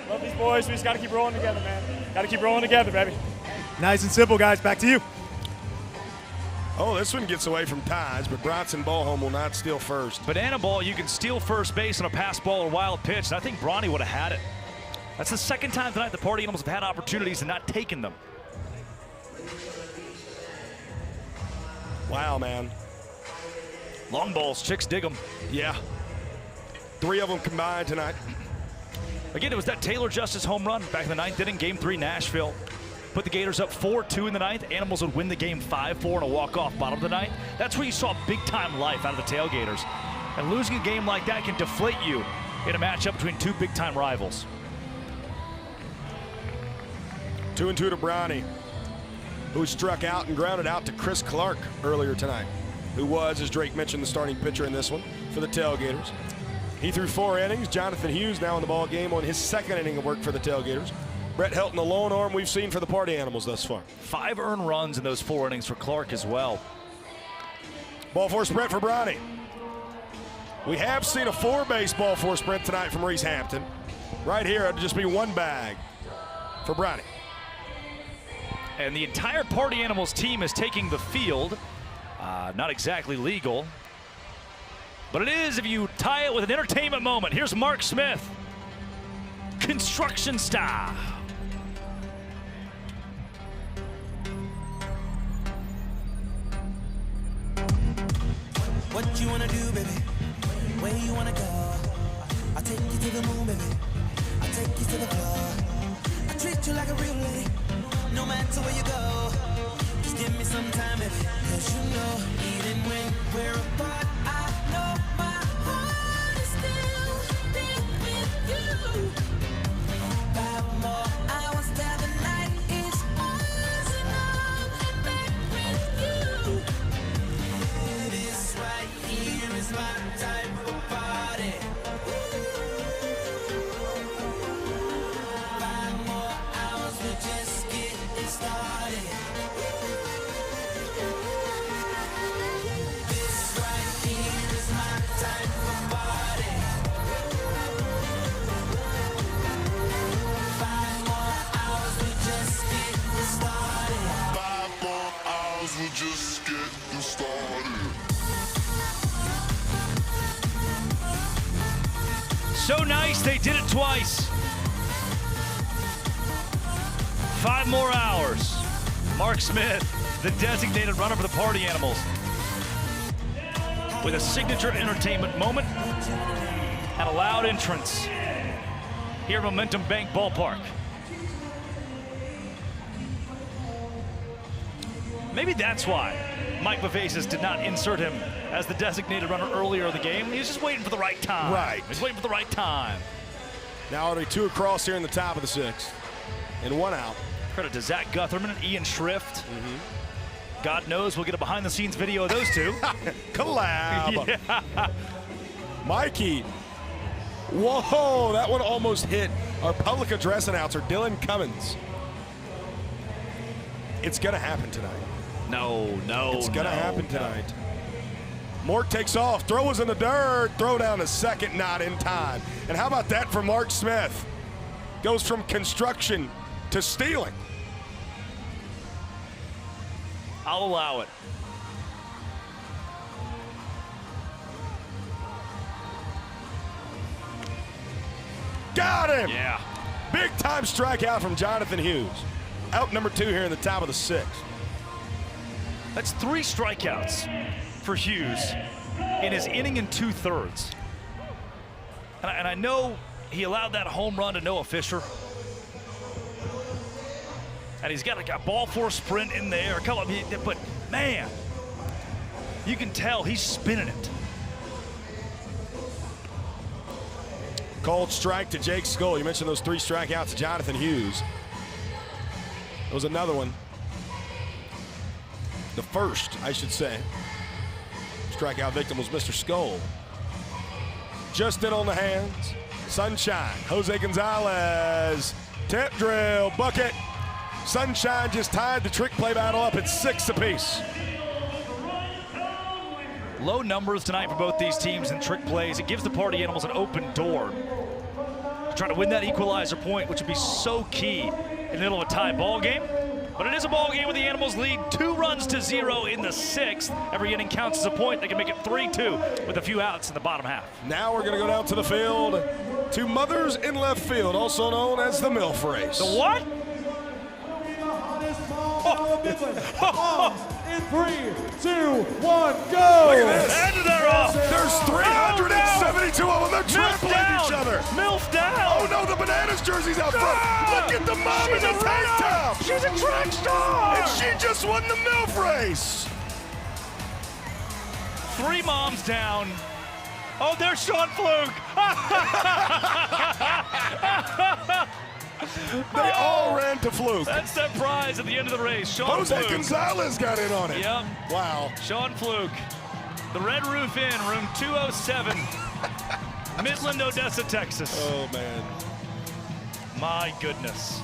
Love these boys. We just got to keep rolling together, man. Got to keep rolling together, baby. Nice and simple, guys. Back to you. Oh, this one gets away from ties, but Bronson Ballholm will not steal first. Banana ball, you can steal first base on a pass ball or wild pitch, and I think Bronny would have had it. That's the second time tonight the Party Animals have had opportunities and not taken them. Wow, man. Long balls, Chicks dig them. Yeah. 3 of them combined tonight. Again, it was that Taylor Justice home run back in the 9th inning, Game 3, Nashville. Put the Gators up 4-2 in the 9th. Animals would win the game 5-4 in a walk-off bottom of the 9th. That's where you saw big-time life out of the Tailgaters. And losing a game like that can deflate you in a matchup between 2 big-time rivals. 2-2 to Bronny, who struck out and grounded out to Chris Clark earlier tonight, who was, as Drake mentioned, the starting pitcher in this one for the Tailgaters. He threw 4 innings. Jonathan Hughes now in the ball game on his 2nd inning of work for the Tailgaters. Brett Helton, the lone arm we've seen for the Party Animals thus far. 5 earned runs in those 4 innings for Clark as well. Ball four sprint for Bronny. We have seen a 4-base ball four sprint tonight from Reese Hampton. Right here, it'll just be 1 bag for Bronny. And the entire Party Animals team is taking the field. Not exactly legal, but it is if you tie it with an entertainment moment. Here's Mark Smith, construction style. What you wanna do, baby? Where you wanna go? I'll take you to the moon, baby. I'll take you to the floor. I treat you like a real lady, no matter where you go. Just give me some time, baby. 'Cause you know, even when we're apart, I know my heart is still big with you. 5 more hours till the night is ours, and I'm back with you. This right here is my type of party. 5 more hours, we're just getting started. This right here is my type of party. 5 more hours, we're just getting started. 5 more hours, we're just getting started. So nice, they did it twice. 5 more hours. Mark Smith, the designated runner for the Party Animals, with a signature entertainment moment and a loud entrance here at Momentum Bank Ballpark. Maybe that's why Mike Vivazis did not insert him as the designated runner earlier in the game. He was just waiting for the right time. Right. He's waiting for the right time. Now already 2 across here in the top of the 6th, and 1 out. Credit to Zach Gutherman and Ian Schrift. God knows we'll get a behind-the-scenes video of those 2. Collab. Yeah. Mikey. Whoa, that one almost hit our public address announcer, Dylan Cummins. It's going to happen tonight. No. It's going to happen tonight. Mort takes off. Throw was in the dirt. Throw down to second, not in time. And how about that from Mark Smith? Goes from construction to stealing. I'll allow it. Got him! Yeah. Big time strikeout from Jonathan Hughes. Out number 2 here in the top of the 6th. That's 3 strikeouts for Hughes in his inning and 2/3. And I know he allowed that home run to Noah Fisher. And he's got like a ball four sprint in there. But man, you can tell he's spinning it. Cold strike to Jake Skull. You mentioned those 3 strikeouts to Jonathan Hughes. There was another one. The first, I should say. Strikeout victim was Mr. Skull. Just in on the hands. Sunshine. Jose Gonzalez. Tip drill. Bucket. Sunshine just tied the trick play battle up at 6 apiece. Low numbers tonight for both these teams in trick plays. It gives the Party Animals an open door to try to win that equalizer point, which would be so key in the middle of a tie ball game. But it is a ball game where the Animals lead 2-0 in the 6th. Every inning counts as a point. They can make it 3-2 with a few outs in the bottom half. Now we're going to go down to the field to Mothers in left field, also known as the MILF race. The what? In 3, 2, 1, go! Look at this. And they're off. There's 372 of them. They're trampling each other. MILF down. Oh no, the Bananas jersey's out front. Look at the mom in the tank top. She's a track star. And she just won the MILF race. 3 moms down. Oh, there's Sean Fluke. They all ran to Fluke. That's that prize at the end of the race. Sean Jose Fluke. Gonzalez got in on it. Yep. Wow. Sean Fluke. The Red Roof Inn, room 207. Midland, Odessa, Texas. Oh, man. My goodness.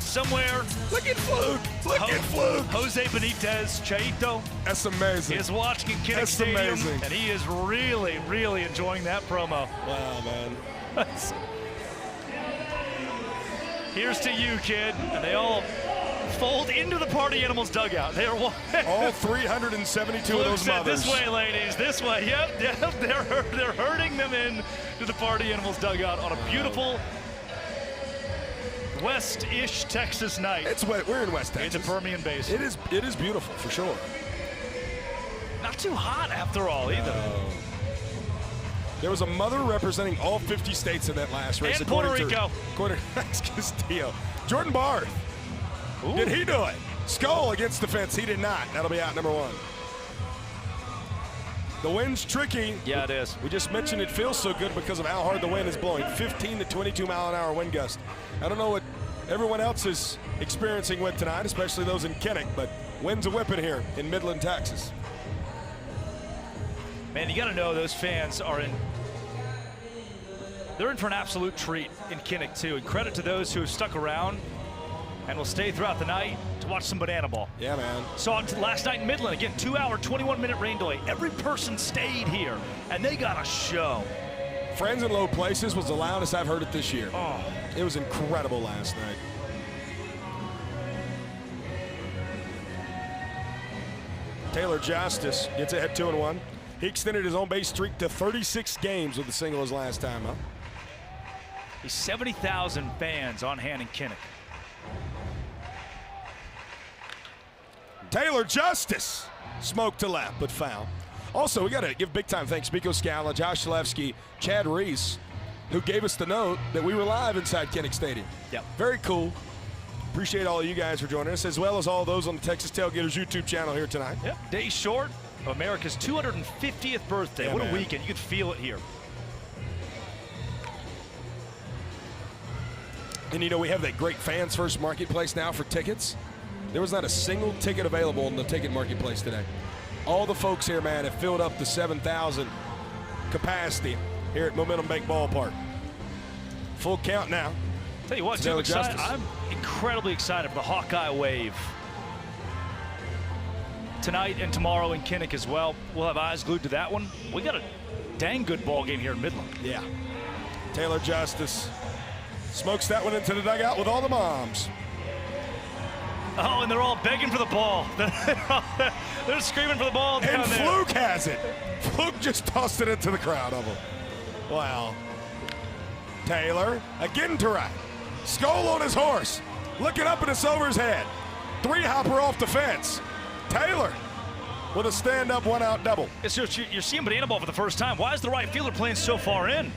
Somewhere. Look at Fluke. Look at Fluke. Jose Benitez, Chaito. That's amazing. Is watching at Kinnick That's Stadium. amazing. And he is really, really enjoying that promo. Wow, man. Here's to you, kid. And they all fold into the Party Animals dugout. They are all 372 of those said, mothers. This way, ladies. This way. Yep. They're herding them in to the Party Animals dugout on a beautiful west-ish Texas night. It's wet. We're in West Texas. In the Permian Basin. It is beautiful for sure. Not too hot after all either. There was a mother representing all 50 states in that last race. And Puerto Rico. According to Castillo. Jordan Barth. Ooh. Did he do it? Skull against the fence. He did not. That'll be out number 1. The wind's tricky. Yeah, it is. We just mentioned it feels so good because of how hard the wind is blowing. 15 to 22 mile an hour wind gust. I don't know what everyone else is experiencing with tonight, especially those in Kinnick, but wind's a whipping here in Midland, Texas. Man, you got to know those fans are they're in for an absolute treat in Kinnick too. And credit to those who have stuck around and will stay throughout the night to watch some banana ball. Yeah, man. Saw it last night in Midland. Again, 2-hour, 21-minute rain delay. Every person stayed here, and they got a show. Friends in Low Places was the loudest I've heard it this year. Oh. It was incredible last night. Taylor Justice gets ahead 2-1. He extended his own base streak to 36 games with a single his last time, huh? He's 70,000 fans on hand in Kinnick. Taylor Justice smoked to left, but foul. Also, we got to give big time thanks to Miko Scala, Josh Shalevsky, Chad Reese, who gave us the note that we were live inside Kinnick Stadium. Yep. Very cool. Appreciate all of you guys for joining us, as well as all those on the Texas Tailgaters YouTube channel here tonight. Yep. Day short of America's 250th birthday. Yeah, what man. a weekend. You could feel it here. And you know, we have that great Fans First Marketplace now for tickets. There was not a single ticket available in the ticket marketplace today. All the folks here, man, have filled up the 7,000 capacity here at Momentum Bank Ballpark. Full count now. Tell you what, too, I'm incredibly excited for the Hawkeye Wave. Tonight and tomorrow in Kinnick as well. We'll have eyes glued to that one. We got a dang good ball game here in Midland. Yeah. Taylor Justice smokes that one into the dugout with all the moms. Oh, and they're all begging for the ball. They're screaming for the ball down And there. Fluke has it. Fluke just tossed it into the crowd of them. Wow. Taylor again to right. Skull on his horse. Looking up and it's over his head. 3-hopper off the fence. Taylor with a stand-up one-out double. You're seeing banana ball for the first time. Why is the right fielder playing so far in?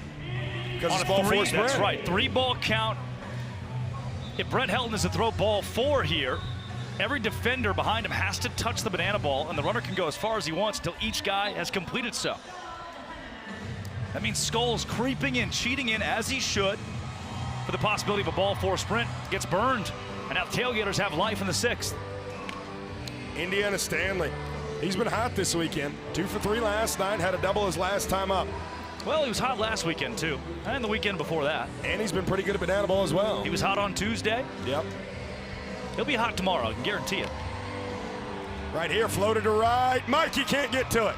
Because On it's a ball 3, four spread. that's right. 3-ball count. If Brett Helton is to throw ball 4 here, every defender behind him has to touch the banana ball, and the runner can go as far as he wants until each guy has completed so. That means Skull's creeping in, cheating in as he should for the possibility of a ball 4 sprint. Gets burned, and now Tailgaters have life in the 6th. Indiana Stanley. He's been hot this weekend. 2 for 3 last night. Had a double his last time up. Well, he was hot last weekend, too, and the weekend before that. And he's been pretty good at banana ball as well. He was hot on Tuesday. Yep. He'll be hot tomorrow, I can guarantee it. Right here, floated to right. Mikey can't get to it.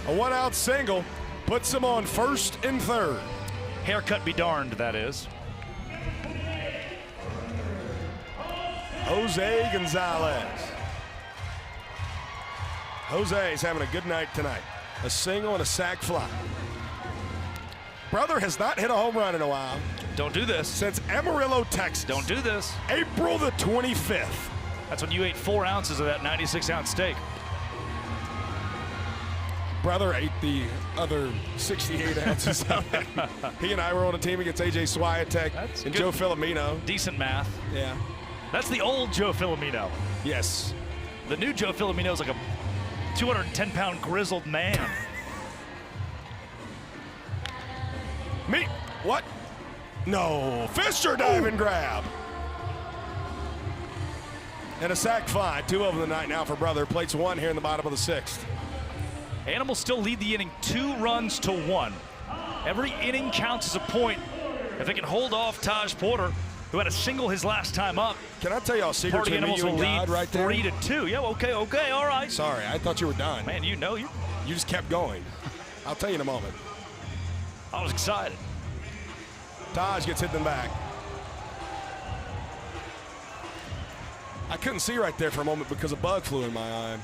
A one-out single puts him on 1st and 3rd. Haircut be darned, that is. Jose Gonzalez. Jose's having a good night tonight. A single and a sac fly. Brother has not hit a home run in a while. Don't do this. Since Amarillo, Texas. Don't do this. April the 25th. That's when you ate 4 ounces of that 96-ounce steak. Brother ate the other 68 ounces of it. He and I were on a team against AJ Swiatek and Joe Filomeno. Decent math. Yeah. That's the old Joe Filomeno. Yes. The new Joe Filomeno is like a 210-pound grizzled man. Me? What? No. Fisher dive and grab. And a sac fly. 2 of them tonight now for Brother. Plates 1 here in the bottom of the 6th. Animals still lead the inning 2 runs to 1. Every inning counts as a point. If they can hold off Taj Porter, who had a single his last time up. Can I tell y'all a secret Party between Animals you and will God lead right there? 3-2. Yeah, okay, all right. Sorry, I thought you were done. Man, you know You just kept going. I'll tell you in a moment. I was excited. Taj gets hit in the back. I couldn't see right there for a moment because a bug flew in my eye.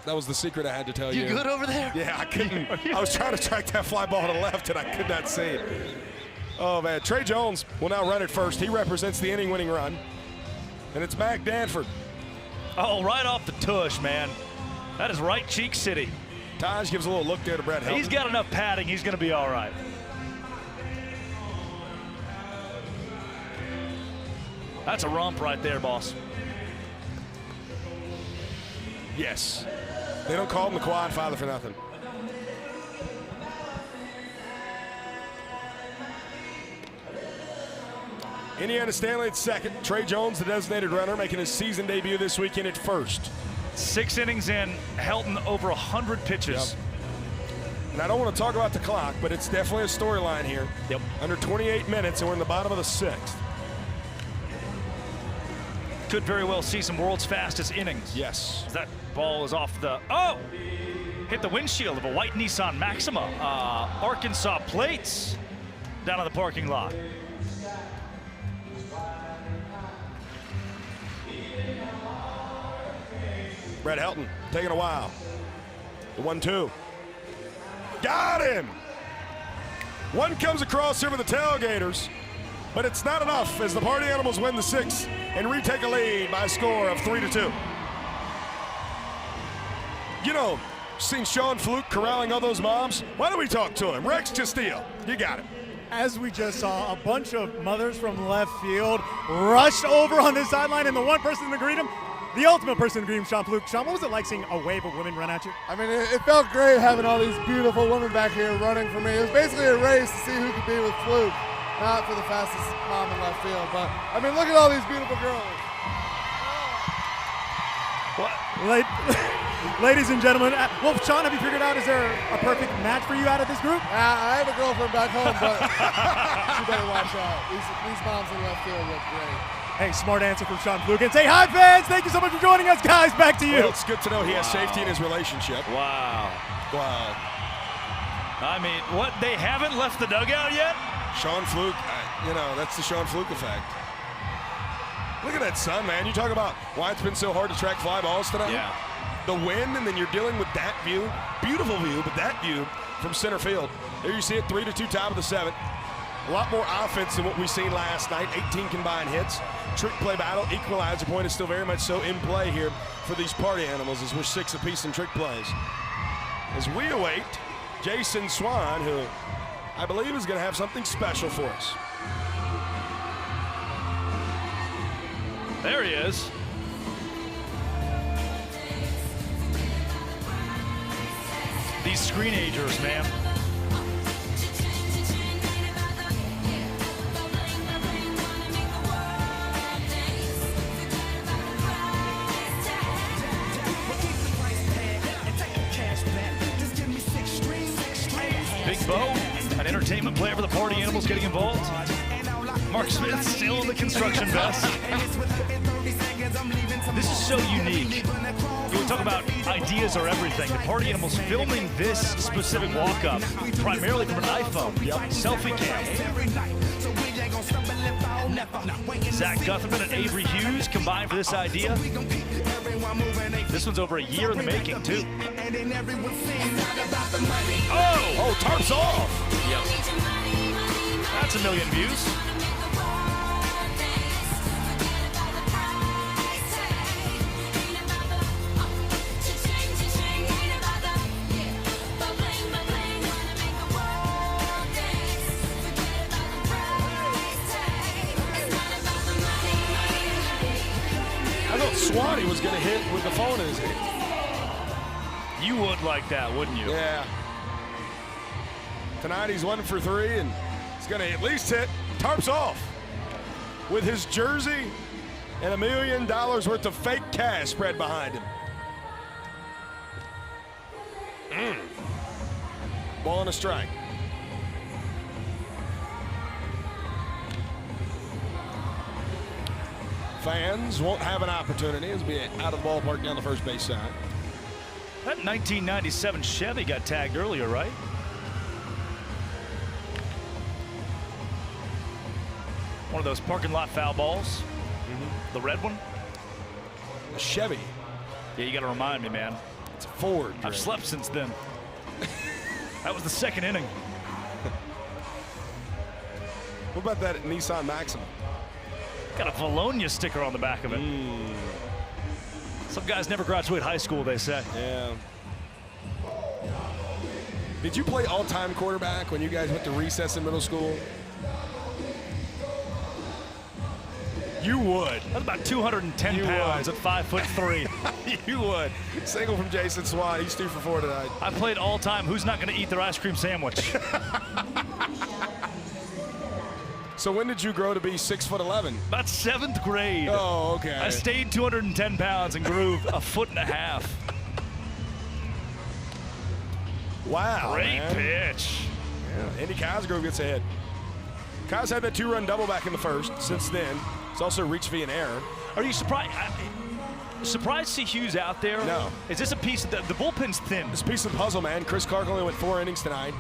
That was the secret I had to tell you. You good over there? Yeah, I couldn't. I was trying to track that fly ball to the left, and I could not see it. Oh, man. Trey Jones will now run it first. He represents the inning-winning run. And it's Mac Danford. Oh, right off the tush, man. That is right cheek city. Taj gives a little look there to Brett Helton. He's got enough padding. He's going to be all right. That's a rump right there, boss. Yes. They don't call him the Quad Father for nothing. Indiana Stanley at second. Trey Jones, the designated runner, making his season debut this weekend at first. 6 innings in, Helton over 100 pitches. Yep. And I don't want to talk about the clock, but it's definitely a storyline here. Yep. Under 28 minutes, and we're in the bottom of the 6th. Could very well see some world's fastest innings. Yes. That ball is off the, oh! Hit the windshield of a white Nissan Maxima. Arkansas plates down in the parking lot. Brett Helton taking a while. The 1-2. Got him! One comes across here for the Tailgaters, but it's not enough as the Party Animals win the 6th and retake a lead by a score of 3-2. You know, seen Sean Fluke corralling all those moms? Why don't we talk to him? Rex Castillo, you got it. As we just saw, a bunch of mothers from left field rushed over on this sideline, and the one person to greet him, the ultimate person to greet him, Sean Fluke. Sean, what was it like seeing a wave of women run at you? I mean, it felt great having all these beautiful women back here running for me. It was basically a race to see who could be with Fluke, not for the fastest mom in left field. But, I mean, look at all these beautiful girls. Ladies and gentlemen, well, Sean, have you figured out, is there a perfect match for you out of this group? I have a girlfriend back home, but she better watch out. These moms in left field look great. Hey, smart answer from Sean Fluke. And say hi, fans. Thank you so much for joining us, guys. Back to you. Well, it's good to know he has safety in his relationship. Wow. Wow. I mean, what? They haven't left the dugout yet? Sean Fluke, you know, that's the Sean Fluke effect. Look at that sun, man. You talk about why it's been so hard to track fly balls tonight. Yeah. The wind, and then you're dealing with that view. Beautiful view, but that view from center field. There you see it, 3-2 top of the 7th. A lot more offense than what we seen last night. 18 combined hits. Trick play battle. Equalizer point is still very much so in play here for these Party Animals as we're 6 apiece in trick plays. As we await Jason Swan, who I believe is going to have something special for us. There he is. These screenagers, man. Big Bo, an entertainment player for the Party Animals, getting involved. Mark Smith still in the construction vest. This is so unique. You talk about ideas are everything. The Party Animals filming this specific walk-up primarily from an iPhone. Selfie cam. Zach Gutherman and Avery Hughes combined for this idea. This one's over a year in the making, too. Oh, tarps off. Yep. That's 1 million views. I thought Swanee was going to hit with the phone in his hand. You would like that, wouldn't you? Yeah. Tonight he's 1 for 3, and he's going to at least hit. Tarps off with his jersey and $1 million worth of fake cash spread behind him. Ball and a strike. Fans won't have an opportunity as we out of the ballpark down the first base side. That 1997 Chevy got tagged earlier, right? One of those parking lot foul balls. The red one. A Chevy. Yeah, you got to remind me, man. It's a Ford. I've slept since then. That was the second inning. What about that Nissan Maxima? Got a Valonia sticker on the back of it. Some guys never graduate high school, they say. Yeah. Did you play all-time quarterback when you guys went to recess in middle school? You would. That's about 210 pounds at 5'3". You would. Single from Jason Swan. He's 2 for 4 tonight. I played all-time. Who's not going to eat their ice cream sandwich? So when did you grow to be 6'11"? About 7th grade. Oh, okay. I stayed 210 pounds and grew 1.5 foot. Wow, Great man. pitch. Yeah, Andy Cosgrove gets ahead. Cos had that 2-run double back in the first. Since then, it's also reached via an error. Are you surprised? Surprised to see Hughes out there? No. Is this a piece of the bullpen's thin? This piece of the puzzle, man. Chris Clark only went 4 innings tonight.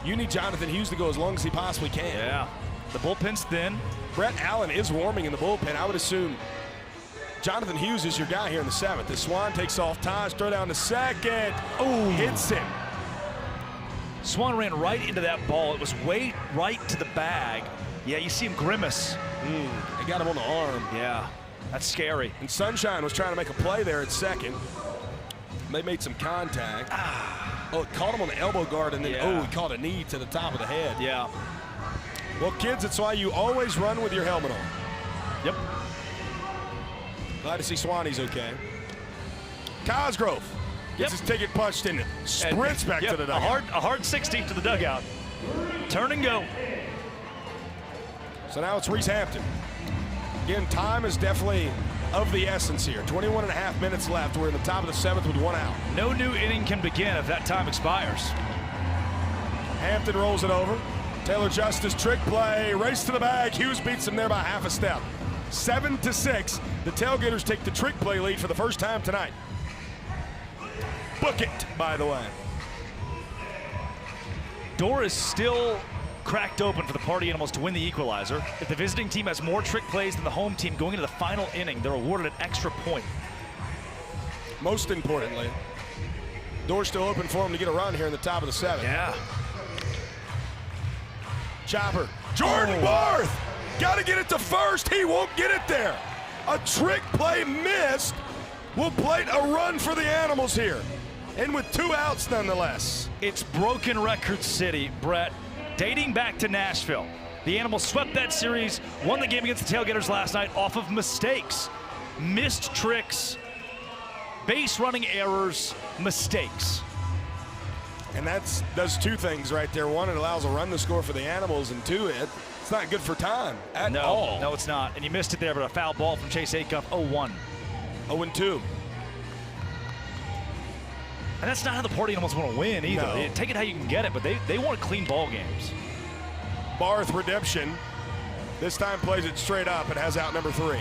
You need Jonathan Hughes to go as long as he possibly can. Yeah. The bullpen's thin. Brett Allen is warming in the bullpen. I would assume Jonathan Hughes is your guy here in the 7th. The Swan takes off Taj, throw down to second. Oh, hits him. Swan ran right into that ball. It was way right to the bag. Yeah, you see him grimace. They got him on the arm. Yeah, that's scary. And Sunshine was trying to make a play there at second. They made some contact. Oh, it caught him on the elbow guard, and then, he caught a knee to the top of the head. Yeah. Well, kids, it's why you always run with your helmet on. Yep. Glad to see Swanee's okay. Cosgrove gets his ticket punched in, sprints back to the dugout. A hard 60 to the dugout. Turn and go. So now it's Reese Hampton. Again, time is definitely of the essence here. 21.5 minutes left. We're in the top of the 7th with 1 out. No new inning can begin if that time expires. Hampton rolls it over. Taylor Justice trick play, race to the bag. Hughes beats him there by half a step. 7-6. The Tailgaters take the trick play lead for the first time tonight. Book it, by the way. Door is still cracked open for the Party Animals to win the equalizer. If the visiting team has more trick plays than the home team going into the final inning, they're awarded an extra point. Most importantly, door's still open for him to get a run here in the top of the 7th. Yeah. Chopper. Jordan Barth. Got to get it to first. He won't get it there. A trick play missed will plate a run for the Animals here. And with 2 outs nonetheless. It's broken record city, Brett. Dating back to Nashville. The Animals swept that series, won the game against the Tailgaters last night off of mistakes. Missed tricks, base running errors, mistakes. And that does 2 things right there. 1, it allows a run to score for the Animals, and 2, it's not good for time at all. No, it's not. And you missed it there, but a foul ball from Chase Acuff, 0-1. 0-2. And that's not how the Party Animals want to win either. No. Take it how you can get it, but they want clean ball games. Barth redemption. This time plays it straight up and has out number 3.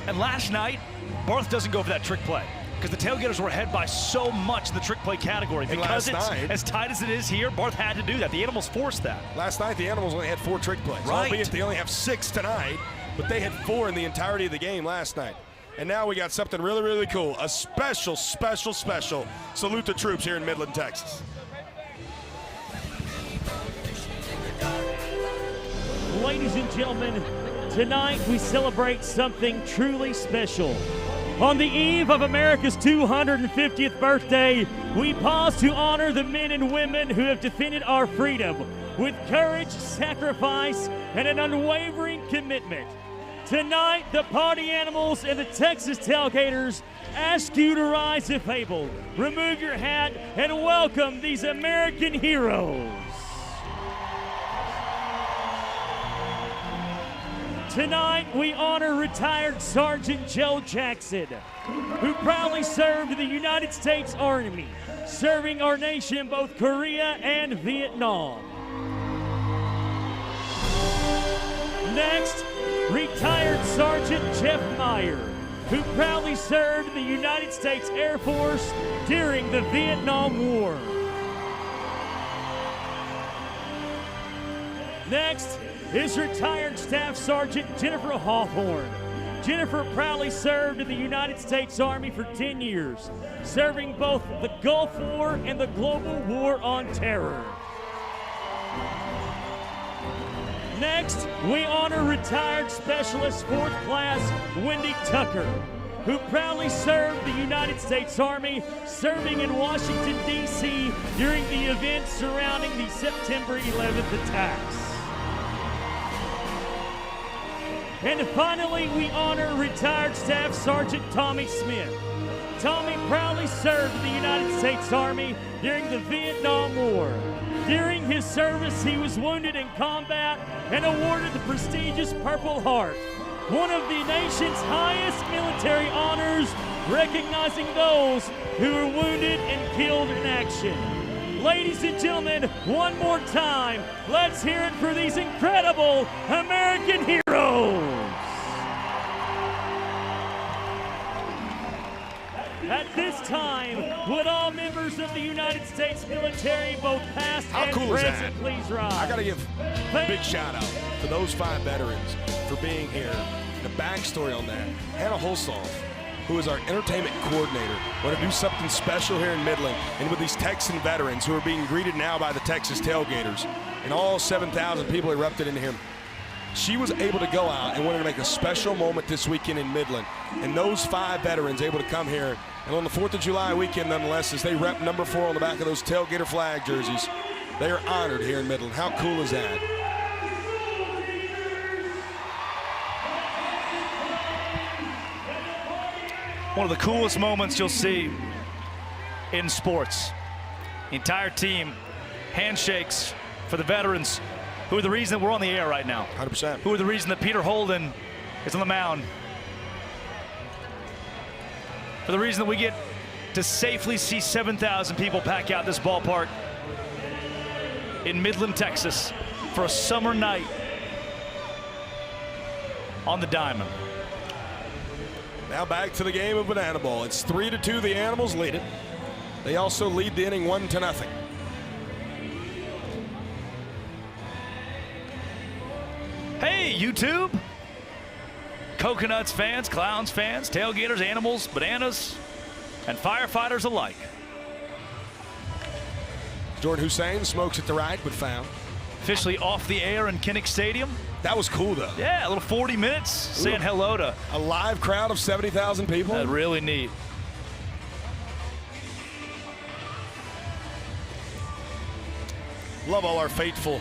And last night, Barth doesn't go for that trick play. because the Tailgaters were ahead by so much in the trick play category. And because it's last night, as tight as it is here, Barth had to do that. The Animals forced that. Last night, the Animals only had 4 trick plays. Right. Albeit they only have 6 tonight, but they had 4 in the entirety of the game last night. And now we got something really, really cool. A special, special, special salute to troops here in Midland, Texas. Ladies and gentlemen, tonight we celebrate something truly special. On the eve of America's 250th birthday, we pause to honor the men and women who have defended our freedom with courage, sacrifice, and an unwavering commitment. Tonight, the Party Animals and the Texas Tailgaters ask you to rise if able, remove your hat, and welcome these American heroes. Tonight, we honor retired Sergeant Joe Jackson, who proudly served in the United States Army, serving our nation in both Korea and Vietnam. Next, retired Sergeant Jeff Meyer, who proudly served in the United States Air Force during the Vietnam War. Next is retired Staff Sergeant Jennifer Hawthorne. Jennifer proudly served in the United States Army for 10 years, serving both the Gulf War and the Global War on Terror. Next, we honor retired Specialist 4th Class Wendy Tucker, who proudly served the United States Army, serving in Washington, D.C. during the events surrounding the September 11th attacks. And finally, we honor retired Staff Sergeant Tommy Smith. Tommy proudly served in the United States Army during the Vietnam War. During his service, he was wounded in combat and awarded the prestigious Purple Heart, one of the nation's highest military honors, recognizing those who were wounded and killed in action. Ladies and gentlemen, one more time, let's hear it for these incredible American heroes. At this time, would all members of the United States military, both past and present, please rise? I got to give a big shout out to those 5 veterans for being here. The backstory on that, Hannah Holsoff, who is our entertainment coordinator, want to do something special here in Midland, and with these Texan veterans who are being greeted now by the Texas Tailgaters, and all 7,000 people erupted into here. She was able to go out and wanted to make a special moment this weekend in Midland, and those 5 veterans able to come here, and on the 4th of July weekend, nonetheless, as they rep number 4 on the back of those Tailgater flag jerseys, they are honored here in Midland. How cool is that? One of the coolest moments you'll see in sports. The entire team, handshakes for the veterans, who are the reason that we're on the air right now. 100%. Who are the reason that Peter Holden is on the mound. For the reason that we get to safely see 7,000 people pack out this ballpark in Midland, Texas for a summer night on the diamond. Now back to the game of Banana Ball. It's 3-2, the Animals lead it. They also lead the inning 1-0. Hey, YouTube. Coconuts fans, Clowns fans, Tailgaters, Animals, Bananas, and firefighters alike. Jordan Hussein smokes at the right, but foul. Officially off the air in Kinnick Stadium. That was cool, though. Yeah, a little 40 minutes saying hello to a live crowd of 70,000 people. Really neat. Love all our faithful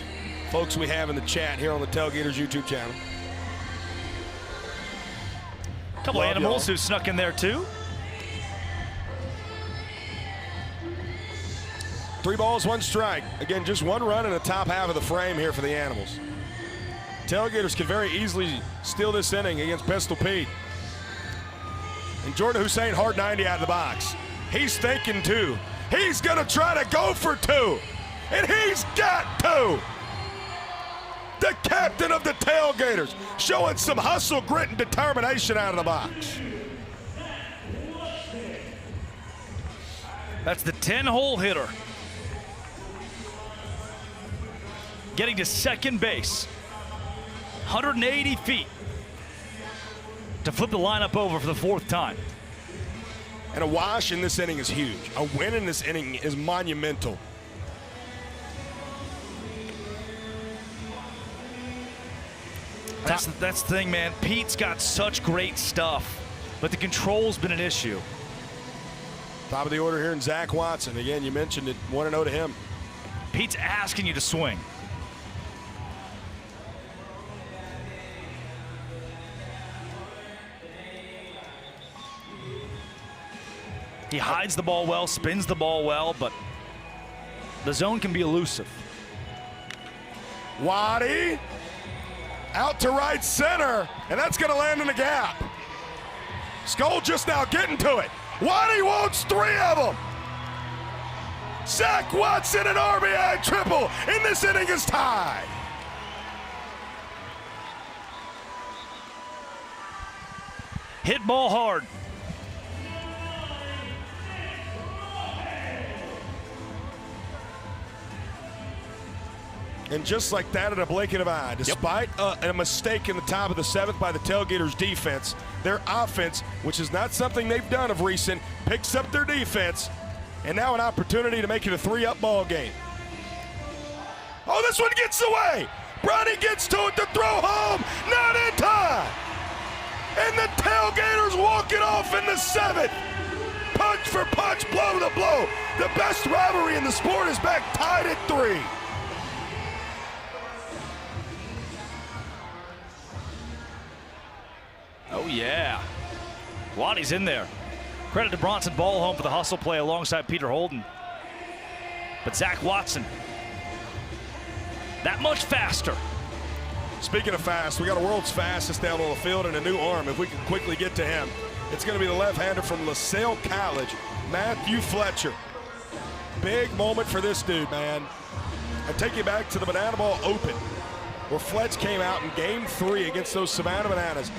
folks we have in the chat here on the Tailgaters YouTube channel. A couple Animals who snuck in there, too. 3 balls, 1 strike. Again, just 1 run in the top half of the frame here for the Animals. Tailgaters could very easily steal this inning against Pistol Pete. And Jordan Hussein, hard 90 out of the box. He's thinking 2. He's going to try to go for 2. And he's got 2. The captain of the Tailgaters showing some hustle, grit, and determination out of the box. That's the 10-hole hitter. Getting to second base. 180 feet to flip the lineup over for the 4th time. And a wash in this inning is huge. A win in this inning is monumental. That's the thing, man. Pete's got such great stuff, but the control's been an issue. Top of the order here in Zach Watson. Again, you mentioned it. 1-0 to him. Pete's asking you to swing. He hides the ball well, spins the ball well, but the zone can be elusive. Waddy out to right center, and that's going to land in the gap. Skull just now getting to it. Waddy wants 3 of them. Zach Watson, an RBI triple, and this inning is tied. Hit ball hard. And just like that, in a blink of an eye, despite a mistake in the top of the 7th by the Tailgaters defense, their offense, which is not something they've done of recent, picks up their defense, and now an opportunity to make it a 3-up ball game. Oh, this one gets away. Bronny gets to it to throw home, not in time. And the Tailgaters walk it off in the 7th. Punch for punch, blow to blow. The best rivalry in the sport is back tied at 3. Oh, yeah. Waddy's in there. Credit to Bronson Ballhome for the hustle play alongside Peter Holden. But Zach Watson, that much faster. Speaking of fast, we got a world's fastest down on the field and a new arm. If we can quickly get to him, it's going to be the left-hander from LaSalle College, Matthew Fletcher. Big moment for this dude, man. I take you back to the Banana Ball Open, where Fletch came out in Game 3 against those Savannah Bananas,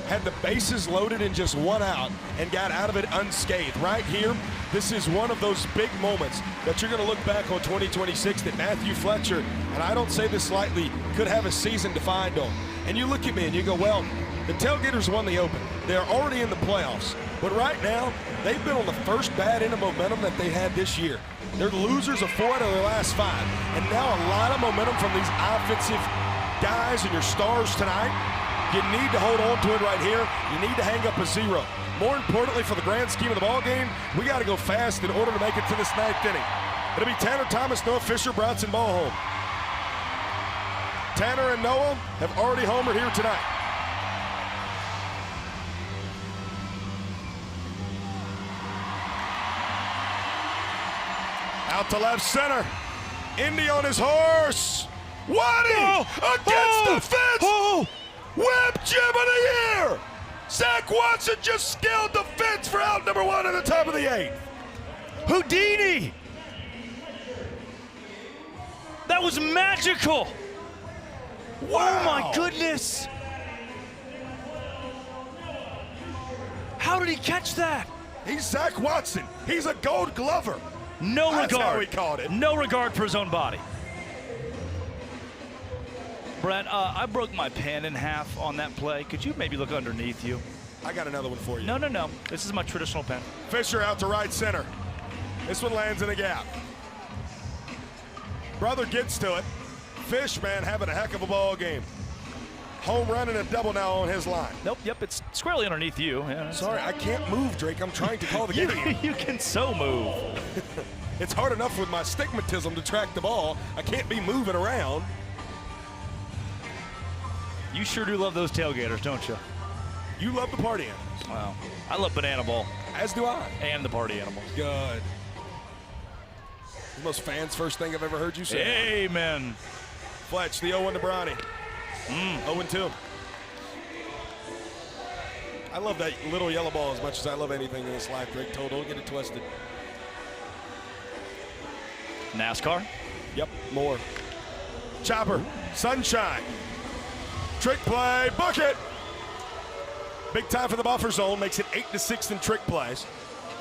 had the bases loaded in just 1 out, and got out of it unscathed. Right here, this is one of those big moments that you're going to look back on 2026 that Matthew Fletcher, and I don't say this lightly, could have a season defined on. And you look at me and you go, well, the Tailgaters won the Open. They're already in the playoffs. But right now, they've been on the first bad end of momentum that they had this year. They're losers of 4 out of their last 5. And now a lot of momentum from these offensive guys and your stars tonight. You need to hold on to it right here. You need to hang up a 0. More importantly, for the grand scheme of the ball game, we got to go fast in order to make it to this 9th inning. It'll be Tanner Thomas, Noah Fisher, Bronson Ballhome. Tanner and Noah have already homered here tonight. Out to left center. Indy on his horse. Waddy against the fence. Web Gym of the Year! Zach Watson just scaled the fence for out number 1 at the top of the 8th. Houdini! That was magical! Wow. Oh my goodness! How did he catch that? He's Zach Watson. He's a Gold Glover. No That's regard. how he called it. No regard for his own body. Brett, I broke my pen in half on that play. Could you maybe look underneath you? I got another one for you. No. This is my traditional pen. Fisher out to right center. This one lands in the gap. Brother gets to it. Fish, man, having a heck of a ball game. Home run and a double now on his line. Nope, yep, it's squarely underneath you. Yeah, sorry, I can't move, Drake. I'm trying to call the game. You can so move. It's hard enough with my stigmatism to track the ball. I can't be moving around. You sure do love those Tailgaters, don't you? You love the party animals. Wow. I love Banana Ball. As do I. And the party animals. Good. The most fans first thing I've ever heard you say. Amen. Fletch, the 0-1 to Bronny. 0-2. I love that little yellow ball as much as I love anything in this life, Drake told. Don't get it twisted. NASCAR? Yep, more. Chopper, sunshine. Trick play, bucket. Big time for the buffer zone, makes it 8-6 in trick plays.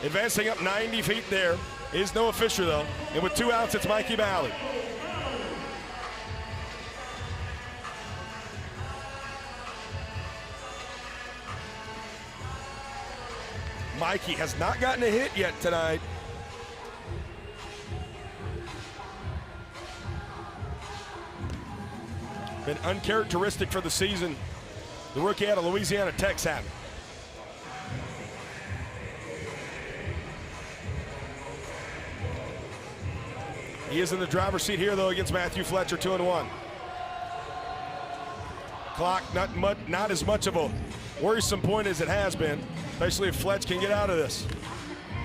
Advancing up 90 feet there is Noah Fisher, though. And with 2 outs, it's Mikey Ballard. Mikey has not gotten a hit yet tonight. Been uncharacteristic for the season. The rookie out of Louisiana Tech's had it. He is in the driver's seat here, though, against Matthew Fletcher, 2-1. Clock not as much of a worrisome point as it has been, especially if Fletch can get out of this.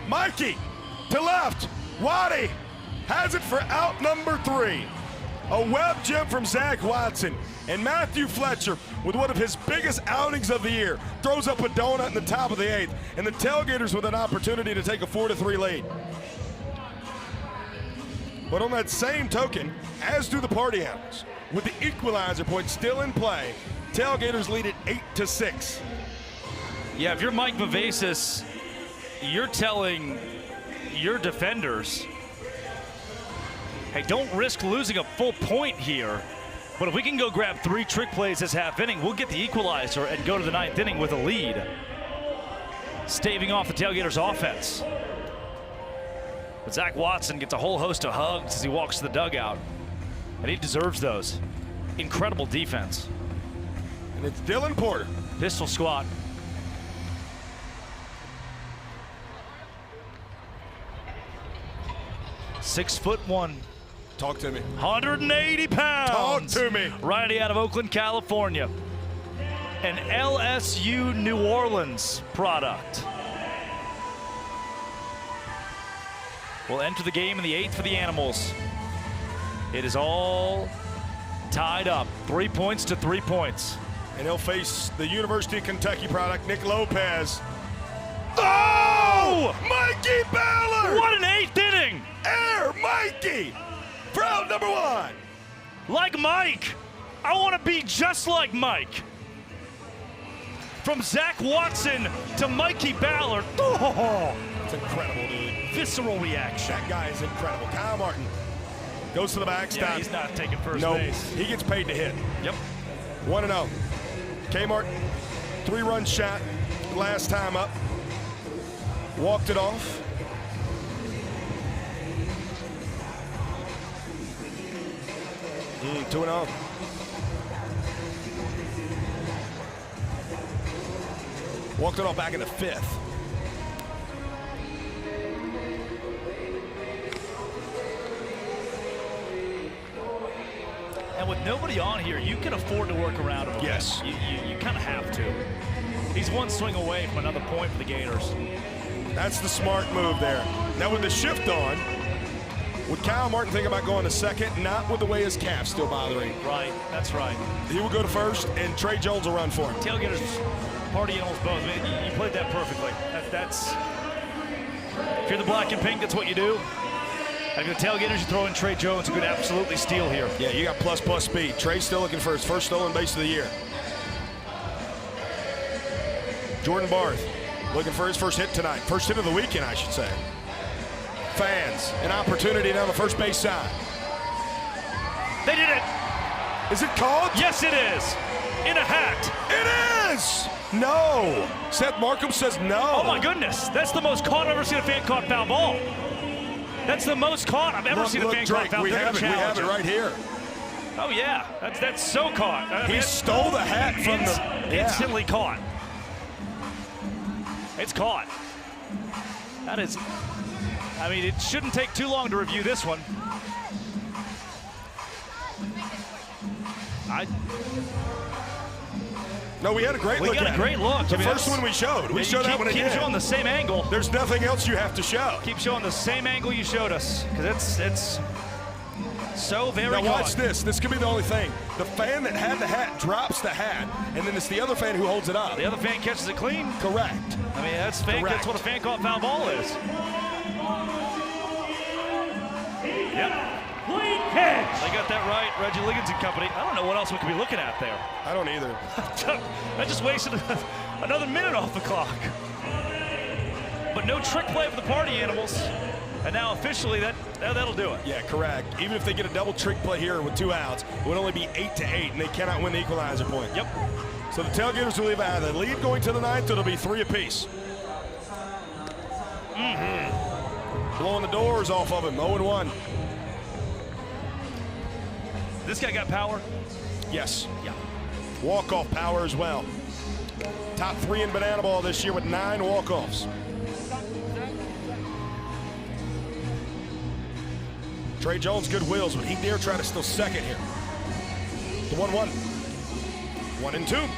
Mikey to left. Waddy has it for out number 3. A web gem from Zach Watson. And Matthew Fletcher, with one of his biggest outings of the year, throws up a donut in the top of the 8th. And the Tailgaters with an opportunity to take a 4-3 lead. But on that same token, as do the Party Animals, with the equalizer point still in play, Tailgaters lead at 8-6. Yeah, if you're Mike Vivacis, you're telling your defenders, hey, don't risk losing a full point here. But if we can go grab 3 trick plays this half inning, we'll get the equalizer and go to the 9th inning with a lead, staving off the Tailgaters offense. But Zach Watson gets a whole host of hugs as he walks to the dugout, and he deserves those. Incredible defense. And it's Dylan Porter. Pistol squat. "6'1". Talk to me. 180 pounds. Talk to me. Righty out of Oakland, California. An LSU New Orleans product. Will enter the game in the 8th for the Animals. It is all tied up. 3 points to 3 points. And he'll face the University of Kentucky product, Nick Lopez. Oh! Mikey Ballard! What an 8th inning! Air Mikey! For out number 1. Like Mike. I want to be just like Mike. From Zach Watson to Mikey Ballard. Oh! That's incredible, dude. Visceral reaction. That guy is incredible. Kyle Martin goes to the backstop. Yeah, he's not taking first no, base. He gets paid to hit. Yep. 1-0. Kmart, 3-run shot last time up. Walked it off. Mm, 2-0. Walked it off back in the 5th. And with nobody on here, you can afford to work around him. Yes. You kind of have to. He's one swing away from another point for the Gators. That's the smart move there. Now with the shift on, would Kyle Martin think about going to second? Not with the way his calf's still bothering. Right, that's right. He will go to first, and Trey Jones will run for him. Tailgaters, Party Animals both. Man, you played that perfectly. That's if you're the black and pink, that's what you do. And if you're the Tailgaters, you throw in Trey Jones, who could absolutely steal here. Yeah, you got plus speed. Trey's still looking for his first stolen base of the year. Jordan Barth looking for his first hit tonight. First hit of the weekend, I should say. Fans, an opportunity down the first base side. They did it. Is it called? Yes, it is. In a hat. It is. No. Seth Markham says no. Oh, my goodness. That's the most caught I've ever seen a fan caught foul ball. That's the most caught I've ever seen a fan caught foul. We have it right here. Oh, yeah. That's so caught. He stole the hat from the... Instantly caught. It's caught. That is... I mean, it shouldn't take too long to review this one. No, we had a great look at it. We got a great look. The first one we showed. We showed that one again. Keep showing the same angle. There's nothing else you have to show. Keep showing the same angle you showed us, because it's so very Now watch caught. this. This could be the only thing. The fan that had the hat drops the hat, and then it's the other fan who holds it up. The other fan catches it clean? Correct. I mean, that's fake. Correct. That's what a fan caught foul ball is. Yep. Clean catch. They got that right, Reggie Liggins and company. I don't know what else we could be looking at there. I don't either. I just wasted another minute off the clock. But but no trick play for the party animals. And now officially that'll do it. Yeah, correct. Even if they get a double trick play here with 2 outs, it would only be 8-8, and they cannot win the equalizer point. Yep. So the Tailgaters will leave out the lead going to the 9th. It'll be 3 apiece. Blowing the doors off of him. 0-1. This guy got power? Yes. Yeah. Walk-off power as well. Top 3 in banana ball this year with 9 walk-offs. Trey Jones, good wheels, but he dare try to steal second here. The 1-1. 1-2.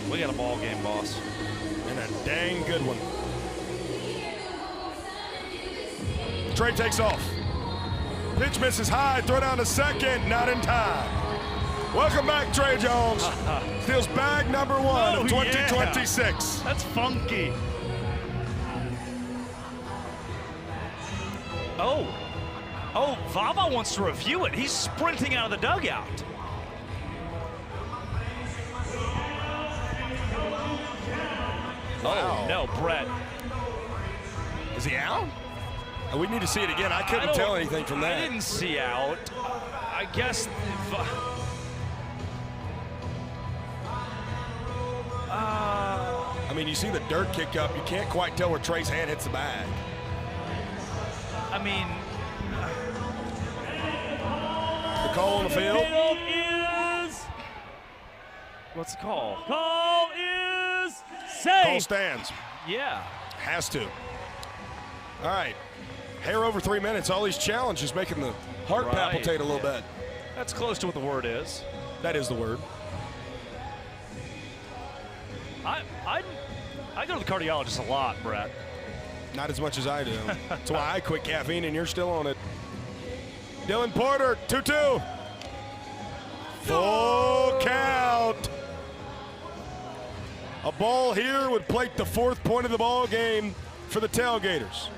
We got a ball game, boss. And a dang good one. Trey takes off. Pitch misses high, throw down to second, not in time. Welcome back, Trey Jones. Steals bag number 1 of 2026. Yeah. That's funky. Oh, Vava wants to review it. He's sprinting out of the dugout. Wow. Oh, no, Brett. Is he out? We need to see it again. I couldn't tell anything from that. I didn't see out. I guess. I mean, you see the dirt kick up. You can't quite tell where Trey's hand hits the bag. I mean, the call on the field is. What's the call? Call is safe. Call stands. Yeah. Has to. All right. Hair over 3 minutes. All these challenges making the heart palpitate a little bit. That's close to what the word is. That is the word. I go to the cardiologist a lot, Brett. Not as much as I do. That's why I quit caffeine and you're still on it. Dylan Porter, 2-2. Full count. A ball here would plate the 4th point of the ball game for the Tailgaters.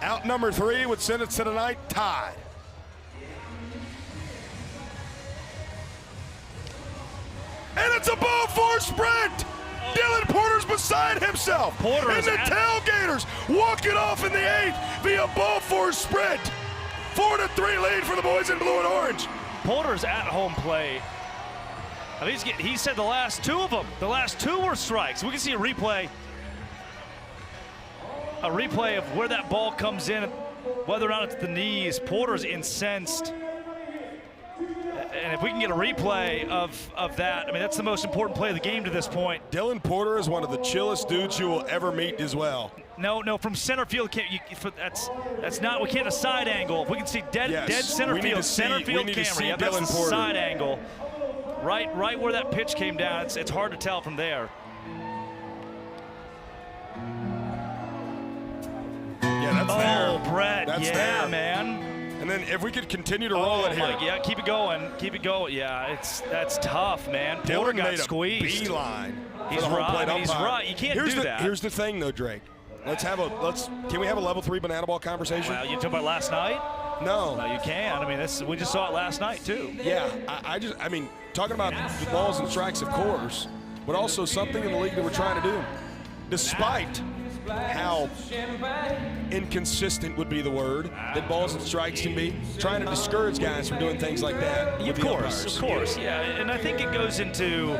Out number 3 would send it to the 9th tied. And it's a ball 4 sprint. Dylan Porter's beside himself. And the Tailgaters walk it off in the 8th via ball 4 sprint. 4-3 lead for the boys in blue and orange. Porter's at home plate. I mean, he said the last 2 of them. The last 2 were strikes. We can see a replay. A replay of where that ball comes in, whether or not it's the knees. Porter's incensed. And if we can get a replay of that, I mean, that's the most important play of the game to this point. Dylan Porter is one of the chillest dudes you will ever meet as well. No, from center field, that's not, we can't a side angle. If we can see dead center field, center field camera. Yeah, that's the side angle. Right where that pitch came down, it's hard to tell from there. Yeah, that's there. Oh, Brett, that's yeah, there. man. And then if we could continue to roll it here. Yeah, keep it going. Yeah, that's tough, man. Porter got squeezed. Beeline. He's right. He's right. You can't do that. Here's the thing, though, Drake. Can we have a level 3 banana ball conversation? Well, you talking about last night? No. You can. I mean, we just saw it last night too. Yeah, I mean, talking about the balls and strikes, of course, but also something in the league that we're trying to do. Despite how inconsistent would be the word that balls and strikes can be, trying to discourage guys from doing things like that. Of course, yeah. And I think it goes into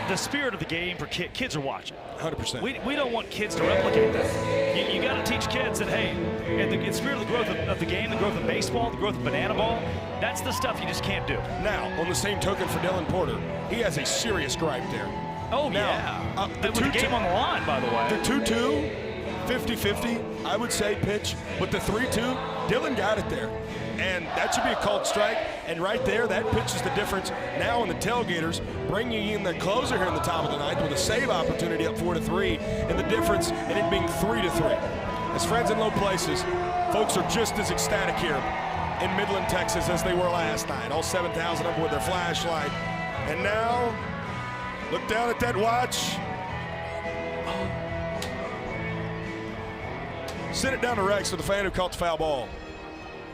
the spirit of the game for kids are watching. 100%. We don't want kids to replicate that. You got to teach kids that, hey, in the spirit of the growth of the game, the growth of baseball, the growth of banana ball, that's the stuff you just can't do. Now, on the same token for Dylan Porter, he has a serious gripe there. Oh, now, with the game on the line, by the way. The 2-2, 50-50, I would say pitch, but the 3-2, Dylan got it there. And that should be a called strike. And right there, that pitch is the difference. Now on the Tailgaters, bringing in the closer here in the top of the 9th with a save opportunity up 4-3, and the difference in it being 3-3. As friends in low places, folks are just as ecstatic here in Midland, Texas as they were last night. All 7,000 up with their flashlight. And now, look down at that watch. Send it down to Rex for the fan who caught the foul ball.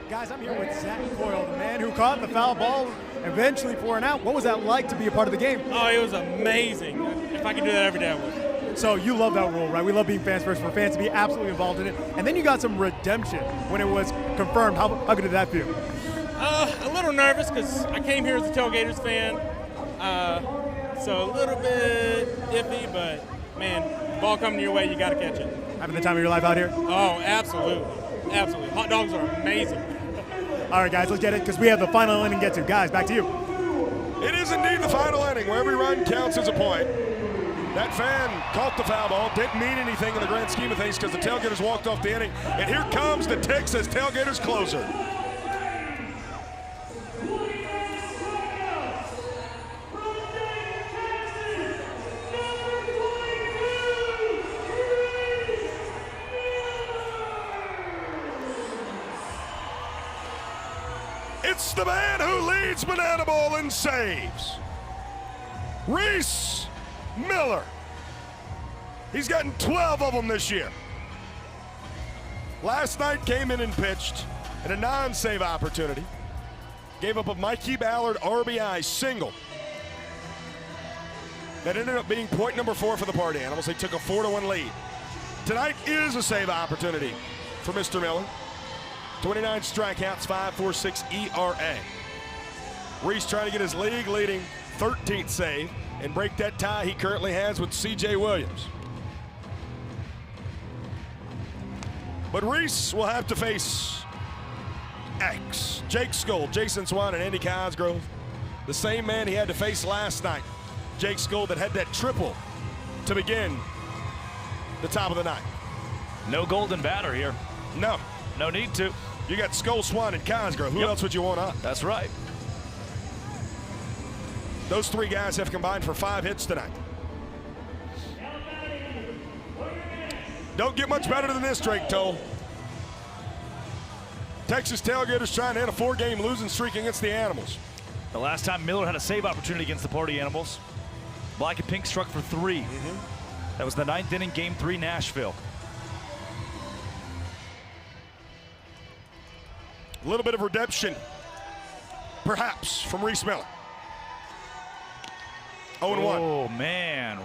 Guys, I'm here with Zach Coyle, the man who caught the foul ball eventually for an out. What was that like to be a part of the game? Oh, it was amazing. If I could do that every day, I would. So you love that rule, right? We love being fans first, for fans to be absolutely involved in it. And then you got some redemption when it was confirmed. How good did that feel? A little nervous because I came here as a Tailgaters fan. So a little bit iffy, but man, ball coming your way, you got to catch it. Having the time of your life out here? Oh, absolutely. Absolutely. Hot dogs are amazing. All right, guys, let's get it because we have the final inning to get to. Guys, back to you. It is indeed the final inning where every run counts as a point. That fan caught the foul ball, didn't mean anything in the grand scheme of things because the Tailgaters walked off the inning. And here comes the Texas Tailgaters closer. It's the man who leads Banana Bowl in saves, Reese Miller. He's gotten 12 of them this year. Last night came in and pitched in a non-save opportunity. Gave up a Mikey Ballard RBI single. That ended up being point number 4 for the Party Animals. They took a 4-1 lead. Tonight is a save opportunity for Mr. Miller. 29 strikeouts, 5.46 ERA. Reese trying to get his league-leading 13th save and break that tie he currently has with C.J. Williams. But Reese will have to face X, Jake Skoll, Jason Swan, and Andy Cosgrove. The same man he had to face last night. Jake Skoll that had that triple to begin the top of the ninth. No golden batter here. No. No need to. You got Skoll, Swan, and Cosgrove. Who else would you want up? That's right. Those 3 guys have combined for 5 hits tonight. Don't get much better than this, Drake Toll. Texas Tailgaters trying to end a 4-game losing streak against the Animals. The last time Miller had a save opportunity against the Party Animals, Black and Pink struck for 3. That was the 9th inning, Game 3, Nashville. A little bit of redemption, perhaps, from Reese Miller. 0-1. Oh, man.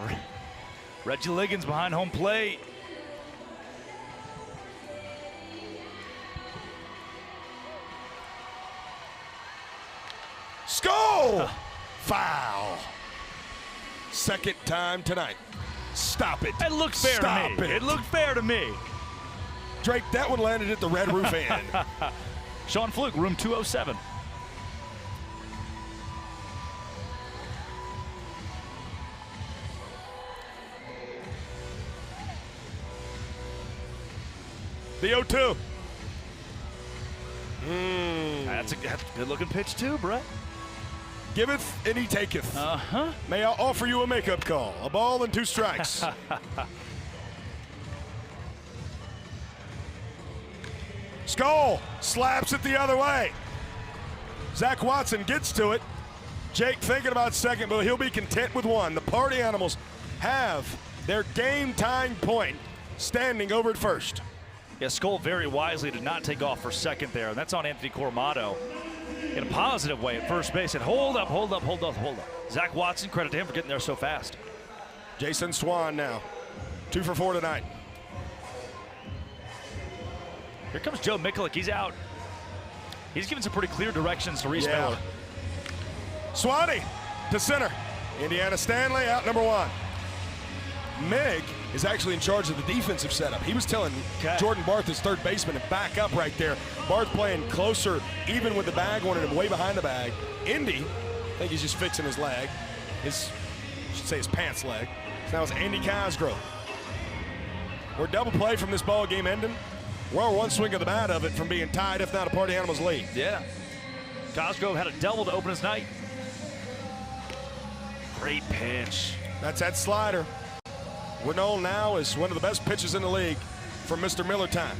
Reggie Liggins behind home plate. Skoll! Foul. Second time tonight. Stop it. It looked fair to me. It looked fair to me. Drake, that one landed at the red roof end. Sean Fluke, room 207. The 0-2. That's a good-looking pitch too, Brett. Giveth and he taketh. May I offer you a makeup call? A ball and 2 strikes. Skoll slaps it the other way. Zach Watson gets to it. Jake thinking about second, but he'll be content with 1. The Party Animals have their game-tying point standing over at first. Yeah, Skoll very wisely did not take off for second there, and that's on Anthony Cormado in a positive way at first base. And hold up. Zach Watson, credit to him for getting there so fast. Jason Swan now, 2 for 4 tonight. Here comes Joe Mikulik. He's out. He's given some pretty clear directions to Reese Miller. Swanee to center. Indiana Stanley out number 1. Meg is actually in charge of the defensive setup. He was telling Jordan Barth, his third baseman, to back up right there. Barth playing closer, even with the bag, wanted him way behind the bag. Indy, I think he's just fixing his leg. I should say his pants leg. So now it's Andy Cosgrove. We're double play from this ball game ending. We're 1 swing of the bat of it from being tied, if not a Party Animals lead. Yeah. Cosgrove had a double to open his night. Great pitch. That's that slider. We're known now as one of the best pitches in the league from Mr. Miller time.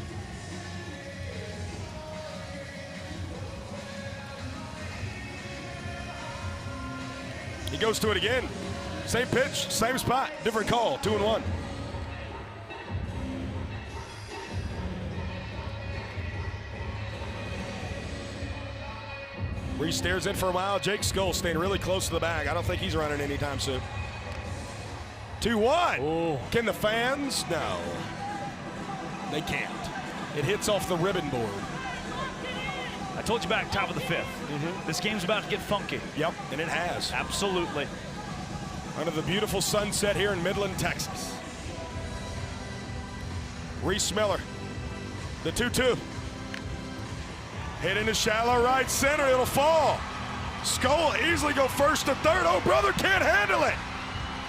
He goes to it again. Same pitch, same spot, different call, 2-1. Reese stares in for a while. Jake Skull staying really close to the bag. I don't think he's running anytime soon. 2-1. Can the fans? No. They can't. It hits off the ribbon board. I told you back top of the 5th. This game's about to get funky. Yep, and it has. Absolutely. Under the beautiful sunset here in Midland, Texas. Reese Miller, the 2-2. Hit into shallow right center, it'll fall. Skull easily go first to third. Oh, brother can't handle it.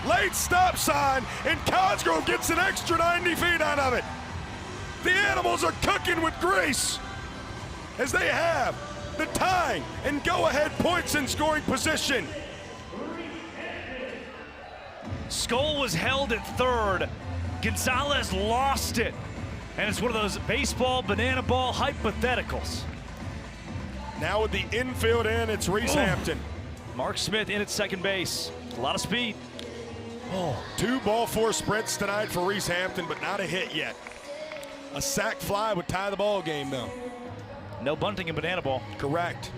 Late stop sign, and Cosgrove gets an extra 90 feet out of it. The Animals are cooking with grease as they have the tying and go-ahead points in scoring position. Skull was held at third. Gonzalez lost it. And it's one of those baseball, banana ball hypotheticals. Now with the infield in, it's Reese Hampton. Mark Smith in at second base. A lot of speed. 2 ball 4 sprints tonight for Reese Hampton, but not a hit yet. A sac fly would tie the ball game, though. No bunting in banana ball. Correct.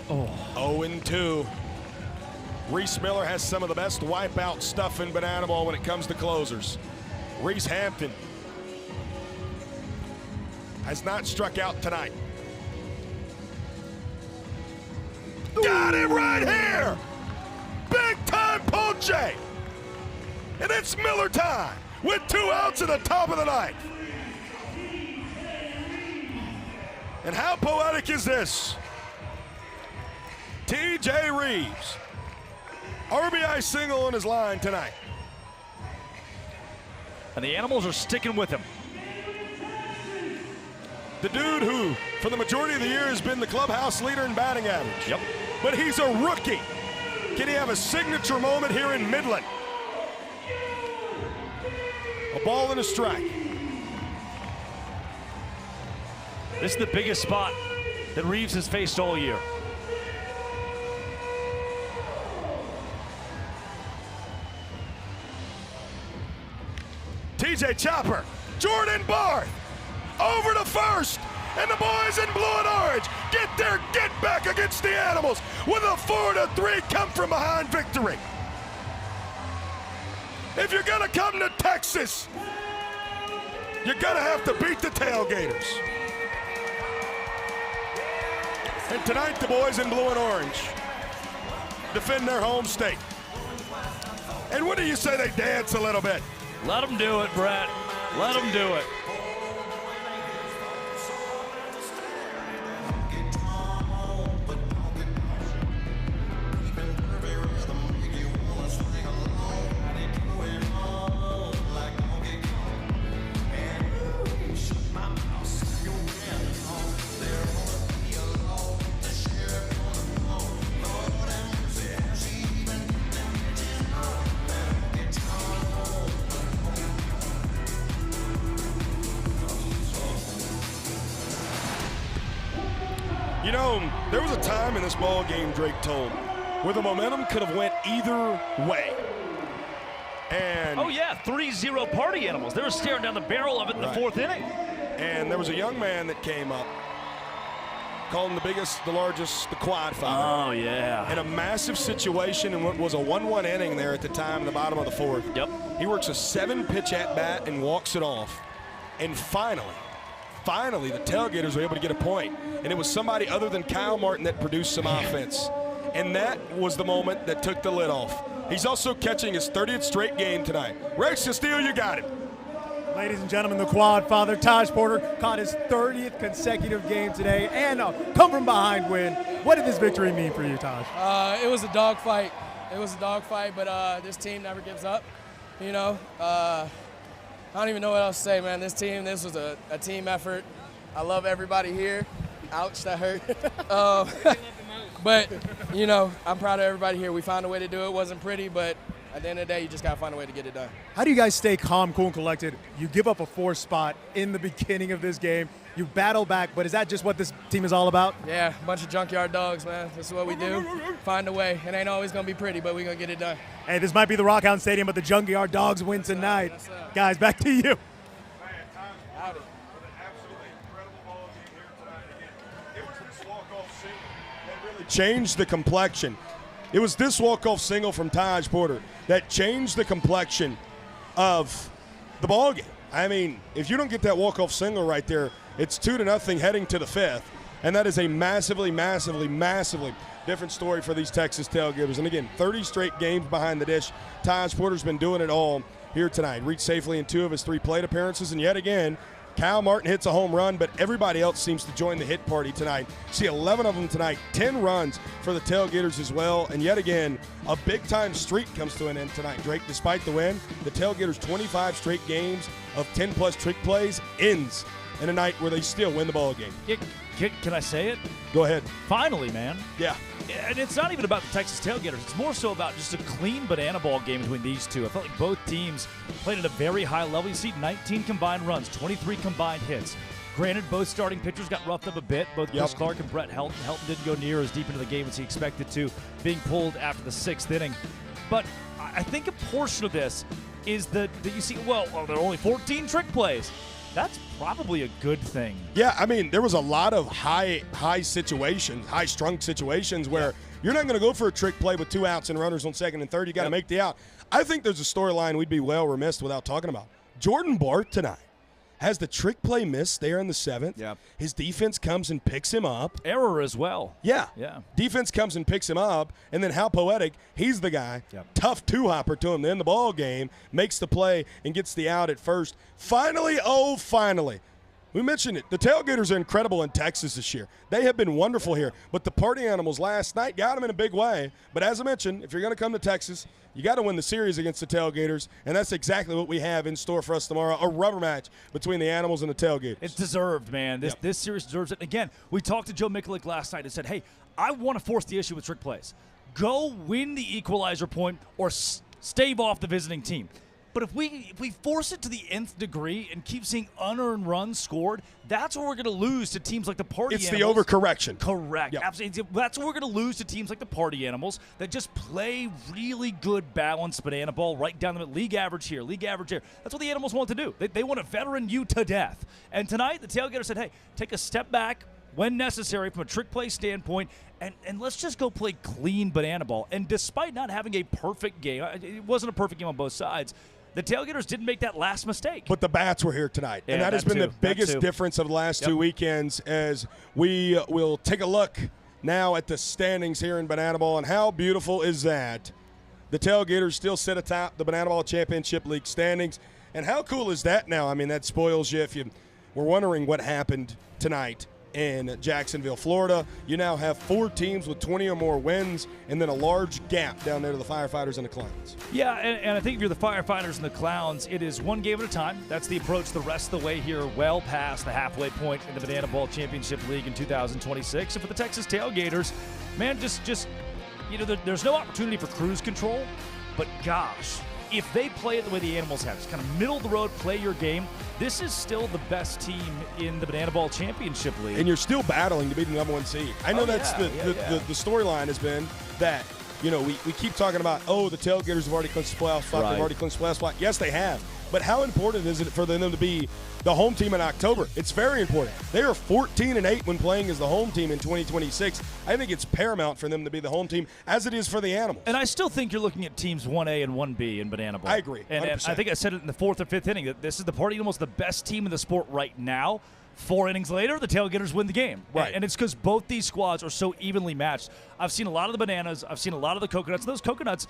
0-2. Reese Miller has some of the best wipeout stuff in banana ball when it comes to closers. Reese Hampton has not struck out tonight. Got it right here! Big time Ponche! And it's Miller time with 2 outs at the top of the ninth. And how poetic is this? T.J. Reeves, RBI single on his line tonight. And the Animals are sticking with him. The dude who, for the majority of the year, has been the clubhouse leader in batting average. Yep. But he's a rookie. Can he have a signature moment here in Midland? A ball and a strike. This is the biggest spot that Reeves has faced all year. TJ Chopper, Jordan Barth, over to first, and the boys in blue and orange get their get back against the Animals with a 4-3 come from behind victory. If you're gonna come to Texas, you're gonna have to beat the Tailgaters. And tonight the boys in blue and orange defend their home state. And what do you say they dance a little bit? Let them do it, Brett. Let them do it. You know, there was a time in this ball game, Drake told, where the momentum could have went either way. And oh yeah, 3-0 Party Animals. They were staring down the barrel of it in the 4th inning. And there was a young man that came up, calling the biggest, the largest, the quad five. Oh yeah. In a massive situation in what was a 1-1 inning there at the time in the bottom of the 4th. Yep. He works a 7-pitch at bat and walks it off. And finally, the Tailgaters were able to get a point. And it was somebody other than Kyle Martin that produced some offense. And that was the moment that took the lid off. He's also catching his 30th straight game tonight. Rex Castillo, you got him. Ladies and gentlemen, the quad father, Taj Porter, caught his 30th consecutive game today and a come-from-behind win. What did this victory mean for you, Taj? It was a dogfight. It was a dogfight, but this team never gives up. You know, I don't even know what else to say, man. This was a team effort. I love everybody here. Ouch, that hurt. But, you know, I'm proud of everybody here. We found a way to do it. It wasn't pretty, but at the end of the day, you just got to find a way to get it done. How do you guys stay calm, cool, and collected? You give up a 4th spot in the beginning of this game. You battle back, but is that just what this team is all about? Yeah, a bunch of junkyard dogs, man. This is what we do. Find a way. It ain't always going to be pretty, but we're going to get it done. Hey, this might be the Rockhound Stadium, but the junkyard dogs win tonight. Guys, back to you. changed the complexion. It was this walk-off single from Taj Porter that changed the complexion of the ballgame. I mean, if you don't get that walk-off single right there, it's 2-0 heading to the fifth, and that is a massively, massively, massively different story for these Texas Tailgaters. And again, 30 straight games behind the dish. Taj Porter's been doing it all here tonight. Reached safely in 2 of his 3 plate appearances, and yet again, Kyle Martin hits a home run, but everybody else seems to join the hit party tonight. See 11 of them tonight, 10 runs for the Tailgaters as well, and yet again, a big-time streak comes to an end tonight. Drake, despite the win, the Tailgaters' 25 straight games of 10-plus trick plays ends in a night where they still win the ball game. Can I say it? Go ahead. Finally, man. Yeah. And it's not even about the Texas Tailgaters. It's more so about just a clean banana ball game between these two. I felt like both teams played at a very high level. You see 19 combined runs, 23 combined hits. Granted, both starting pitchers got roughed up a bit. Both Chris Clark and Brett Helton. Helton didn't go near as deep into the game as he expected to, being pulled after the 6th inning. But I think a portion of this is that you see, well, there are only 14 trick plays. That's probably a good thing. Yeah, I mean, there was a lot of high situations, high-strung situations where you're not going to go for a trick play with 2 outs and runners on 2nd and 3rd. You got to make the out. I think there's a storyline we'd be well remiss without talking about. Jordan Bart tonight has the trick play miss there in the 7th. Yeah. His defense comes and picks him up. Error as well. Yeah. Yeah. Defense comes and picks him up, and then how poetic, he's the guy, tough two-hopper to him to end the ball game, makes the play and gets the out at first. Finally, we mentioned it. The Tailgaters are incredible in Texas this year. They have been wonderful here. But the Party Animals last night got them in a big way. But as I mentioned, if you're going to come to Texas, you got to win the series against the Tailgaters, and that's exactly what we have in store for us tomorrow, a rubber match between the Animals and the Tailgaters. It's deserved, man. This series deserves it. And again, we talked to Joe Mikulik last night and said, hey, I want to force the issue with trick plays. Go win the equalizer point or stave off the visiting team. But if we force it to the nth degree and keep seeing unearned runs scored, that's where we're going to lose to teams like the Party Animals. It's the overcorrection. Correct. Yep. Absolutely. That's where we're going to lose to teams like the Party Animals that just play really good, balanced banana ball right down the middle. League average here, league average here. That's what the Animals want to do. They want to veteran you to death. And tonight, the Tailgaters said, hey, take a step back when necessary from a trick play standpoint, and let's just go play clean banana ball. And despite not having a perfect game, it wasn't a perfect game on both sides, the Tailgaters didn't make that last mistake. But the bats were here tonight. Yeah, and that has been the biggest difference of the last 2 weekends as we will take a look now at the standings here in Banana Ball. And how beautiful is that? The Tailgaters still sit atop the Banana Ball Championship League standings. And how cool is that now? I mean, that spoils you if you were wondering what happened tonight in Jacksonville, Florida. You now have 4 teams with 20 or more wins, and then a large gap down there to the Firefighters and the Clowns. Yeah, and I think if you're the Firefighters and the Clowns, it is one game at a time. That's the approach the rest of the way here, well past the halfway point in the Banana Ball Championship League in 2026. And for the Texas Tailgaters, man, just there's no opportunity for cruise control, but gosh, if they play it the way the Animals have, just kind of middle of the road, play your game, this is still the best team in the Banana Ball Championship League. And you're still battling to be the number 1 seed. I know the storyline has been that, we keep talking about, the Tailgaters have already clinched the playoff spot. They've already clinched the playoff spot. Yes, they have. But how important is it for them to be the home team in October? It's very important. They are 14-8 when playing as the home team in 2026. I think it's paramount for them to be the home team, as it is for the Animals. And I still think you're looking at teams 1A and 1B in Banana Ball. I agree, 100%. And I think I said it in the 4th or 5th inning that this is the Party Animals, the best team in the sport right now. 4 innings later, the Tailgaters win the game. Right. And it's because both these squads are so evenly matched. I've seen a lot of the Bananas. I've seen a lot of the Coconuts. Those Coconuts,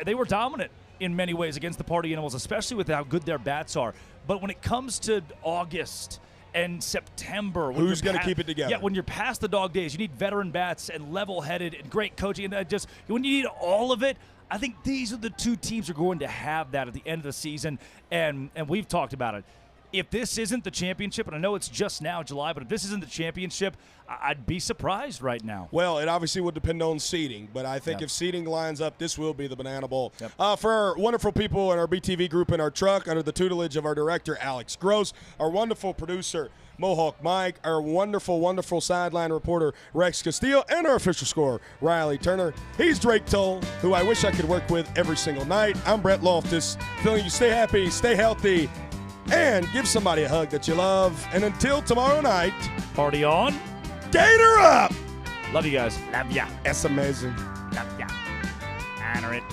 they were dominant in many ways against the Party Animals, especially with how good their bats are. But when it comes to August and September, who's going to keep it together? Yeah, when you're past the dog days, you need veteran bats and level-headed and great coaching. And just when you need all of it, I think these are the 2 teams who are going to have that at the end of the season. And we've talked about it. If this isn't the championship, and I know it's just now July, but if this isn't the championship, I'd be surprised right now. Well, it obviously would depend on seeding, but I think if seeding lines up, this will be the Banana Bowl. For our wonderful people in our BTV group in our truck, under the tutelage of our director, Alex Gross, our wonderful producer, Mohawk Mike, our wonderful, wonderful sideline reporter, Rex Castillo, and our official scorer, Riley Turner. He's Drake Toll, who I wish I could work with every single night. I'm Brett Loftus, feeling you stay happy, stay healthy, and give somebody a hug that you love. And until tomorrow night, party on, Gator up! Love you guys. Love ya. It's amazing. Love ya. Honor it.